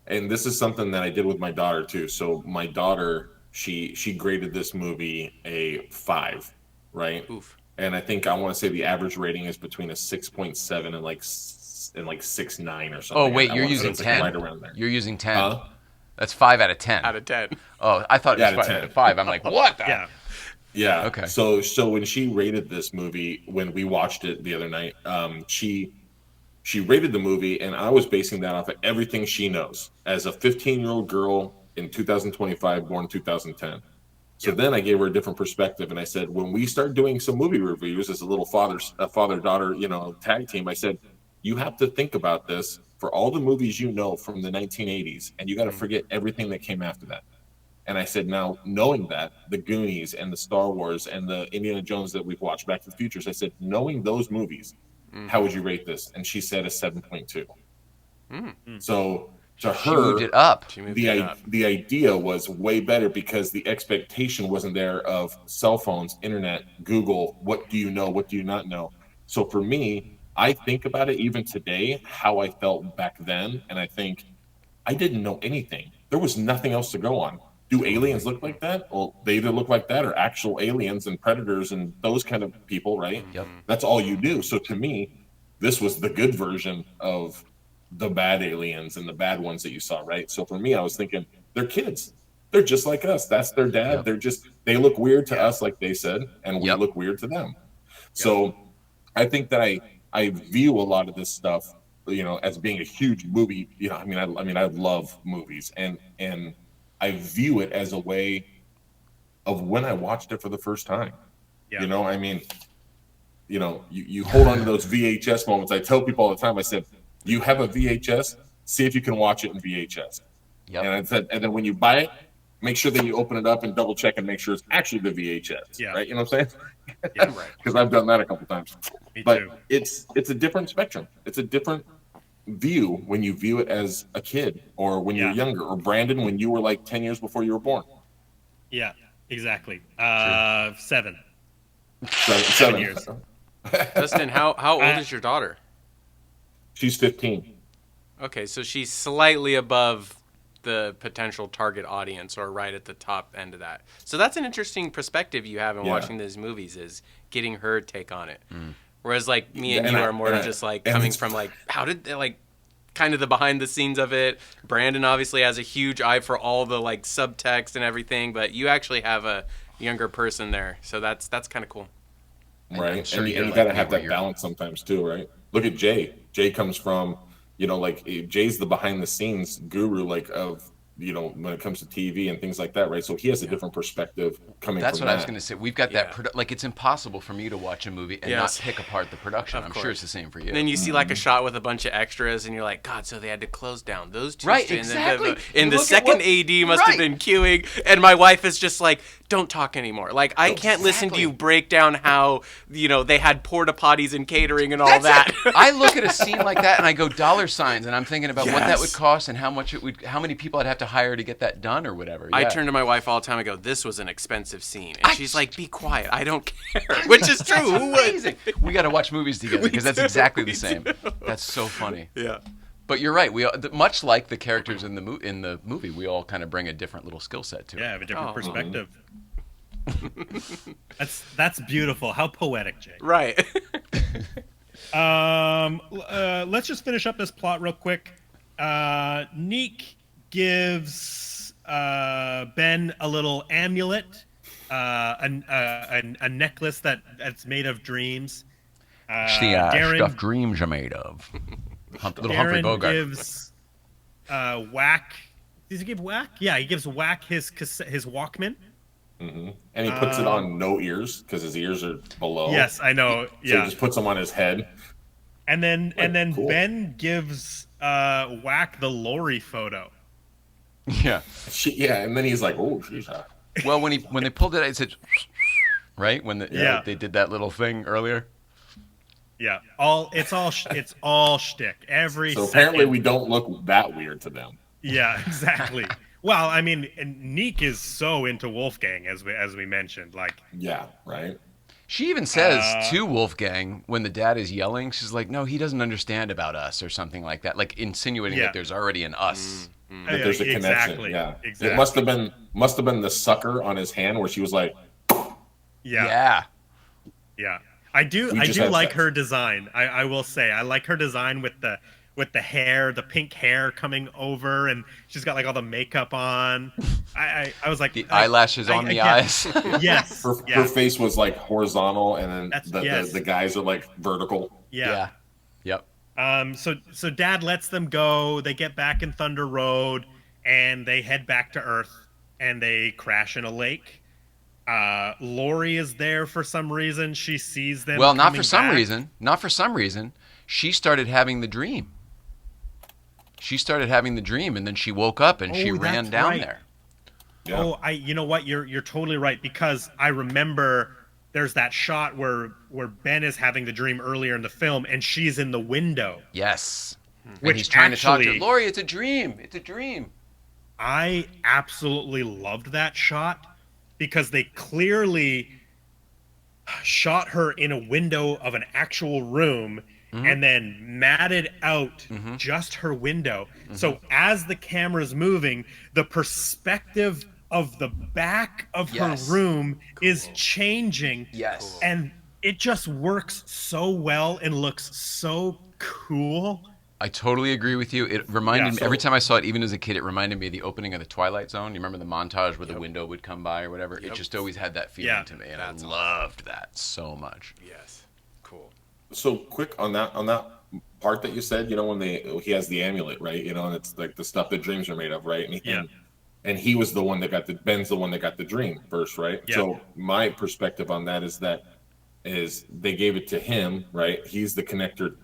and this is something that I did with my daughter too. So my daughter, she graded this movie a 5, right? Oof. And I think I want to say the average rating is between a 6.7 and like 6.9 or something. Oh wait, I you're wanna say using it's, like, 10. right around there. You're using 10. Huh? That's 5 out of 10. Out of 10. Oh, I thought it Yeah, was out of 5 out 10. of 5. I'm like, what the? Yeah. Yeah. Okay. So when she rated this movie, when we watched it the other night, she rated the movie, and I was basing that off of everything she knows as a 15-year-old girl in 2025, born 2010. So then I gave her a different perspective, and I said, when we start doing some movie reviews as a little father-daughter, tag team, I said, you have to think about this for all the movies you know from the 1980s, and you got to forget everything that came after that. And I said, now, knowing that, the Goonies and the Star Wars and the Indiana Jones that we've watched, Back to the Futures, I said, knowing those movies, how would you rate this? And she said a 7.2. So to She her, moved it up. She moved it up. the idea was way better because the expectation wasn't there of cell phones, internet, Google, what do you know, what do you not know? So for me, I think about it even today, how I felt back then, and I think I didn't know anything. There was nothing else to go on. Do aliens look like that? Well, they either look like that or actual aliens and predators and those kind of people, right? Yep. That's all you do. So to me, this was the good version of the bad aliens and the bad ones that you saw, right? So for me, I was thinking, they're kids. They're just like us. That's their dad. Yep. They look weird to us, like they said, and we Yep. look weird to them. So I think that I view a lot of this stuff, as being a huge movie. I love movies, and I view it as a way of when I watched it for the first time. Yeah. You hold on to those VHS moments. I tell people all the time, I said, you have a VHS, see if you can watch it in VHS. Yep. And I said, and then when you buy it, make sure that you open it up and double check and make sure it's actually the VHS. Yeah. Right? You know what I'm saying? Yeah, right. Because I've done that a couple times. Me But too. it's a different spectrum. It's a different view when you view it as a kid or when you're Yeah. younger, or Brandon when you were like 10 years before you were born. Yeah, exactly. 7. 7 years. Dustin, how old is your daughter? She's 15. Okay, so she's slightly above the potential target audience, or right at the top end of that. So that's an interesting perspective you have in Yeah. watching these movies, is getting her take on it. Whereas like me and And you I- are more and I- just like and coming it's- from like, how did they like kind of the behind the scenes of it. Brandon obviously has a huge eye for all the like subtext and everything, but you actually have a younger person there. So that's kind of cool. right? I'm sure And you're you like got to me have where that you're- balance sometimes too, right? Look at Jay. Jay comes from, like Jay's the behind the scenes guru, like of when it comes to TV and things like that, right? So he has a different perspective coming That's from what I was that. going to say. We've got Yeah. that. Like, it's impossible for me to watch a movie and not Yes. pick apart the production. Of I'm sure course. it's the same for you. And then you see like a shot with a bunch of extras, and you're like, God, so they had to close down those two. Right, stands. exactly. And You the look at second what- AD must have right. been queuing, and my wife is just like, don't talk anymore. Like, I can't listen to Exactly. you break down how, they had porta potties and catering and all That's that. it. I look at a scene like that and I go dollar signs, and I'm thinking about what that would Yes. cost and how many people I'd have to hire to get that done or whatever. I Yeah. turn to my wife all the time and go, this was an expensive scene. And she's like, be quiet. I don't care. Which is true. Who would? Amazing. We got to watch movies together because that's do, exactly we the same. do. That's so funny. Yeah. But you're right. Much like the characters in the movie, we all kind of bring a different little skill set to it. Yeah, have a different Oh. perspective. That's beautiful. How poetic, Jay. Right. Let's just finish up this plot real quick. Neek gives Ben a little amulet, a necklace that's made of dreams. Darren, dreams are made of. Little Humphrey Darren Bogart. gives Whack. Does he give Whack? Yeah, he gives Whack his Walkman. And he puts it on no ears because his ears are below. Yes, I know. So Yeah, he just puts them on his head. and then cool. Ben gives Whack the Lori photo. Yeah. And then he's like, "Oh, geez." Well, when they pulled it, it said, right? Yeah. They did that little thing earlier. Yeah, it's all shtick. Every So second. apparently we don't look that weird to them. Yeah, exactly. Well, I mean, and Neek is so into Wolfgang, as we mentioned. Like, Yeah, right. She even says to Wolfgang when the dad is yelling, she's like, "No, he doesn't understand about us," or something like that, like insinuating Yeah. that there's already an us. That there's a connection. exactly. Yeah. Exactly. It must have been the sucker on his hand where she was like, Yeah, I do just had like sex. her design. I will say I like her design with the hair, the pink hair coming over, and she's got like all the makeup on. I was like The eyelashes on the eyes. Yes. her face was like horizontal, and then Yes. the guys are like vertical. Yeah. Yep. So Dad lets them go. They get back in Thunder Road, and they head back to Earth, and they crash in a lake. Lori is there for some reason. She sees them. Well, not coming for some back. reason. Not for some reason. She started having the dream. And then she woke up and she Oh, ran that's down right. there. Yeah. Oh, you know what? You're totally right, because I remember there's that shot where Ben is having the dream earlier in the film, and she's in the window. Yes. And Which he's trying to talk to her. actually- Lori, it's a dream. It's a dream. I absolutely loved that shot because they clearly shot her in a window of an actual room and then matted out just her window. So as the camera's moving, the perspective of the back of Yes. her room is changing. Yes. And it just works so well and looks so cool. I totally agree with you. It reminded Yeah, me, so- every time I saw it, even as a kid, it reminded me of the opening of The Twilight Zone. You remember the montage where the window would come by or whatever? It just always had that feeling Yeah. to me, and That's I loved that so much. Yes. Cool. So quick on that part that you said, when he has the amulet, right? And it's like the stuff that dreams are made of, right? And he was the one that Ben's the one that got the dream first, right? Yeah. So my perspective on that is they gave it to him, right? He's the connector,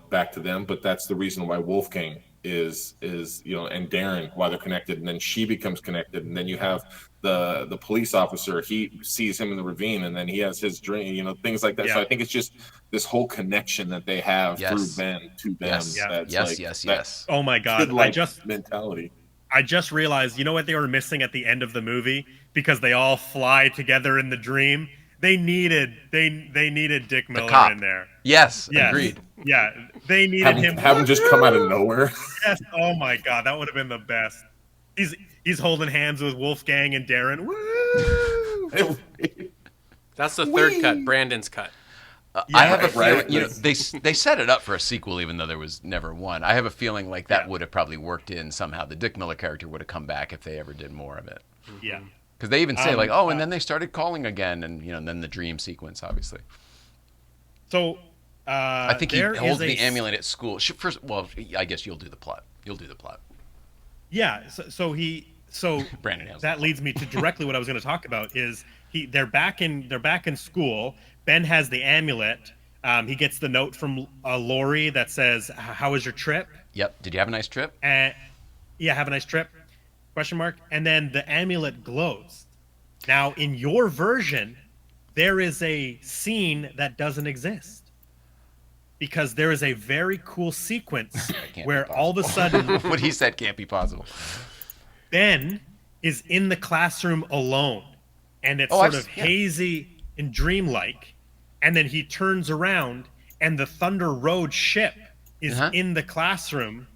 back to them, but that's the reason why Wolfgang is and Darren, why they're connected, and then she becomes connected, and then you have the police officer, he sees him in the ravine, and then he has his dream, things like that. Yeah. So I think it's just this whole connection that they have Yes. through Ben to them. Yes. Yeah. That's Yes, like yes, that yes. Oh my God. kid-like mentality. I just realized, you know what they were missing at the end of the movie, because they all fly together in the dream. They needed Dick Miller cop. in there. Yes, Yes. agreed. Yeah, they needed him. Have him just come out of nowhere. Yes. Oh my God, that would have been the best. He's holding hands with Wolfgang and Darren. Woo! That's the third cut, Brandon's cut. I have a right, feeling, right. they set it up for a sequel, even though there was never one. I have a feeling like that Yeah. would have probably worked in somehow. The Dick Miller character would have come back if they ever did more of it. Yeah. Because they even say and then they started calling again, and and then the dream sequence, obviously. So I think he there holds is a the amulet at school. First, well, I guess you'll do the plot. You'll do the plot. Yeah, so Brandon has that leads me to directly what I was going to talk about is they're back in school. Ben has the amulet. He gets the note from Lori that says, "How was your trip?" Yep. Did you have a nice trip? And yeah, have a nice trip? Question mark. And then the amulet glows. Now, in your version, there is a scene that doesn't exist because there is a very cool sequence where all of a sudden What he said can't be possible. Ben is in the classroom alone, and it's sort of hazy and dreamlike, and then he turns around, and the Thunder Road ship is in the classroom.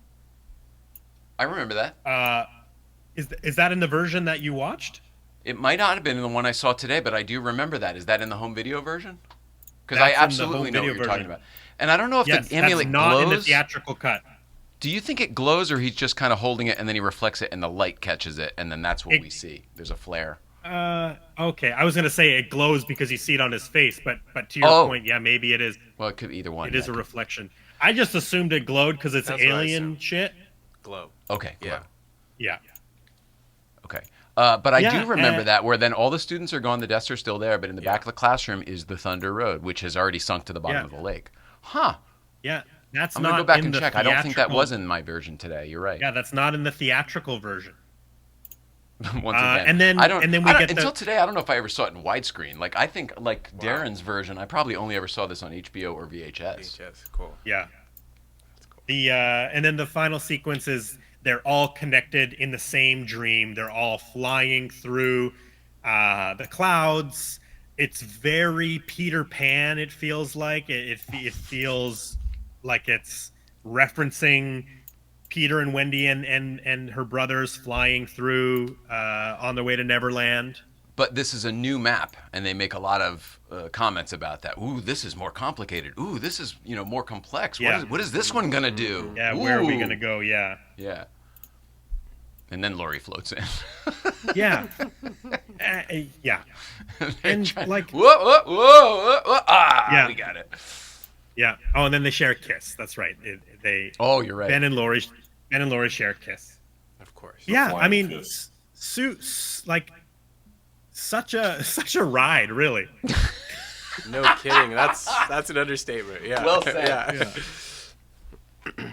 I remember that. Is that in the version that you watched? It might not have been in the one I saw today, but I do remember that. Is that in the home video version? Because I That's in the absolutely home know what video you're talking version. about. And I don't know if Yes, the amulet that's not glows. in the theatrical cut. Do you think it glows, or he's just kind of holding it and then he reflects it and the light catches it, and then that's what we see? There's a flare. Okay. I was gonna say it glows because you see it on his face, but to your point, yeah, maybe it is. Well, it could be either one. It is a reflection. I just assumed it glowed because it's That's what I alien assumed. shit. Glow. Okay. Glow. Yeah. Yeah. Okay. But I Yeah, do remember that where then all the students are gone, the desks are still there, but in the back of the classroom is the Thunder Road, which has already sunk to the bottom of the lake. Huh. Yeah. That's I'm not going to go back in and the check. I don't think that theatrical- was in my version today. You're right. Yeah, that's not in the theatrical version. Once again. And then until today, I don't know if I ever saw it in widescreen. Like, I think, like Darren's version, I probably only ever saw this on HBO or VHS. VHS, cool. Yeah. The and then the final sequence is they're all connected in the same dream. They're all flying through the clouds. It's very Peter Pan. It feels like it feels like it's referencing Peter and Wendy and her brothers flying through on their way to Neverland. But this is a new map, and they make a lot of comments about that. Ooh, this is more complicated. Ooh, this is more complex. Yeah. What is this one gonna do? Yeah, where are we Ooh. gonna go? Yeah. Yeah. And then Lori floats in. Yeah. Yeah. And like, whoa, whoa, whoa, whoa, Yeah. we got it. yeah. Oh, and then they share a kiss. That's right. They. Oh, you're right. Ben and Lori share a kiss. Of course. Yeah, I flying mean, kiss. like such a ride, really. No kidding. That's an understatement. Yeah. Well said.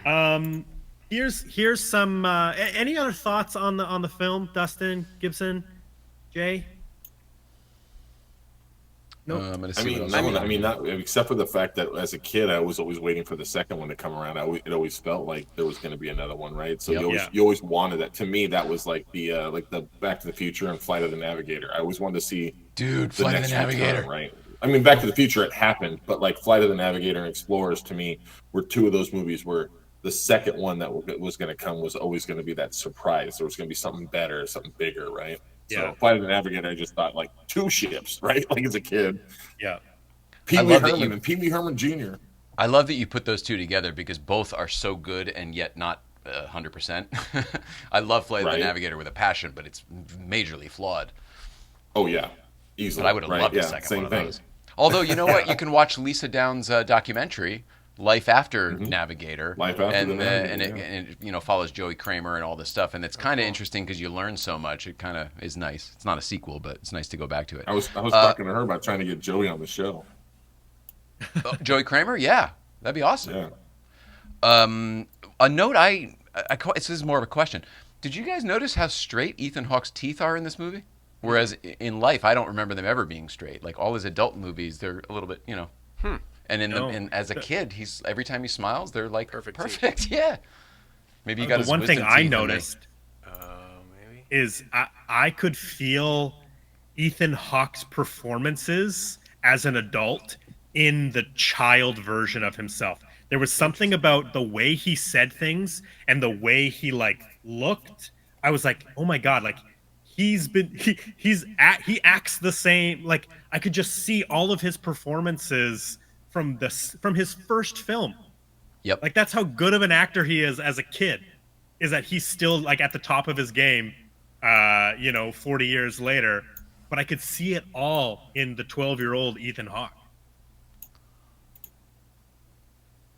Yeah. Here's some. Any other thoughts on the film, Dustin, Gibson, Jay? Nope. I'm gonna see what else. I mean, not except for the fact that as a kid, I was always waiting for the second one to come around. It always felt like there was going to be another one, right? So you always wanted that. To me, that was like the Back to the Future and Flight of the Navigator. I always wanted to see Flight of the Navigator, return, right? I mean, Back to the Future, it happened, but like Flight of the Navigator and Explorers, to me, were two of those movies where the second one that was going to come was always going to be that surprise. There was going to be something better, something bigger, right? Yeah. So Flight of the Navigator, I just thought like two ships, right? Like as a kid. Yeah. Pee Wee Herman and Pee Wee Herman Jr. I love that you put those two together because both are so good and yet not 100%. I love Flight of the Navigator with a passion, but it's majorly flawed. Oh yeah, easily. But I would have loved the second one of those. Although you know what, you can watch Lisa Down's documentary, Life After Navigator, Life After the Navigator, and it follows Joey Kramer and all this stuff, and it's kind of interesting because you learn so much. It kind of is nice. It's not a sequel, but it's nice to go back to it. I was talking to her about trying to get Joey on the show. Joey Kramer, yeah, that'd be awesome. Yeah. A note this is more of a question. Did you guys notice how straight Ethan Hawke's teeth are in this movie? Whereas in life, I don't remember them ever being straight. Like all his adult movies, they're a little bit, And and as a kid, every time he smiles, they're like perfect. Yeah. Maybe you got his one thing wisdom I teeth in there. noticed Maybe. is I could feel Ethan Hawke's performances as an adult in the child version of himself. There was something about the way he said things and the way he looked. I was like, oh my god, like he acts the same. Like I could just see all of his performances from his first film. Yep. Like that's how good of an actor he is as a kid. Is that he's still like at the top of his game, 40 years later. But I could see it all in the 12-year-old Ethan Hawke.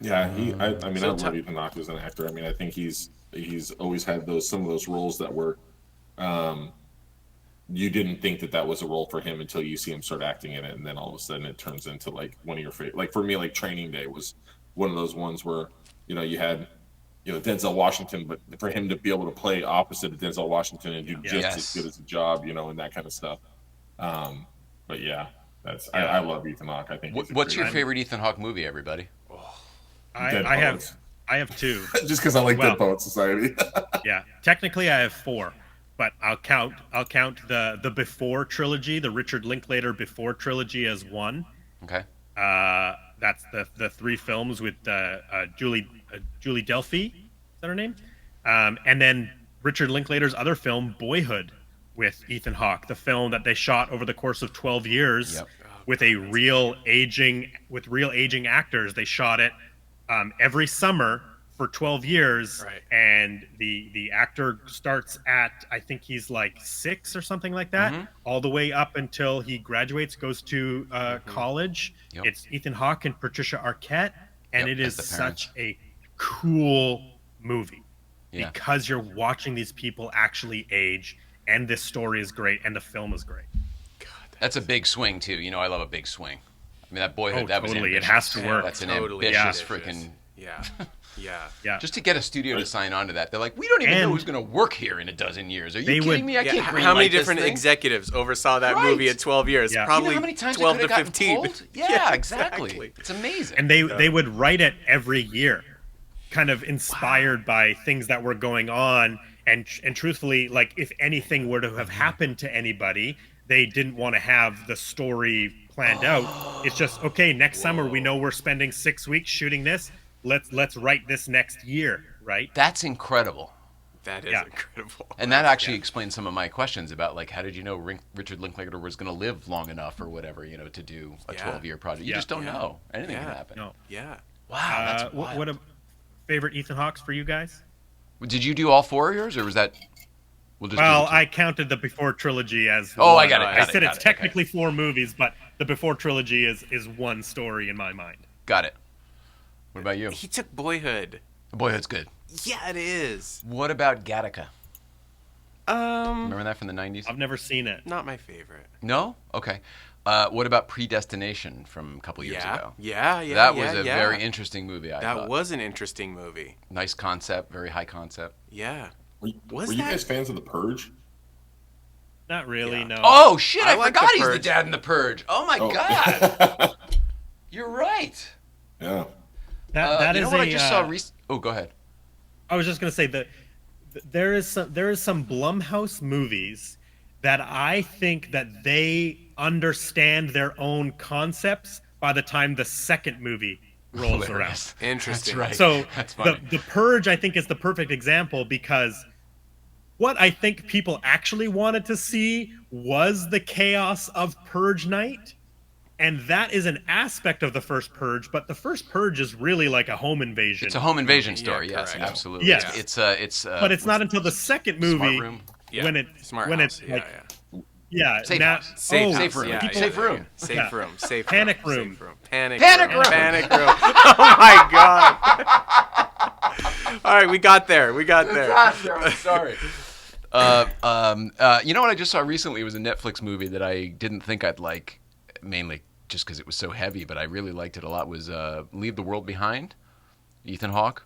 Yeah, I mean, I So love Ethan Hawke as an actor. I mean, I think he's always had some of those roles that were, um, you didn't think that was a role for him until you see him start acting in it, and then all of a sudden it turns into like one of your favorite. Like for me, like Training Day was one of those ones where you had Denzel Washington, but for him to be able to play opposite of Denzel Washington and do just as good as a job, and that kind of stuff. Um, but yeah, I love Ethan Hawke. I think What's your favorite Ethan Hawke movie, everybody? I have two. Just because I like Dead Poets Society. Yeah, technically I have four, but I'll count the Before trilogy, the Richard Linklater Before trilogy, as one. Okay. That's the three films with Julie Delphi. Is that her name? And then Richard Linklater's other film, Boyhood, with Ethan Hawke, the film that they shot over the course of 12 years with real aging actors. They shot it every summer for 12 years, right. And the actor starts at, I think he's like 6 or something like that, all the way up until he graduates, goes to college. Yep. It's Ethan Hawke and Patricia Arquette, and it is as the parents. such a cool movie Yeah. because you're watching these people actually age, and this story is great, and the film is great. That's a big swing too. I love a big swing. I mean, that Boyhood, that was totally. It ambitious. has to work. That's an Totally ambitious ambitious. freaking. Yeah. Just to get a studio to sign on to that, they're like, we don't even know And who's going to work here in a dozen years. Are you they kidding would- me? I can't How many greenlight this different thing. executives oversaw that Right. movie in 12 years? Yeah. Probably How many times 12 it to could have 15. gotten pulled? Yeah, exactly. exactly. It's amazing. And they would write it every year, kind of inspired by things that were going on. And truthfully, like if anything were to have happened to anybody, they didn't want to have the story planned out. It's just, okay, next summer we know we're spending 6 weeks shooting this. Let's write this next year, right? That's incredible. That is Yeah. incredible. And that actually explains some of my questions about, like, how did you know Richard Linklater was going to live long enough or whatever, to do a 12-year project? You just don't know. Anything can happen. No. Yeah. Wow, that's wild. what a favorite Ethan Hawke's for you guys? Did you do all 4 of yours, or was that? We'll just do Well, the two. I counted the Before trilogy as Oh, one. I got it, I got said it, it's got it, technically 4 movies, but the Before trilogy is one story in my mind. Got it. What about you? He took Boyhood. Boyhood's good. Yeah, it is. What about Gattaca? Remember that from the 90s? I've never seen it. Not my favorite. No? Okay. What about Predestination from a couple years ago? Yeah. That was a very interesting movie, I thought. That was an interesting movie. Nice concept, very high concept. Yeah. Were Was you that- guys fans of The Purge? Not really, Yeah. no. Oh, shit, I I like forgot The he's the Purge. dad in The Purge. Oh, my Oh. God. You're right. Yeah. that you is know what a, I just saw Oh, go ahead. I was just gonna say that there is some Blumhouse movies that I think that they understand their own concepts by the time the second movie rolls around. Hilarious. Interesting. That's right. So That's funny. the Purge, I think, is the perfect example because what I think people actually wanted to see was the chaos of Purge Night. And that is an aspect of the first Purge, but the first Purge is really like a home invasion. It's a home invasion story, yes, correct. absolutely. Yes. It's but it's not until the second movie Smart Room? Yeah. when it Smart when House. it's like Safe now House. Safe, Safe house. room. Yeah, Safe room. Safe Yeah. room. Safe Panic room. room. Safe room. Panic Panic room. room. Panic room. Oh my god. All right, we got there. I'm sorry. You know what I just saw recently? It was a Netflix movie that I didn't think I'd like, mainly just because it was so heavy, but I really liked it a lot. Was Leave the World Behind, Ethan Hawke.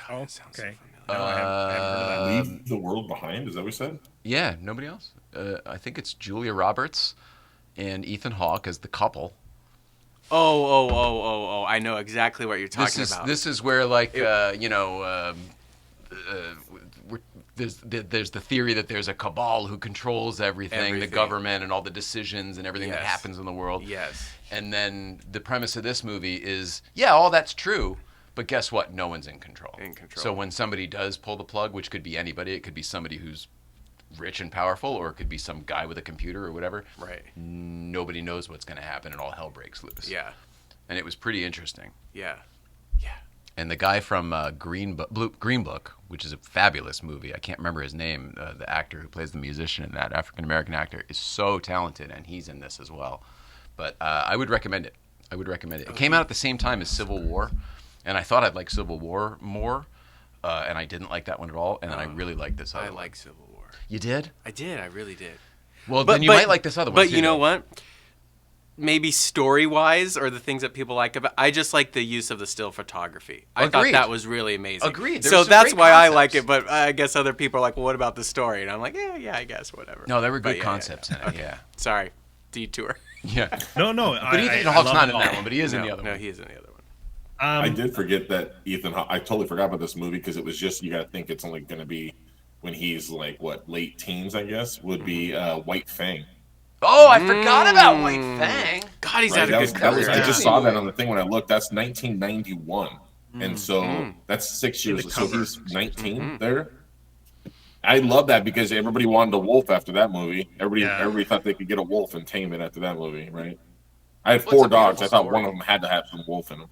Oh, that sounds so okay. familiar. No, I haven't heard of that. Leave the world behind. Is that what you said? Yeah, nobody else. I think it's Julia Roberts and Ethan Hawke as the couple. Oh! I know exactly what you're talking about. This is where, like, there's the theory that there's a cabal who controls everything, the government and all the decisions and everything that Yes. happens in the world. Yes. And then the premise of this movie is, yeah, all that's true, but guess what? No one's in control. In control. So when somebody does pull the plug, which could be anybody, it could be somebody who's rich and powerful, or it could be some guy with a computer or whatever. Right. Nobody knows what's going to happen, and all hell breaks loose. Yeah. And it was pretty interesting. Yeah. And the guy from Green Book, which is a fabulous movie, I can't remember his name, the actor who plays the musician in that, African-American actor, is so talented, and he's in this as well. But I would recommend it. I would recommend it. It came out at the same time as Civil War, and I thought I'd like Civil War more, and I didn't like that one at all, and then I really liked this other I one. like Civil War. You did? I did. I really did. Well, then you might like this other one, But too, you know though. what? Maybe story-wise, or the things that people like about, I just like the use of the still photography. I thought Agreed. that was really amazing. Agreed. There So were some that's great why I concepts. like it. But I guess other people are like, "Well, what about the story?" And I'm like, "Yeah, I guess whatever." No, there were But good concepts in it, Okay. yeah. Sorry, detour. Yeah. No, But Ethan Hawke's love not it in all. that one, but he is in the other No, one. he is in the other one. I did forget that Ethan. I totally forgot about this movie because it was just, you got to think it's only going to be when he's like late teens, I guess, would be White Fang. Oh, I forgot about White Fang. God, he's Right, had a that good was, that was, career. I just saw that on the thing when I looked. That's 1991, and so that's 6 years. So he's 19 there. I love that because everybody wanted a wolf after that movie. Everybody thought they could get a wolf and tame it after that movie, right? I had Well, it's 4 a dogs. beautiful I thought story. one of them had to have some wolf in them.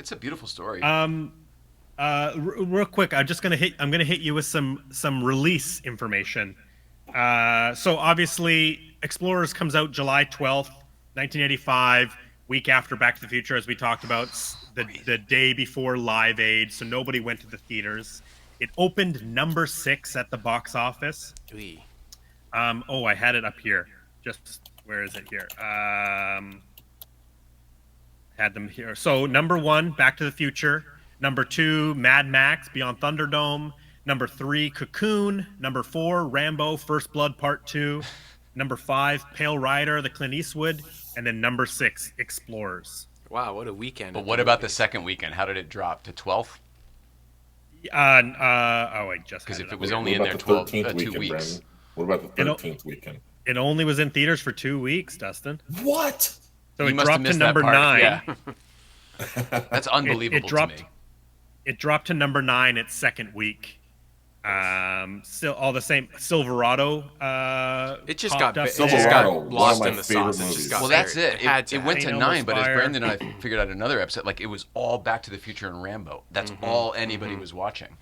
It's a beautiful story. Real quick, I'm gonna hit you with some release information. So obviously, Explorers comes out July 12th, 1985, week after Back to the Future, as we talked about, the day before Live Aid, so nobody went to the theaters. It opened number 6 at the box office. Wee. I had it up here. Just where is it here? Had them here. So number 1, Back to the Future. Number 2, Mad Max, Beyond Thunderdome. Number 3, Cocoon. Number 4, Rambo, First Blood Part 2. Number 5, Pale Rider, the Clint Eastwood. And then number 6, Explorers. Wow, what a weekend! But what about the second weekend? How did it drop to 12th? I just Because had if it it was up. only What in about there the 13th 2 weekend, weeks. Brandon? What about the 13th weekend? It only was in theaters for 2 weeks, Dustin. What? So You it must have dropped to missed that number part. 9. Yeah. That's unbelievable dropped- to me. It dropped to number 9 its second week. Still all the same. Silverado. It just popped got up it just there. Silverado, got one of lost my in the favorite sauce. It movies. just got Well, that's there. it. had to It went to Saint 9, Elmo's but as Fire. Brandon and I figured out another episode, like it was all Back to the Future and Rambo. That's all anybody was watching.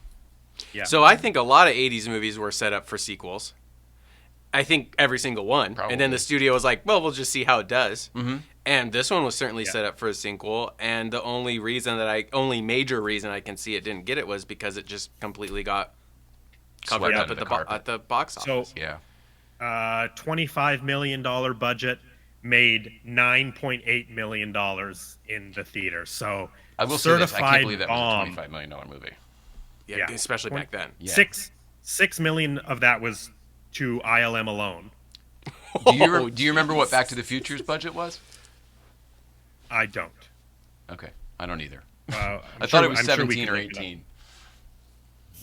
Yeah. So I think a lot of 80s movies were set up for sequels. I think every single one. Probably. And then the studio was like, well, we'll just see how it does. Mm-hmm. And this one was certainly set up for a sequel. And the only major reason I can see it didn't get it was because it just completely got covered Swept up under at the the carpet. at the box So office. Yeah. $25 million budget made $9.8 million in the theater. So I will say this. I can't certified believe that bomb. was a $25 million movie. Yeah, yeah. especially back then. Yeah. $6 million of that was to ILM alone. Do you remember what Back to the Future's budget was? I don't. Okay. I don't either. I'm I thought sure- it was I'm sure we 17 can or look it up. 18.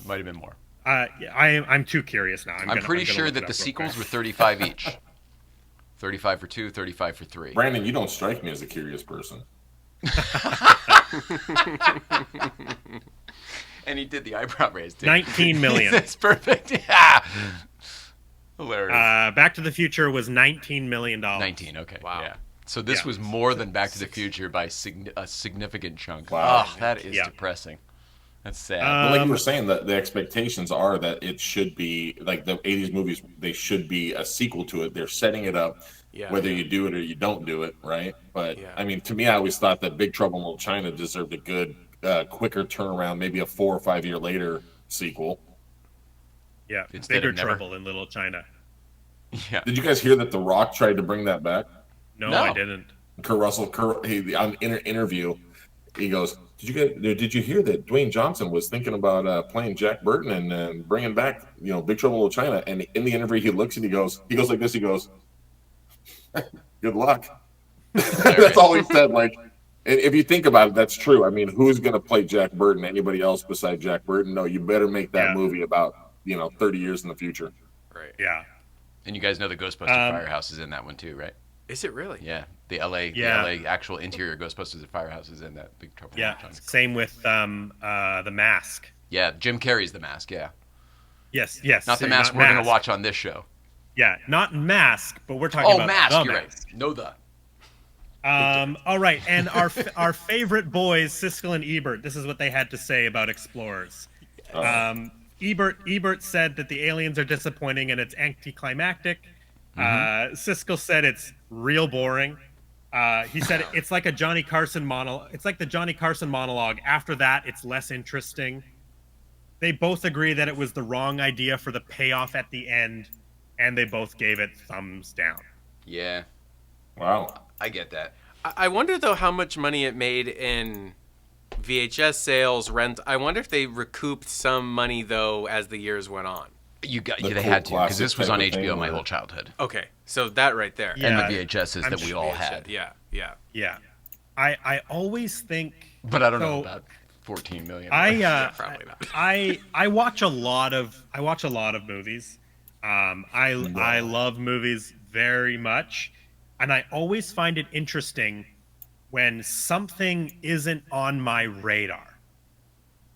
Might have been more. I'm too curious now. I'm pretty sure that the sequels were 35 each. 35 for 2, 35 for 3. Brandon, you don't strike me as a curious person. And he did the eyebrow raise too. 19 million. That's perfect. Yeah. Hilarious. Back to the Future was $19 million. 19. Okay. Wow. Yeah. So this Yeah. was more than Back to the Future by a significant chunk. Wow. Oh, that is Yeah. depressing. That's sad. But like you were saying, that the expectations are that it should be like the 80s movies. They should be a sequel to it. They're setting it up, Yeah. whether you do it or you don't do it, right? But Yeah. I mean, to me, I always thought that Big Trouble in Little China deserved a good, quicker turnaround, maybe a 4 or 5 year later sequel. Yeah, Instead Bigger of never. Trouble in Little China. Yeah. Did you guys hear that The Rock tried to bring that back? No, No. I didn't. Kurt Russell, on interview, he goes, Did you hear that Dwayne Johnson was thinking about playing Jack Burton and bringing back, Big Trouble in Little China? And in the interview, he looks and he goes like this. He goes, "Good luck." That's all he said. Like, if you think about it, that's true. I mean, who's going to play Jack Burton? Anybody else besides Jack Burton? No, you better make that Yeah. movie about 30 years in the future. Right. Yeah. And you guys know the Ghostbusters Firehouse is in that one too, right? Is it really? Yeah. The LA actual interior Ghostbusters Firehouse is in that Big Trouble in Yeah. Little China. Same with The Mask. Yeah. Jim Carrey's The Mask. Yeah. Yes. Not the mask we're going to watch on this show. Yeah, not Mask, but we're talking Oh, about Mask. The You're Mask. right. No, the. All right, and our favorite boys, Siskel and Ebert. This is what they had to say about Explorers. Ebert said that the aliens are disappointing and it's anticlimactic. Siskel said it's real boring. He said it's like a Johnny Carson monologue. It's like the Johnny Carson monologue. After that, it's less interesting. They both agree that it was the wrong idea for the payoff at the end, and they both gave it thumbs down. Yeah. Wow. I get that. I wonder though how much money it made in VHS sales, rent. I wonder if they recouped some money though as the years went on. They cult had to, because classic this was type on of thing, HBO my or- whole childhood. Okay, so that right there. Yeah. And the VHSs I'm that we all VHS, had. Yeah, yeah. Yeah, I always think. But I don't know So, about 14 million. Probably not. I watch a lot of movies. I love movies very much, and I always find it interesting when something isn't on my radar.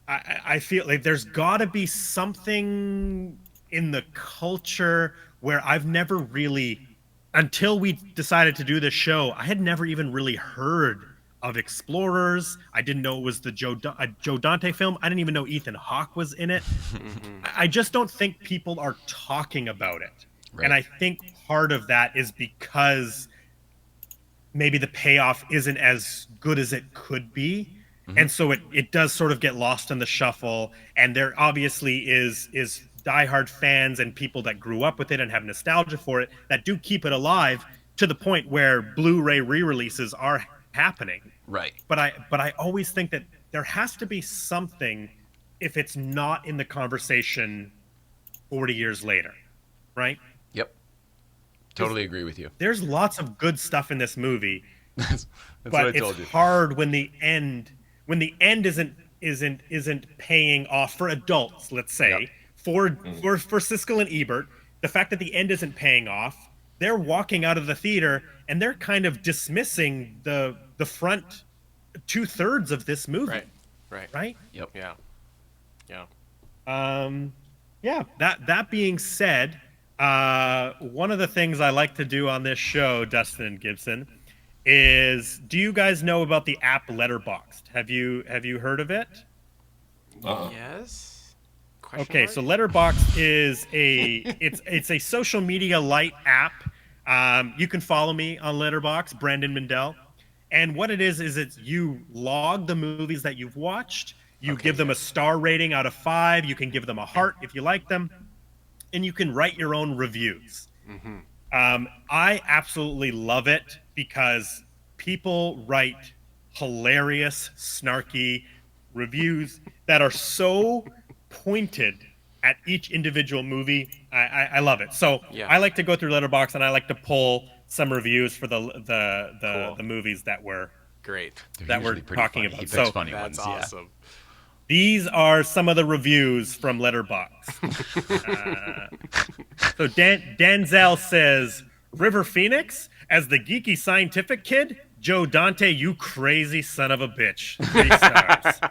I feel like there's got to be something in the culture where I've never really, until we decided to do this show, I had never even really heard of Explorers. I didn't know it was the Joe Dante film. I didn't even know Ethan Hawke was in it. I just don't think people are talking about it. Right. And I think part of that is because maybe the payoff isn't as good as it could be. And so it does sort of get lost in the shuffle. And there obviously is diehard fans and people that grew up with it and have nostalgia for it that do keep it alive to the point where Blu-ray re-releases are happening. Right. But I always think that there has to be something if it's not in the conversation 40 years later, right? Yep. Totally agree with you. There's lots of good stuff in this movie, That's what but I told it's you. hard when the end isn't paying off for adults, let's say. Yep. For Siskel and Ebert, the fact that the end isn't paying off, they're walking out of the theater and they're kind of dismissing the front 2/3 of this movie. Right? Yep. Yeah. Yeah. Yeah. That being said, one of the things I like to do on this show, Dustin and Gibson, is do you guys know about the app Letterboxd? Have you heard of it? Yes. Question Okay, mark? so Letterboxd is it's a social media light app. You can follow me on Letterboxd, Brandon Mindell. And what it is it's you log the movies that you've watched. You give them a star rating out of 5. You can give them a heart if you like them, and you can write your own reviews. I absolutely love it because people write hilarious, snarky reviews that are so pointed at each individual movie. I love it. So Yeah. I like to go through Letterboxd and I like to pull some reviews for Cool. the movies that we're Great. They're that we're usually pretty talking funny. about. He picks So funny That's ones. Yeah. awesome. these are some of the reviews from Letterboxd. So Denzel says, River Phoenix, as the geeky scientific kid, Joe Dante, you crazy son of a bitch. 3 stars.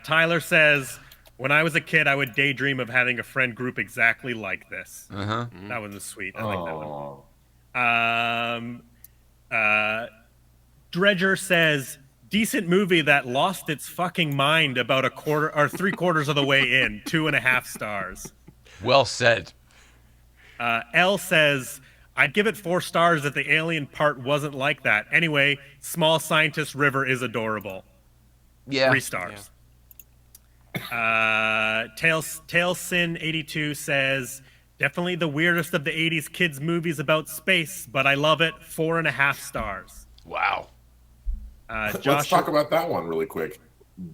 Tyler says, when I was a kid, I would daydream of having a friend group exactly like this. That one was sweet. I like that one. Dredger says, decent movie that lost its fucking mind about a quarter or 3/4 of the way in. 2.5 stars. Well said. L says, I'd give it 4 stars if the alien part wasn't like that. Anyway, Small Scientist River is adorable. Yeah. 3 stars. Tailsin82 says, definitely the weirdest of the 80s kids movies about space, but I love it. 4.5 stars. Wow. Let's talk about that one really quick.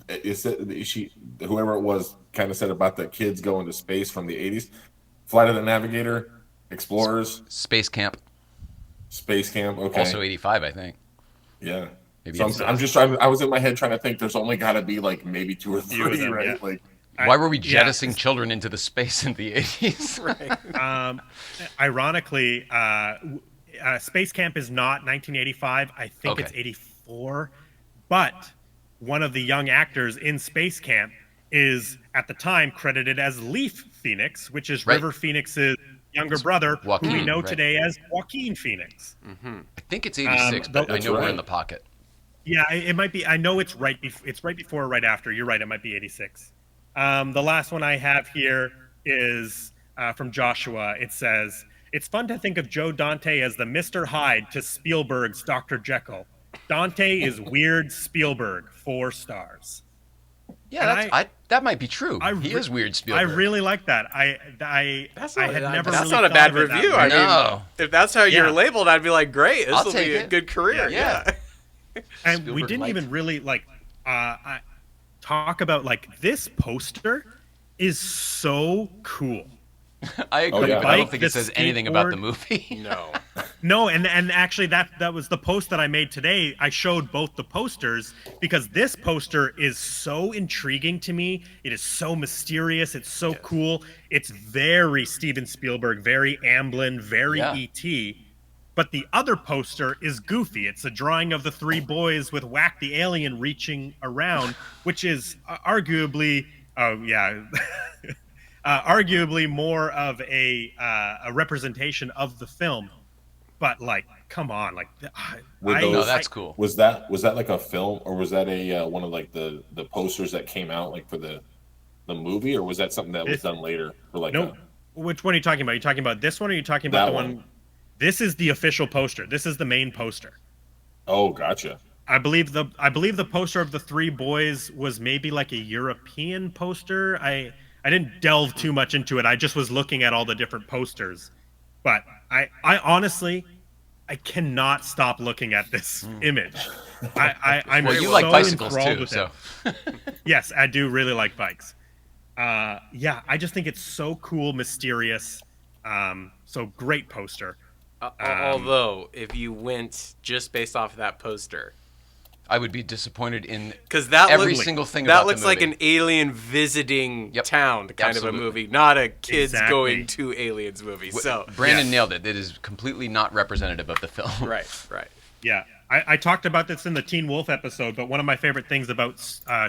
Whoever it was kind of said about the kids going to space from the 80s. Flight of the Navigator, Explorers, Space Camp. Space Camp. Okay. Also 85, I think. Yeah. Maybe So it's I'm just trying. I was in my head trying to think. There's only got to be like maybe 2 or 3, them, right? yeah. Like, Why were we jettisoning children into the space in the 80s? Ironically, Space Camp is not 1985. I think it's Okay. 84. But one of the young actors in Space Camp is, at the time, credited as Leaf Phoenix, which is Right. River Phoenix's younger brother, who we Joaquin, know right. today as Joaquin Phoenix. I think it's 86, but I that's know we're right. in the pocket. Yeah, it might be. I know it's right. It's right before or right after. You're right. It might be 86. The last one I have here is from Joshua. It says, It's fun to think of Joe Dante as the Mr. Hyde to Spielberg's Dr. Jekyll. Dante is weird Spielberg, 4 stars. Yeah, that might be true. He is weird I Spielberg. really like that. That's I not, had never that's really not a thought bad of it that review. way. I No. mean, if that's how you're Yeah. labeled, I'd be like, great. This I'll will take be a it. good career. Yeah. And we Spielberg didn't light. even really talk about this poster is so cool. I agree, Oh, yeah. but I don't Bike, think the it says anything about the skateboard. movie. No. No, and actually that was the post that I made today. I showed both the posters because this poster is so intriguing to me. It is so mysterious. It's so cool. It's very Steven Spielberg, very Amblin, very Yeah. E.T. But the other poster is goofy. It's a drawing of the 3 boys with Whack the Alien reaching around, which is arguably, arguably more of a representation of the film. But come on, No, that's cool. Was that like a film, or was that a one of like the posters that came out like for the movie, or was that something that was done later for like? No, which one are you talking about? Are you talking about this one, or are you talking about That the one? This is the official poster. This is the main poster. Oh, gotcha. I believe the poster of the 3 boys was maybe like a European poster. I didn't delve too much into it. I just was looking at all the different posters. But I honestly, I cannot stop looking at this image. I'm Well, you so like bicycles enthralled too, with so. it. Yes, I do really like bikes. Yeah, I just think it's so cool, mysterious. So great poster. Although, if you went just based off of that poster, I would be disappointed in because that every looks, single thing that about looks the movie. like an alien visiting Yep. town kind Absolutely. of a movie, not a kids Exactly. going to aliens movie. So Brandon Yes. nailed it. It is completely not representative of the film. right. Yeah, I talked about this in the Teen Wolf episode, but one of my favorite things about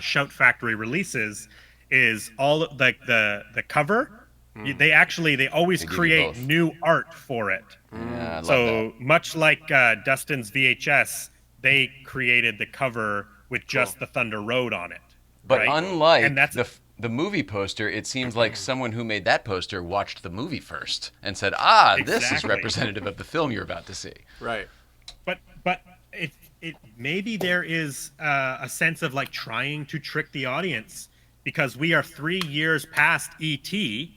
Shout Factory releases is all the cover. They always give you create both. new art for it. Yeah, I love So much like Dustin's VHS, they created the cover with just the Thunder Road on it. But right? unlike And that's the movie poster, it seems like someone who made that poster watched the movie first and said, this is Exactly. representative of the film you're about to see. Right. but it maybe there is a sense of trying to trick the audience because we are 3 years past ET.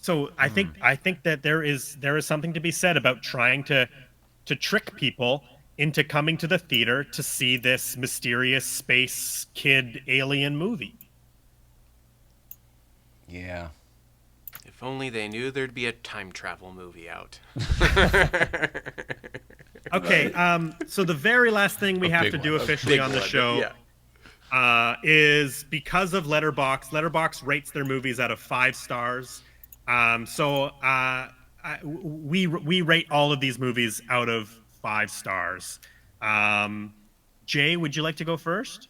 So I think that there is something to be said about trying to trick people into coming to the theater to see this mysterious space kid alien movie. Yeah. If only they knew there'd be a time travel movie out. Okay, so the very last thing we have big to do one. officially Big on the one, show yeah. is because of Letterboxd. Letterboxd rates their movies out of 5 stars. We rate all of these movies out of 5 stars. Jay, would you like to go first?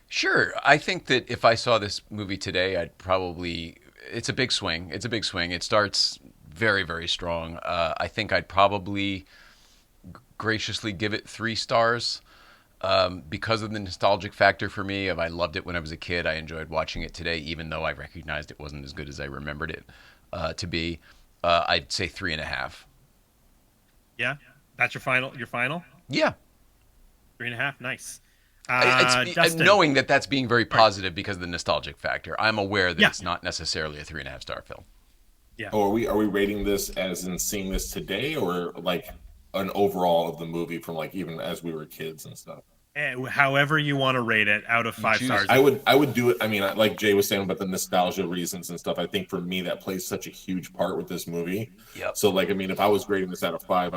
Sure. I think that if I saw this movie today, I'd probably. It's a big swing. It starts very, very strong. I think I'd probably graciously give it 3 stars because of the nostalgic factor for me. I loved it when I was a kid. I enjoyed watching it today, even though I recognized it wasn't as good as I remembered it to be. I'd say 3.5. Yeah, that's your final. Yeah. 3.5. Nice. Dustin. Knowing that that's being very positive because of the nostalgic factor, I'm aware that Yeah. it's not necessarily a 3.5 star film. Yeah. Oh, are we rating this as in seeing this today, or like an overall of the movie from even as we were kids and stuff? However you want to rate it out of 5 choose. stars. I would do it. I mean, like Jay was saying about the nostalgia reasons and stuff. I think for me that plays such a huge part with this movie. Yep. So if I was grading this out of 5,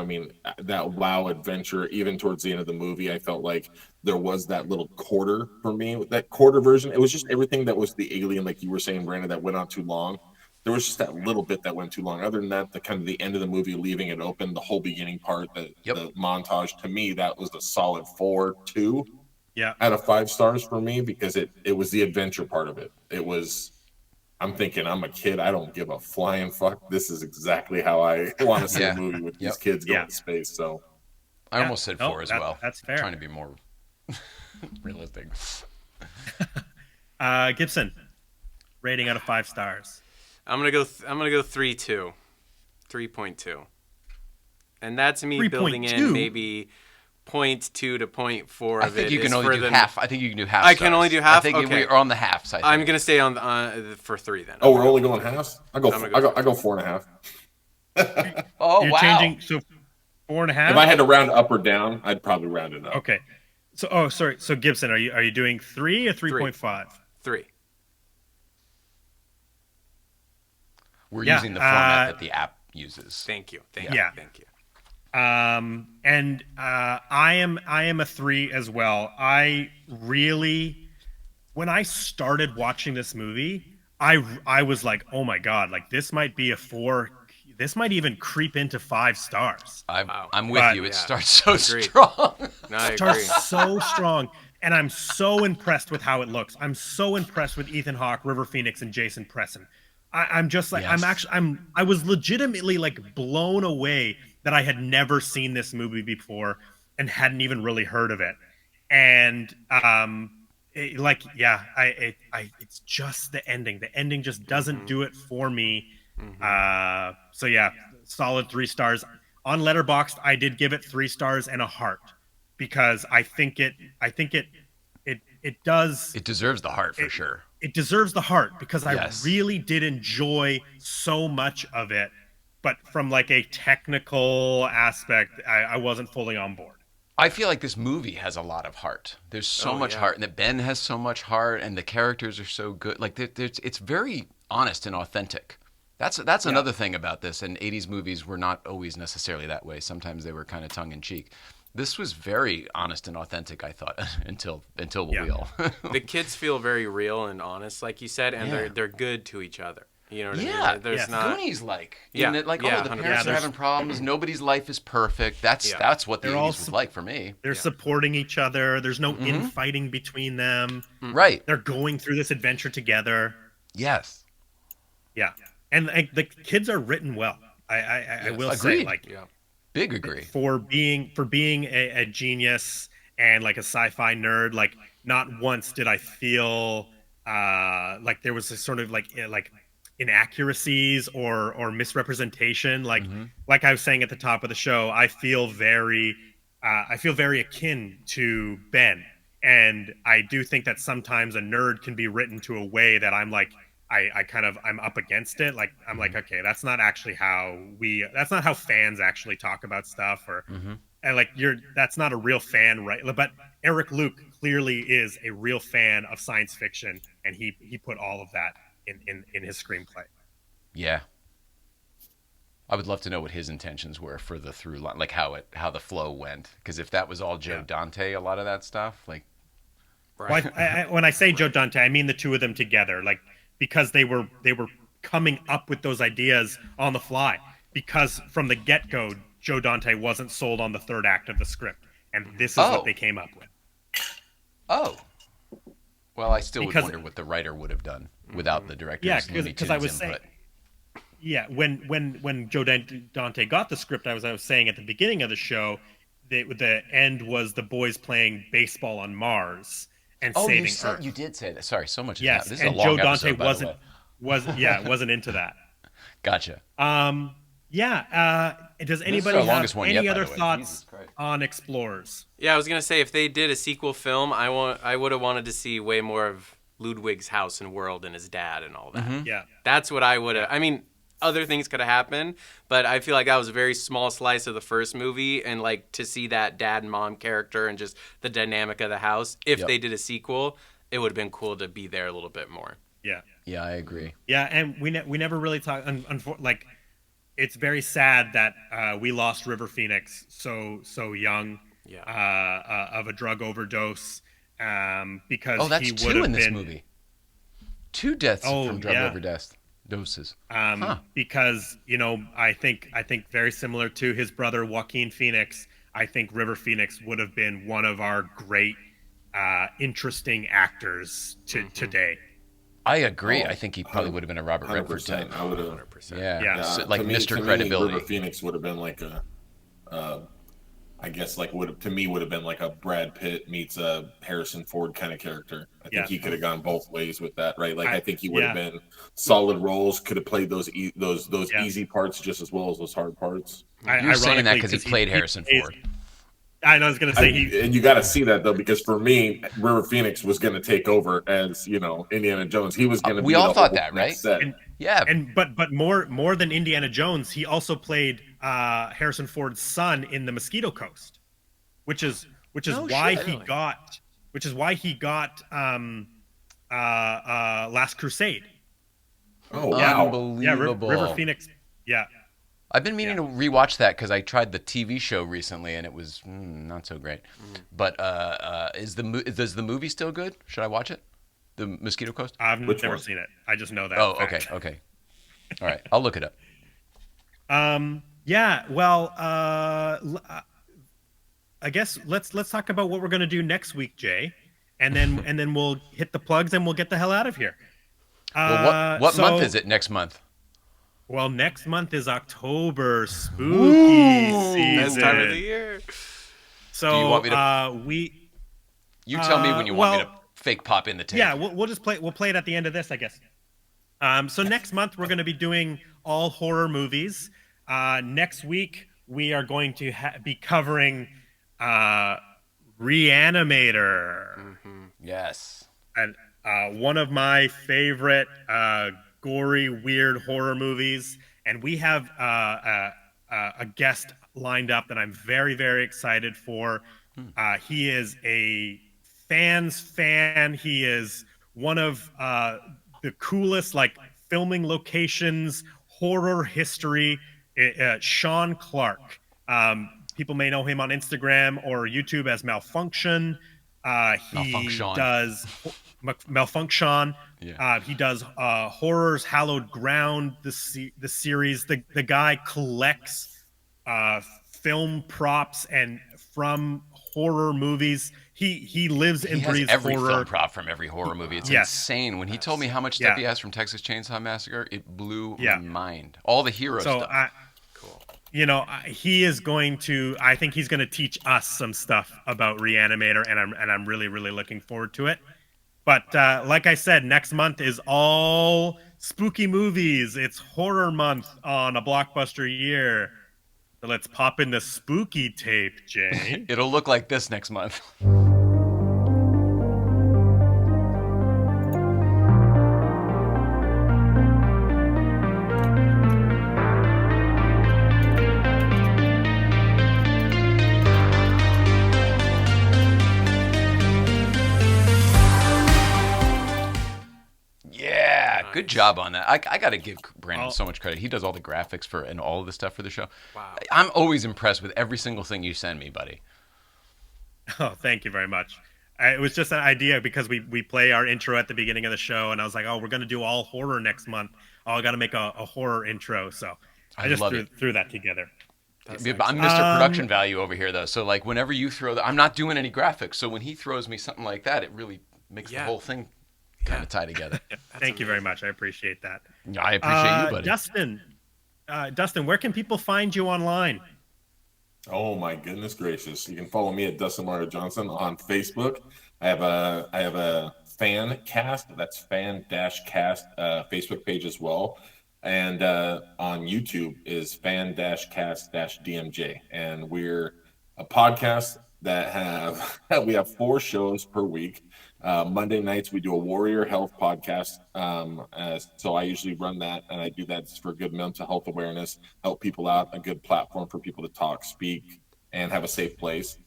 that wow adventure, even towards the end of the movie, I felt like there was that little quarter for me. That quarter version, it was just everything that was the alien, like you were saying, Brandon, that went on too long. There was just that little bit that went too long. Other than that, the end of the movie, leaving it open, the whole beginning part, the montage, to me, that was a solid 4.2 out of 5 stars for me, because it was the adventure part of it. It was, I'm thinking, I'm a kid. I don't give a flying fuck. This is exactly how I want to see a movie with these kids going to space. So I almost said 4 as well. That's fair. Trying to be more realistic. Gibson, rating out of 5 stars. I'm gonna go 3-2. 3.2. And that's me 3.2? building in maybe 0.2 to 0.4 I of think it. you can only do half. I think you can do half. I can only do half? I think Okay. we're on the half side. I'm going to stay on for 3 then. Oh, we're only going halves? I go 4.5. Oh, You're wow. changing, so 4.5? If I had to round up or down, I'd probably round it up. Okay. So, sorry. So Gibson, are you doing 3 or 3.5? 3. We're Yeah, using the format that the app uses. Thank you. Thank Yeah. you. Thank you. And I am a 3 as well. I really, when I started watching this movie, I was like, oh my god, like this might be a 4. This might even creep into 5 stars. I'm with But- you. It Yeah, starts so agreed. strong. No, I agree. Starts so strong, and I'm so impressed with how it looks. I'm so impressed with Ethan Hawke, River Phoenix, and Jason Presson. I'm just like, Yes. I was legitimately like blown away that I had never seen this movie before and hadn't even really heard of it. And it's just the ending. The ending just doesn't do it for me. So yeah, solid 3 stars. On Letterboxd, I did give it 3 stars and a heart because I think it does. It deserves the heart for sure. It deserves the heart because Yes. I really did enjoy so much of it, but from like a technical aspect, I wasn't fully on board. I feel like this movie has a lot of heart. There's so much yeah. heart, and that Ben has so much heart, and the characters are so good. Like it's very honest and authentic. That's another thing about this. And 80s movies were not always necessarily that way. Sometimes they were kind of tongue in cheek. This was very honest and authentic, I thought, until we all. The kids feel very real and honest, like you said, and Yeah. they're good to each other. You know what Yeah, I mean? There's not. Goonies like. Yeah, Isn't it? Like, yeah, oh, the 100%. parents are having problems. Nobody's life is perfect. That's what the They're 80s all was like for me. They're supporting each other. There's no infighting between them. Right. They're going through this adventure together. Yes. Yeah, and like, the kids are written well. I will say, Agreed. like, Yeah. Big agree. for being a genius and like a sci-fi nerd, like not once did I feel like there was a sort of like inaccuracies or misrepresentation. Like I was saying at the top of the show, I feel very akin to Ben, and I do think that sometimes a nerd can be written to a way that I'm like, I'm up against it. Like, I'm like, okay, that's not actually that's not how fans actually talk about stuff, or, and like, that's not a real fan, right? But Eric Luke clearly is a real fan of science fiction, and he put all of that in his screenplay. Yeah. I would love to know what his intentions were for the through line, like how the flow went. Because if that was all Joe Dante, a lot of that stuff, like. Right. Well, when I say Joe Dante, I mean the two of them together, like, because they were coming up with those ideas on the fly. Because from the get-go, Joe Dante wasn't sold on the 3rd act of the script, and this is what they came up with. Oh. Well, I still would Because- wonder what the writer would have done without the director's Yeah, Looney because I Tunes was saying, input. yeah, when Joe Dante got the script, I was saying at the beginning of the show, the end was the boys playing baseball on Mars and Oh, saving Earth. you did say that. Sorry, so much. Yes, This is a and long Joe Dante episode, by the way. wasn't into that. Gotcha. Does anybody our have longest one any yet, by other the way. thoughts Jesus Christ. on Explorers? Yeah, I was gonna say if they did a sequel film, I would have wanted to see way more of Ludwig's house and world and his dad and all that. Yeah. That's what I would have. I mean, other things could have happened, but I feel like that was a very small slice of the first movie, and like to see that dad and mom character and just the dynamic of the house. If they did a sequel, it would have been cool to be there a little bit more. Yeah. Yeah, I agree. Yeah, and we never really talked. Like, it's very sad that we lost River Phoenix so young. Yeah. Of a drug overdose. Because Oh, that's he would 2 have in this been, movie. 2 deaths from drug yeah. overdose doses. Because I think very similar to his brother Joaquin Phoenix, I think River Phoenix would have been one of our great, interesting actors today. I agree. I think he probably would have been a Robert Redford 100%. type. I would have. 100%. Yeah. Yeah. So, like to me, Mr. to me, Credibility. River Phoenix would have been like a I guess like would to me would have been like a Brad Pitt meets a Harrison Ford kind of character. I think Yeah. he could have gone both ways with that, right? Like I think he would have Yeah. been solid roles, could have played those Yeah. easy parts just as well as those hard parts. You're saying that Ironically, because he played Harrison Ford. I was going to say And you got to see that though, because for me, River Phoenix was going to take over as Indiana Jones. He was going to We be all the thought whole that, right? next set. Yeah. But more than Indiana Jones, he also played Harrison Ford's son in The Mosquito Coast, which is why he got Last Crusade. Oh wow! Unbelievable. River Phoenix. Yeah. I've been meaning to rewatch that because I tried the TV show recently and it was not so great. But is the movie still good? Should I watch it? The Mosquito Coast? I've never seen it. I just know that. Oh, fact. okay. All right, I'll look it up. Yeah. Well, I guess let's talk about what we're gonna do next week, Jay, and then we'll hit the plugs and we'll get the hell out of here. Well, what month is it next month? Well, next month is October, spooky season. Best time of the year. So Do you want me to? You tell me when you want me to fake pop in the tape. Yeah, we'll just play. We'll play it at the end of this, I guess. So next month we're going to be doing all horror movies. Next week we are going to be covering Reanimator. Mm-hmm. Yes. And one of my favorite gory, weird horror movies. And we have a guest lined up that I'm very, very excited for. He is a fan's fan. He is one of the coolest, like, filming locations, horror history. Sean Clark. People may know him on Instagram or YouTube as Malfunction. Does Malfunction. Yeah. He does Horror's Hallowed Ground, the series. The guy collects film props and from horror movies. He lives and breathes every horror. film prop from every horror movie. It's insane. When he told me how much stuff he has from Texas Chainsaw Massacre, it blew my mind. All the hero stuff. Cool. He is going to. I think he's going to teach us some stuff about Reanimator, and I'm really, really looking forward to it. But like I said, next month is all spooky movies. It's horror month on A Blockbuster Year. So let's pop in the spooky tape, Jay. It'll look like this next month. Good job on that. I got to give Brandon so much credit. He does all the graphics and all of the stuff for the show. Wow. I'm always impressed with every single thing you send me, buddy. Oh, thank you very much. It was just an idea because we play our intro at the beginning of the show, and I was like, oh, we're going to do all horror next month. Oh, I got to make a horror intro. So I just threw that together. I'm Mr. Production Value over here, though. So, like, whenever you throw I'm not doing any graphics. So when he throws me something like that, it really makes the whole thing kind of tie together. Thank you very much. I appreciate that. I appreciate you, buddy. Dustin, where can people find you online? Oh my goodness gracious! You can follow me at Dustin Mario Johnson on Facebook. I have a fan cast. That's fan-cast Facebook page as well, and on YouTube is fan-cast-DMJ. And we're a podcast that we have 4 shows per week. Monday nights we do a warrior health podcast. So I usually run that, and I do that for good mental health awareness, help people out, a good platform for people to talk, speak, and have a safe place.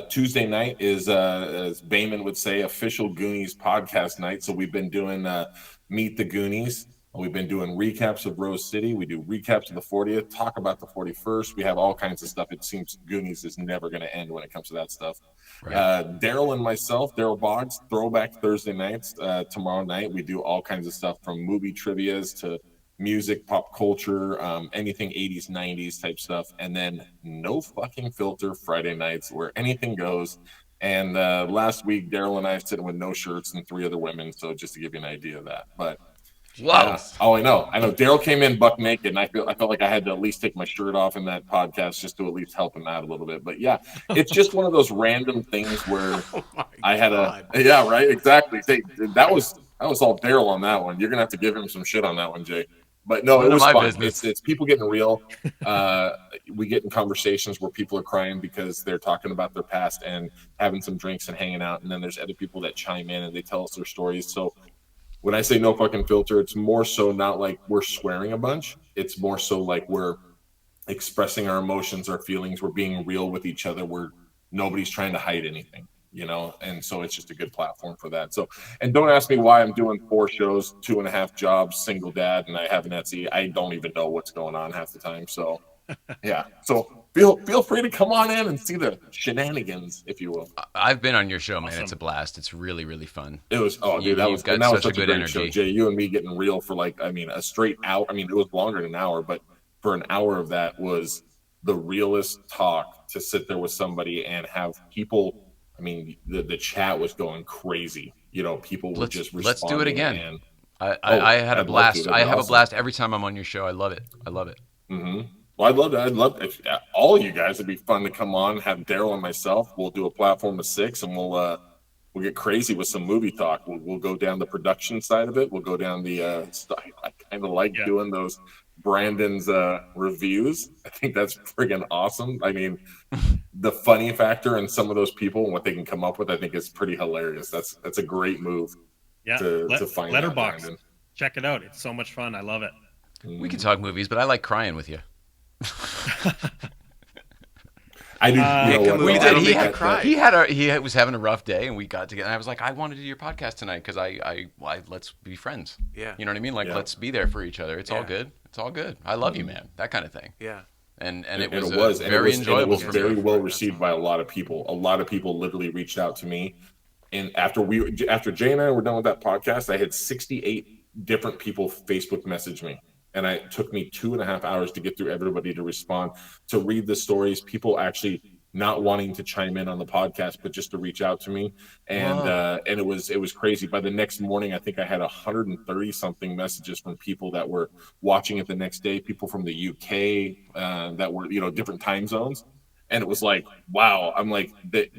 Tuesday night is, as Bayman would say, official Goonies podcast night. So we've been doing Meet the Goonies. We've been doing recaps of Rose City. We do recaps of the 40th, talk about the 41st. We have all kinds of stuff. It seems Goonies is never going to end when it comes to that stuff. Right. Daryl and myself, Daryl Boggs, Throwback Thursday nights. Tomorrow night, we do all kinds of stuff from movie trivias to music, pop culture, anything 80s, 90s type stuff. And then No Fucking Filter Friday nights where anything goes. And last week, Daryl and I sitting with no shirts and 3 other women. So just to give you an idea of that. But Whoa. Yeah. Oh, I know. Daryl came in buck naked, and I felt like I had to at least take my shirt off in that podcast just to at least help him out a little bit. But yeah, it's just one of those random things where I had yeah, right, exactly. That was all Daryl on that one. You're gonna have to give him some shit on that one, Jay. But no, it was fun. It's people getting real. We get in conversations where people are crying because they're talking about their past and having some drinks and hanging out, and then there's other people that chime in and they tell us their stories. So when I say no fucking filter, it's more so not like we're swearing a bunch. It's more so like we're expressing our emotions, our feelings. We're being real with each other. Nobody's trying to hide anything, and so it's just a good platform for that. So, and don't ask me why I'm doing 4 shows, 2.5 jobs, single dad, and I have an Etsy. I don't even know what's going on half the time. So yeah. So feel free to come on in and see the shenanigans, if you will. I've been on your show, man. Awesome. It's a blast. It's really, really fun. It was. Oh, dude, that was such a good energy. Show. Jay, you and me getting real for a straight hour. I mean, it was longer than an hour, but for an hour of that was the realest talk to sit there with somebody and have people. I mean, the chat was going crazy. People were just responding. Let's do it again. I had a blast. I have a blast every time I'm on your show. I love it. Mm-hmm. Well, I'd love if all of you guys. It'd be fun to come on, have Daryl and myself. We'll do a platform of 6, and we'll get crazy with some movie talk. We'll go down the production side of it. We'll go down the. I kind of like doing those Brandon's reviews. I think that's friggin' awesome. I mean, the funny factor in some of those people and what they can come up with, I think is pretty hilarious. That's a great move. Yeah, to find Letterboxd. Check it out. It's so much fun. I love it. We can talk movies, but I like crying with you. I do. He was having a rough day, and we got together. And I was like, I want to do your podcast tonight because I let's be friends. Yeah, you know what I mean. Like, let's be there for each other. It's all good. It's all good. I love you, man. That kind of thing. Yeah. And it was very enjoyable. It was very well received by a lot of people. A lot of people literally reached out to me, and after Jay and I were done with that podcast, I had 68 different people Facebook message me. And it took me 2.5 hours to get through everybody to respond, to read the stories, people actually not wanting to chime in on the podcast, but just to reach out to me. And it was crazy. By the next morning, I think I had 130 something messages from people that were watching it the next day, people from the UK that were, different time zones. And it was like, wow, I'm like,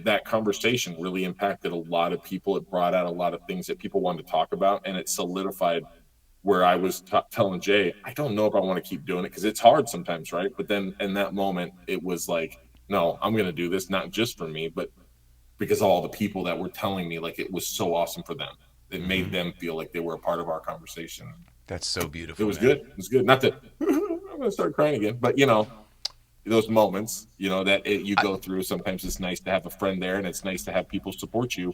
that conversation really impacted a lot of people. It brought out a lot of things that people wanted to talk about, and it solidified where I was telling Jay, I don't know if I want to keep doing it because it's hard sometimes, right? But then in that moment, it was like, no, I'm going to do this, not just for me, but because of all the people that were telling me, like, it was so awesome for them. It made them feel like they were a part of our conversation. That's so beautiful. It was good. It was good. Not that I'm going to start crying again, but, those moments, that you go through, sometimes it's nice to have a friend there, and it's nice to have people support you.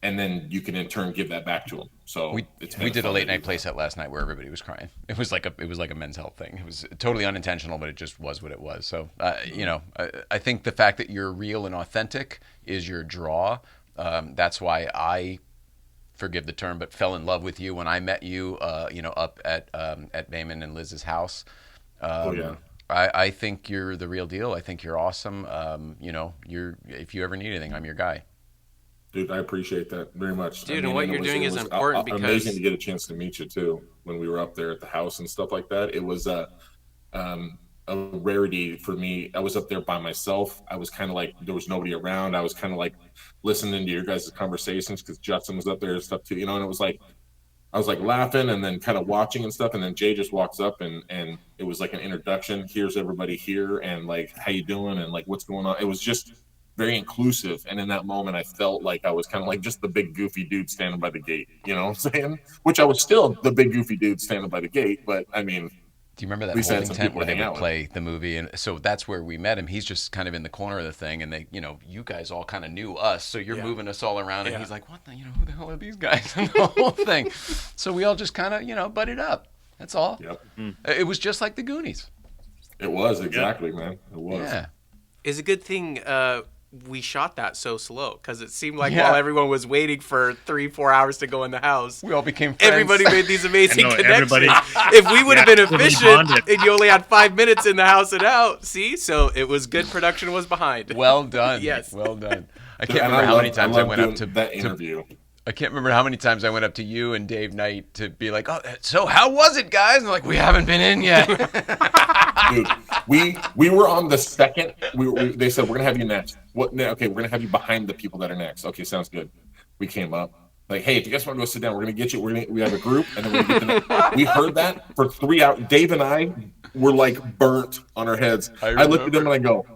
And then you can in turn give that back to them. So we did a late night play set last night where everybody was crying. It was like a men's health thing. It was totally unintentional, but it just was what it was. So I think the fact that you're real and authentic is your draw. That's why I, forgive the term, but fell in love with you when I met you. Up at Bayman and Liz's house. I think you're the real deal. I think you're awesome. If you ever need anything, I'm your guy. Dude, I appreciate that very much. Dude, and what you're doing is important because amazing to get a chance to meet you too when we were up there at the house and stuff like that. It was a rarity for me. I was up there by myself. I was kind of like, there was nobody around. I was kind of like listening to your guys' conversations because Justin was up there and stuff too, and it was like, I was like laughing and then kind of watching and stuff. And then Jay just walks up and it was like an introduction. Here's everybody here and like, how you doing? And like, what's going on? It was just very inclusive, and in that moment I felt like I was kind of like just the big goofy dude standing by the gate, you know what I'm saying? Which I was still the big goofy dude standing by the gate, but I mean, do you remember that holding tent where they would play the movie? And so that's where we met him. He's just kind of in the corner of the thing, and they, you guys all kind of knew us, so you're moving us all around, and he's like, what the, who the hell are these guys? And the whole thing. So we all just kind of, butted up. That's all. Yep. It was just like the Goonies. It was, exactly, man. It was. Yeah. It's a good thing we shot that so slow because it seemed like while everyone was waiting for 3-4 hours to go in the house, we all became friends. Everybody made these amazing connections. If we would have been efficient and you only had 5 minutes in the house and out, so it was good. Production was behind. Well done. Yes. Well done. I can't remember how many times I went up to that interview. I can't remember how many times I went up to you and Dave Knight to be like, "Oh, so how was it, guys?" And they're like, "We haven't been in yet." Dude, we were on the second. They said we're gonna have you next. What? Okay, we're gonna have you behind the people that are next. Okay, sounds good. We came up like, hey, if you guys want to go sit down, we're gonna get you. We have a group, and then we're gonna get we heard that for 3 hours. Dave and I were like burnt on our heads. I looked at him and I go,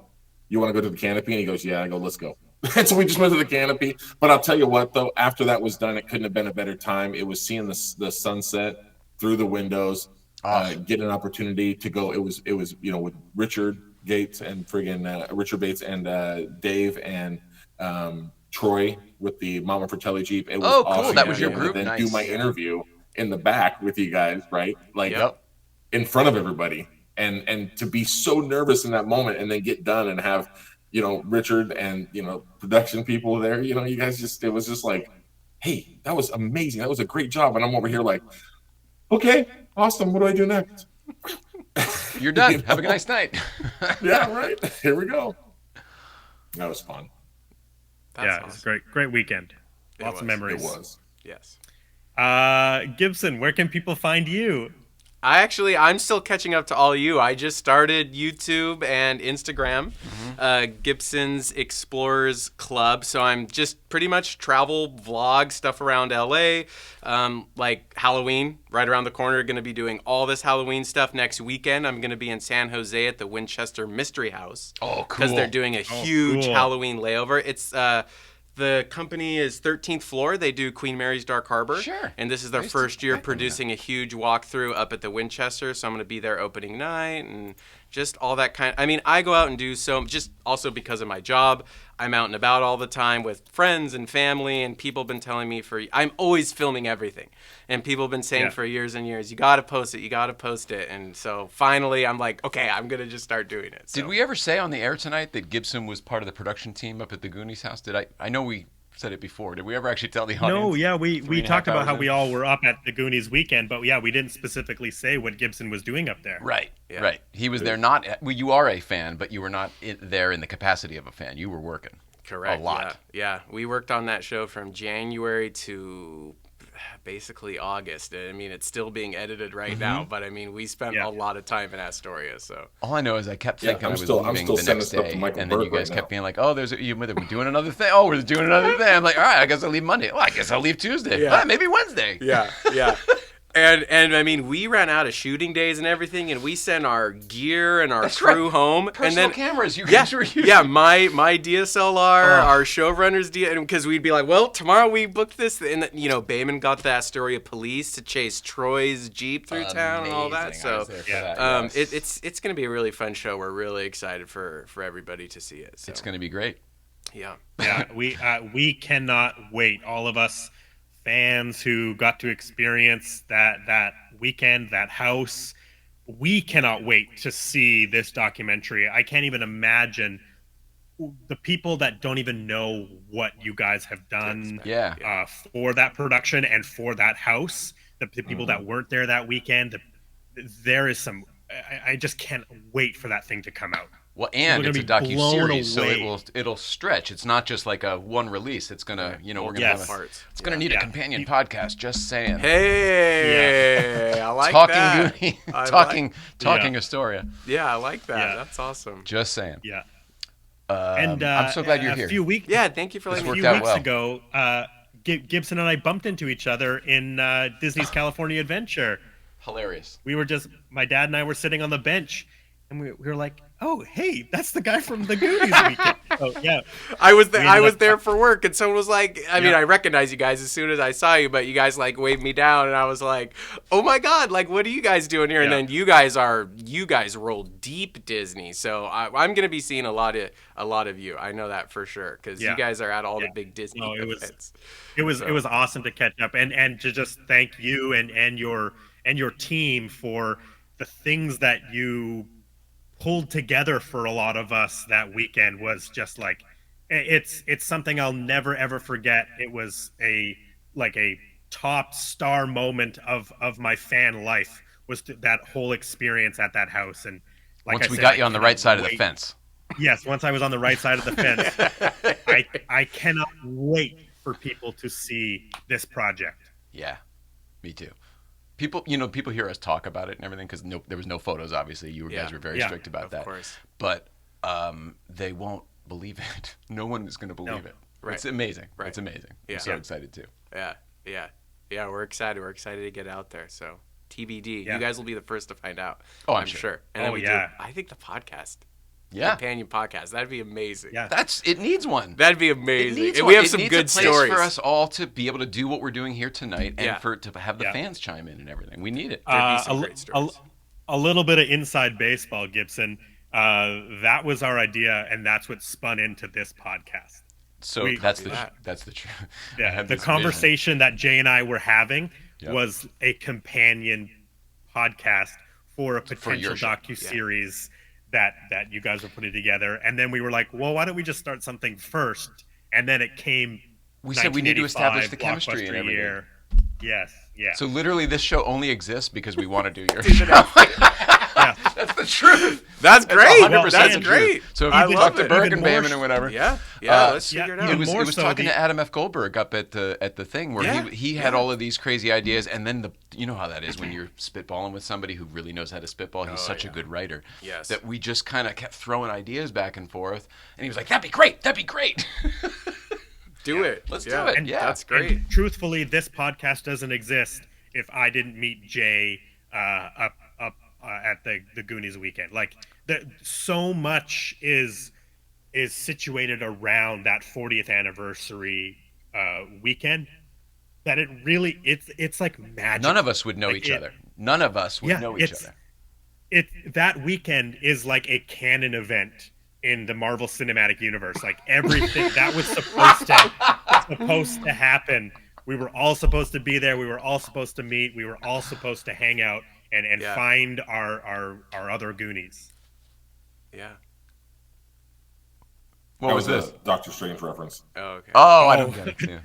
"You want to go to the canopy?" And he goes, "Yeah." I go, "Let's go." And so we just went to the canopy. But I'll tell you what, though, after that was done, it couldn't have been a better time. It was seeing the sunset through the windows. Get an opportunity to go. It was with Richard Gates and Richard Bates and Dave and Troy with the Mama Fratelli Jeep. It was awesome. Cool. That was your group. Then nice. do my interview in the back with you guys, right? Like in front of everybody, and to be so nervous in that moment, and then get done and have Richard and production people there. You guys it was just like, hey, that was amazing. That was a great job. And I'm over here like, okay. Awesome. What do I do next? You're done. Have a nice night. Yeah, right. Here we go. That was fun. It was a great weekend. Lots of memories. It was. Yes. Gibson, where can people find you? I'm still catching up to all of you. I just started YouTube and Instagram, Gibson's Explorers Club. So I'm just pretty much travel vlog stuff around LA, like Halloween right around the corner. Going to be doing all this Halloween stuff next weekend. I'm going to be in San Jose at the Winchester Mystery House. Oh, cool. Because they're doing a huge Halloween layover. It's the company is 13th Floor. They do Queen Mary's Dark Harbor. Sure. And this is their first year producing a huge walkthrough up at the Winchester. So I'm going to be there opening night and just all that kind. I mean, I go out and do just also because of my job. I'm out and about all the time with friends and family, and people have been telling me I'm always filming everything. And people have been saying for years and years, you got to post it. And so finally I'm like, okay, I'm going to just start doing it. So. Did we ever say on the air tonight that Gibson was part of the production team up at the Goonies house? I know we said it before. Did we ever actually tell the audience? No, yeah, we talked about how we all were up at the Goonies weekend, but we didn't specifically say what Gibson was doing up there. Right, yeah. Right. He was there you are a fan, but you were not there in the capacity of a fan. You were working. Correct. A lot. Yeah. We worked on that show from January to basically August. I mean, it's still being edited right now, but I mean, we spent a lot of time in Astoria. So all I know is I kept thinking I was I'm leaving still the next day, and then you guys kept being like, "Oh, we're doing another thing. Oh, we're doing another thing." I'm like, "All right, I guess I'll leave Monday. Well, I guess I'll leave Tuesday. Yeah. Maybe Wednesday." Yeah. And I mean, we ran out of shooting days and everything, and we sent our gear and our crew home. Personal and then cameras you guys were using. Yeah, my DSLR, our showrunner's because we'd be like, well, tomorrow we booked this, and Bayman got the Astoria police to chase Troy's Jeep through town and all that. So it's going to be a really fun show. We're really excited for everybody to see it. So. It's going to be great. Yeah. Yeah, we cannot wait. All of us fans who got to experience that weekend, that house, we cannot wait to see this documentary. I can't even imagine the people that don't even know what you guys have done for that production and for that house, the people that weren't there that weekend. There is I just can't wait for that thing to come out. Well, and it's a docuseries, so it'll stretch. It's not just like a one release. It's gonna, we're gonna have parts. It's gonna need a companion podcast. Just saying. Hey, I like that. Talking Astoria. Yeah, I like that. Yeah. That's awesome. Just saying. Yeah. And I'm so glad you're here. Thank you for letting me. A few weeks ago, Gibson and I bumped into each other in Disney's California Adventure. Hilarious. My dad and I were sitting on the bench, and we were like, "Oh, hey, that's the guy from the Goonies weekend." Oh, yeah. I was there for work, and someone was like, I recognize you guys as soon as I saw you, but you guys like waved me down, and I was like, "Oh my God, like what are you guys doing here?" And then you guys roll deep Disney, so I'm gonna be seeing a lot of you. I know that for sure because you guys are at all the big Disney events. It was awesome to catch up and to just thank you and your team for the things that you pulled together for a lot of us that weekend. Was just like it's something I'll never ever forget. It was a top star moment of my fan life was that whole experience at that house. And once we got you on the right side of the fence. Yes, once I was on the right side of the fence. I cannot wait for people to see this project. Yeah, me too. People hear us talk about it and everything because there was no photos. Obviously, you guys were very strict about that. Of course. But they won't believe it. No one is going to believe it. Right. It's amazing. Right. It's amazing. Yeah. I'm so excited too. Yeah. We're excited. We're excited to get out there. So TBD. Yeah. You guys will be the first to find out. Oh, I'm sure. And then we do. I think the podcast. Yeah. Companion podcast. That'd be amazing. Yeah. It needs one. That'd be amazing. And We have some good a place stories for us all to be able to do what we're doing here tonight, and Yeah. to have the fans chime in and everything. We need it. There'd be some great stories. A little bit of inside baseball, Gibson. That was our idea, and that's what spun into this podcast. So that's the truth. Yeah, the conversation that Jay and I were having was a companion podcast for a potential docuseries that you guys were putting together. And then we were like, well, why don't we just start something first? And then it came. We said we need to establish the chemistry and Blockbuster everything. Year. Yes, yeah. So literally, this show only exists because we want to do your show. That's the truth. That's great. 100% That's the truth. great. So if I you love talk to it. Berg Even and more Bamman and whatever. Yeah, let's figure it out. It was more so talking to Adam F. Goldberg up at the thing where he had all of these crazy ideas, and then you know how that is when you're spitballing with somebody who really knows how to spitball. He's such a good writer. Yes. That we just kind of kept throwing ideas back and forth, and he was like, "That'd be great. That'd be great." Do it. Let's do it. And that's great. And truthfully, this podcast doesn't exist if I didn't meet Jay up at the Goonies weekend. Like, so much is situated around that 40th anniversary weekend that it's like magic. None of us would know each other. None of us would know each other. That weekend is like a canon event in the Marvel Cinematic Universe. Like, everything that was supposed to happen. We were all supposed to be there. We were all supposed to meet. We were all supposed to hang out and find our other Goonies. Yeah. What was this? Doctor Strange reference. Oh, okay. Oh, I don't get it. Yeah.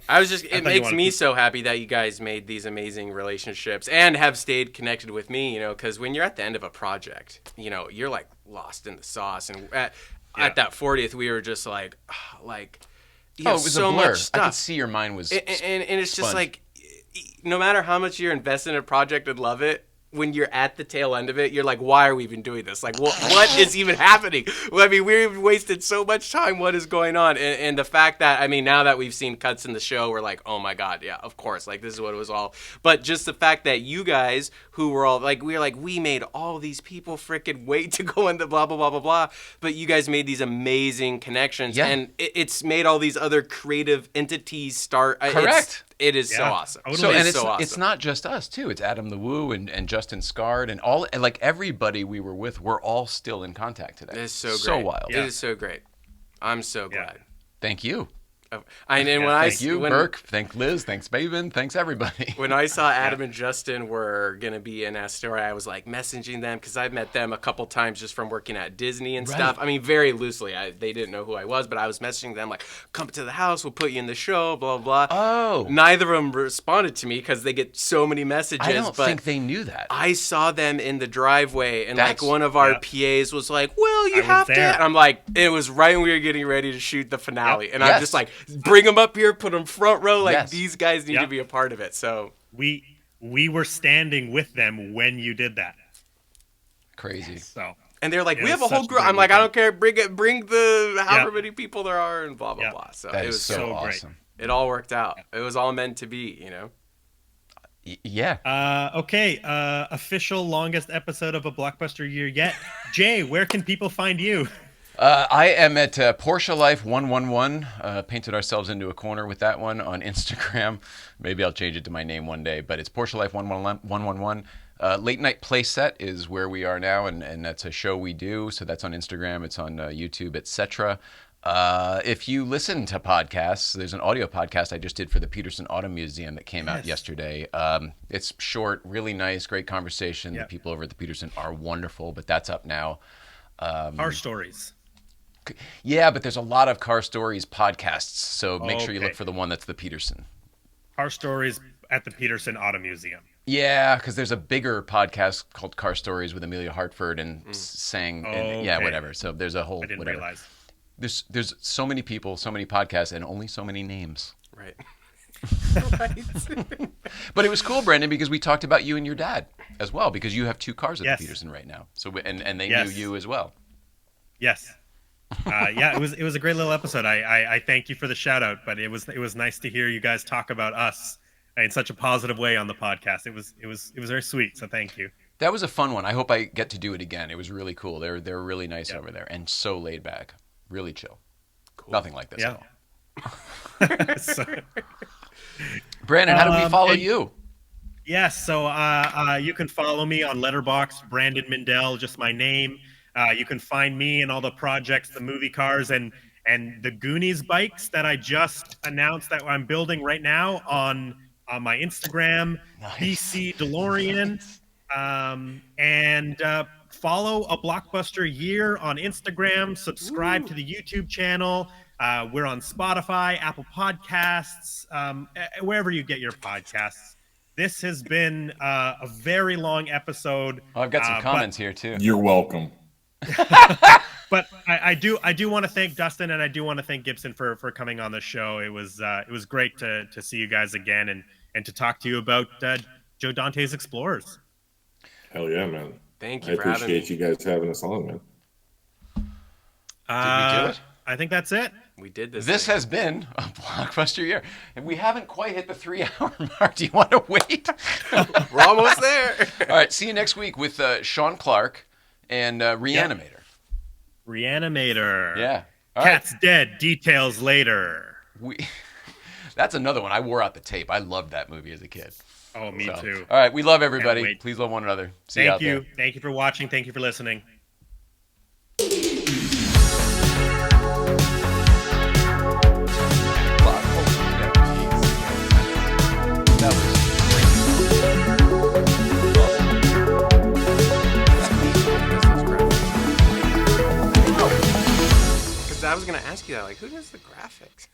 It makes me so happy that you guys made these amazing relationships and have stayed connected with me, because when you're at the end of a project, you're like lost in the sauce. And at that 40th, we were just like It was so a blur. much stuff. I could see your mind was and it's just sponge. like, no matter how much you're invested in a project and love it, when you're at the tail end of it, you're like, why are we even doing this? Like, what is even happening? Well, I mean, we've wasted so much time. What is going on? And the fact that, I mean, now that we've seen cuts in the show, we're like, oh my God, yeah, of course. Like, this is what it was all. But just the fact that you guys, who were all, like, we made all these people freaking wait to go in the blah, blah, blah, blah, blah. But you guys made these amazing connections. Yeah. And it's made all these other creative entities start. Correct. It is so awesome. Totally. It's not just us too. It's Adam the Woo and Justin Scard and all, like everybody we were with. We're all still in contact today. It is so great. So wild. It is so great. I'm so glad. Thank you. Thank you, Burke. Thank Liz. Thanks, Baven. Thanks, everybody. When I saw Adam and Justin were going to be in Astoria, I was like messaging them because I've met them a couple times just from working at Disney and stuff. I mean, very loosely. They didn't know who I was, but I was messaging them like, come to the house. We'll put you in the show, blah, blah, blah. Oh. Neither of them responded to me because they get so many messages. I don't but think they knew that. I saw them in the driveway, and like one of our PAs was like, well, you have to. there. And I'm like, it was right when we were getting ready to shoot the finale. And I'm just like, bring them up here, put them front row. Like, these guys need to be a part of it. So we were standing with them when you did that. Crazy. So. And they're like, It we was have a whole such a group. great I'm like, I weekend. don't care. Bring the however many people there are, and blah blah blah. So That it is was so great. awesome. It all worked out. It was all meant to be, Yeah. Okay. Official longest episode of A Blockbuster Year yet. Jay, where can people find you? I am at Porsche Life 111. Painted ourselves into a corner with that one on Instagram. Maybe I'll change it to my name one day, but it's Porsche Life 111. Late Night Play Set is where we are now, and that's a show we do. So that's on Instagram. It's on YouTube, etc. If you listen to podcasts, there's an audio podcast I just did for the Peterson Auto Museum that came out yesterday. It's short, really nice, great conversation. The people over at the Peterson are wonderful, but that's up now. Our stories. Yeah, but there's a lot of car stories podcasts, so make sure you look for the one that's the Peterson. Car Stories at the Peterson Auto Museum. Yeah, because there's a bigger podcast called Car Stories with Amelia Hartford and sang, whatever. So there's a whole I didn't whatever. realize. There's so many people, so many podcasts, and only so many names. Right. But it was cool, Brandon, because we talked about you and your dad as well, because you have 2 cars at Yes. the Peterson right now. So and they Yes. knew you as well. Yes. Yeah, it was a great little episode. I thank you for the shout out, but it was nice to hear you guys talk about us in such a positive way on the podcast. It was very sweet. So thank you. That was a fun one. I hope I get to do it again. It was really cool. They're really nice over there and so laid back, really chill. Cool. Nothing like this at all. So, Brandon, how do we follow you? yes, so you can follow me on Letterboxd, Brandon Mindell, just my name. You can find me and all the projects, the movie cars, and the Goonies bikes that I just announced that I'm building right now on my Instagram, BC DeLorean, and follow A Blockbuster Year on Instagram. Subscribe to the YouTube channel. We're on Spotify, Apple Podcasts, wherever you get your podcasts. This has been a very long episode. Oh, I've got some comments here too. You're welcome. But I do want to thank Dustin, and I do want to thank Gibson for coming on the show. It was great to see you guys again and to talk to you about Joe Dante's Explorers. Hell yeah, man. Thank I you for having me. appreciate you guys having us on, man. Did we do it? I think that's it. We did this. This thing. has been a Blockbuster Year, and we haven't quite hit the 3-hour mark. Do you want to wait? We're almost there. All right, see you next week with Sean Clark and Reanimator. Reanimator. Yeah. All right. Cat's dead. Details later. That's another one. I wore out the tape. I loved that movie as a kid. Oh, me too. All right, we love everybody. Can't wait. Please love one another. See you out Thank you. there. Thank you for watching. Thank you for listening. Because I was going to ask you that, like, who does the graphics?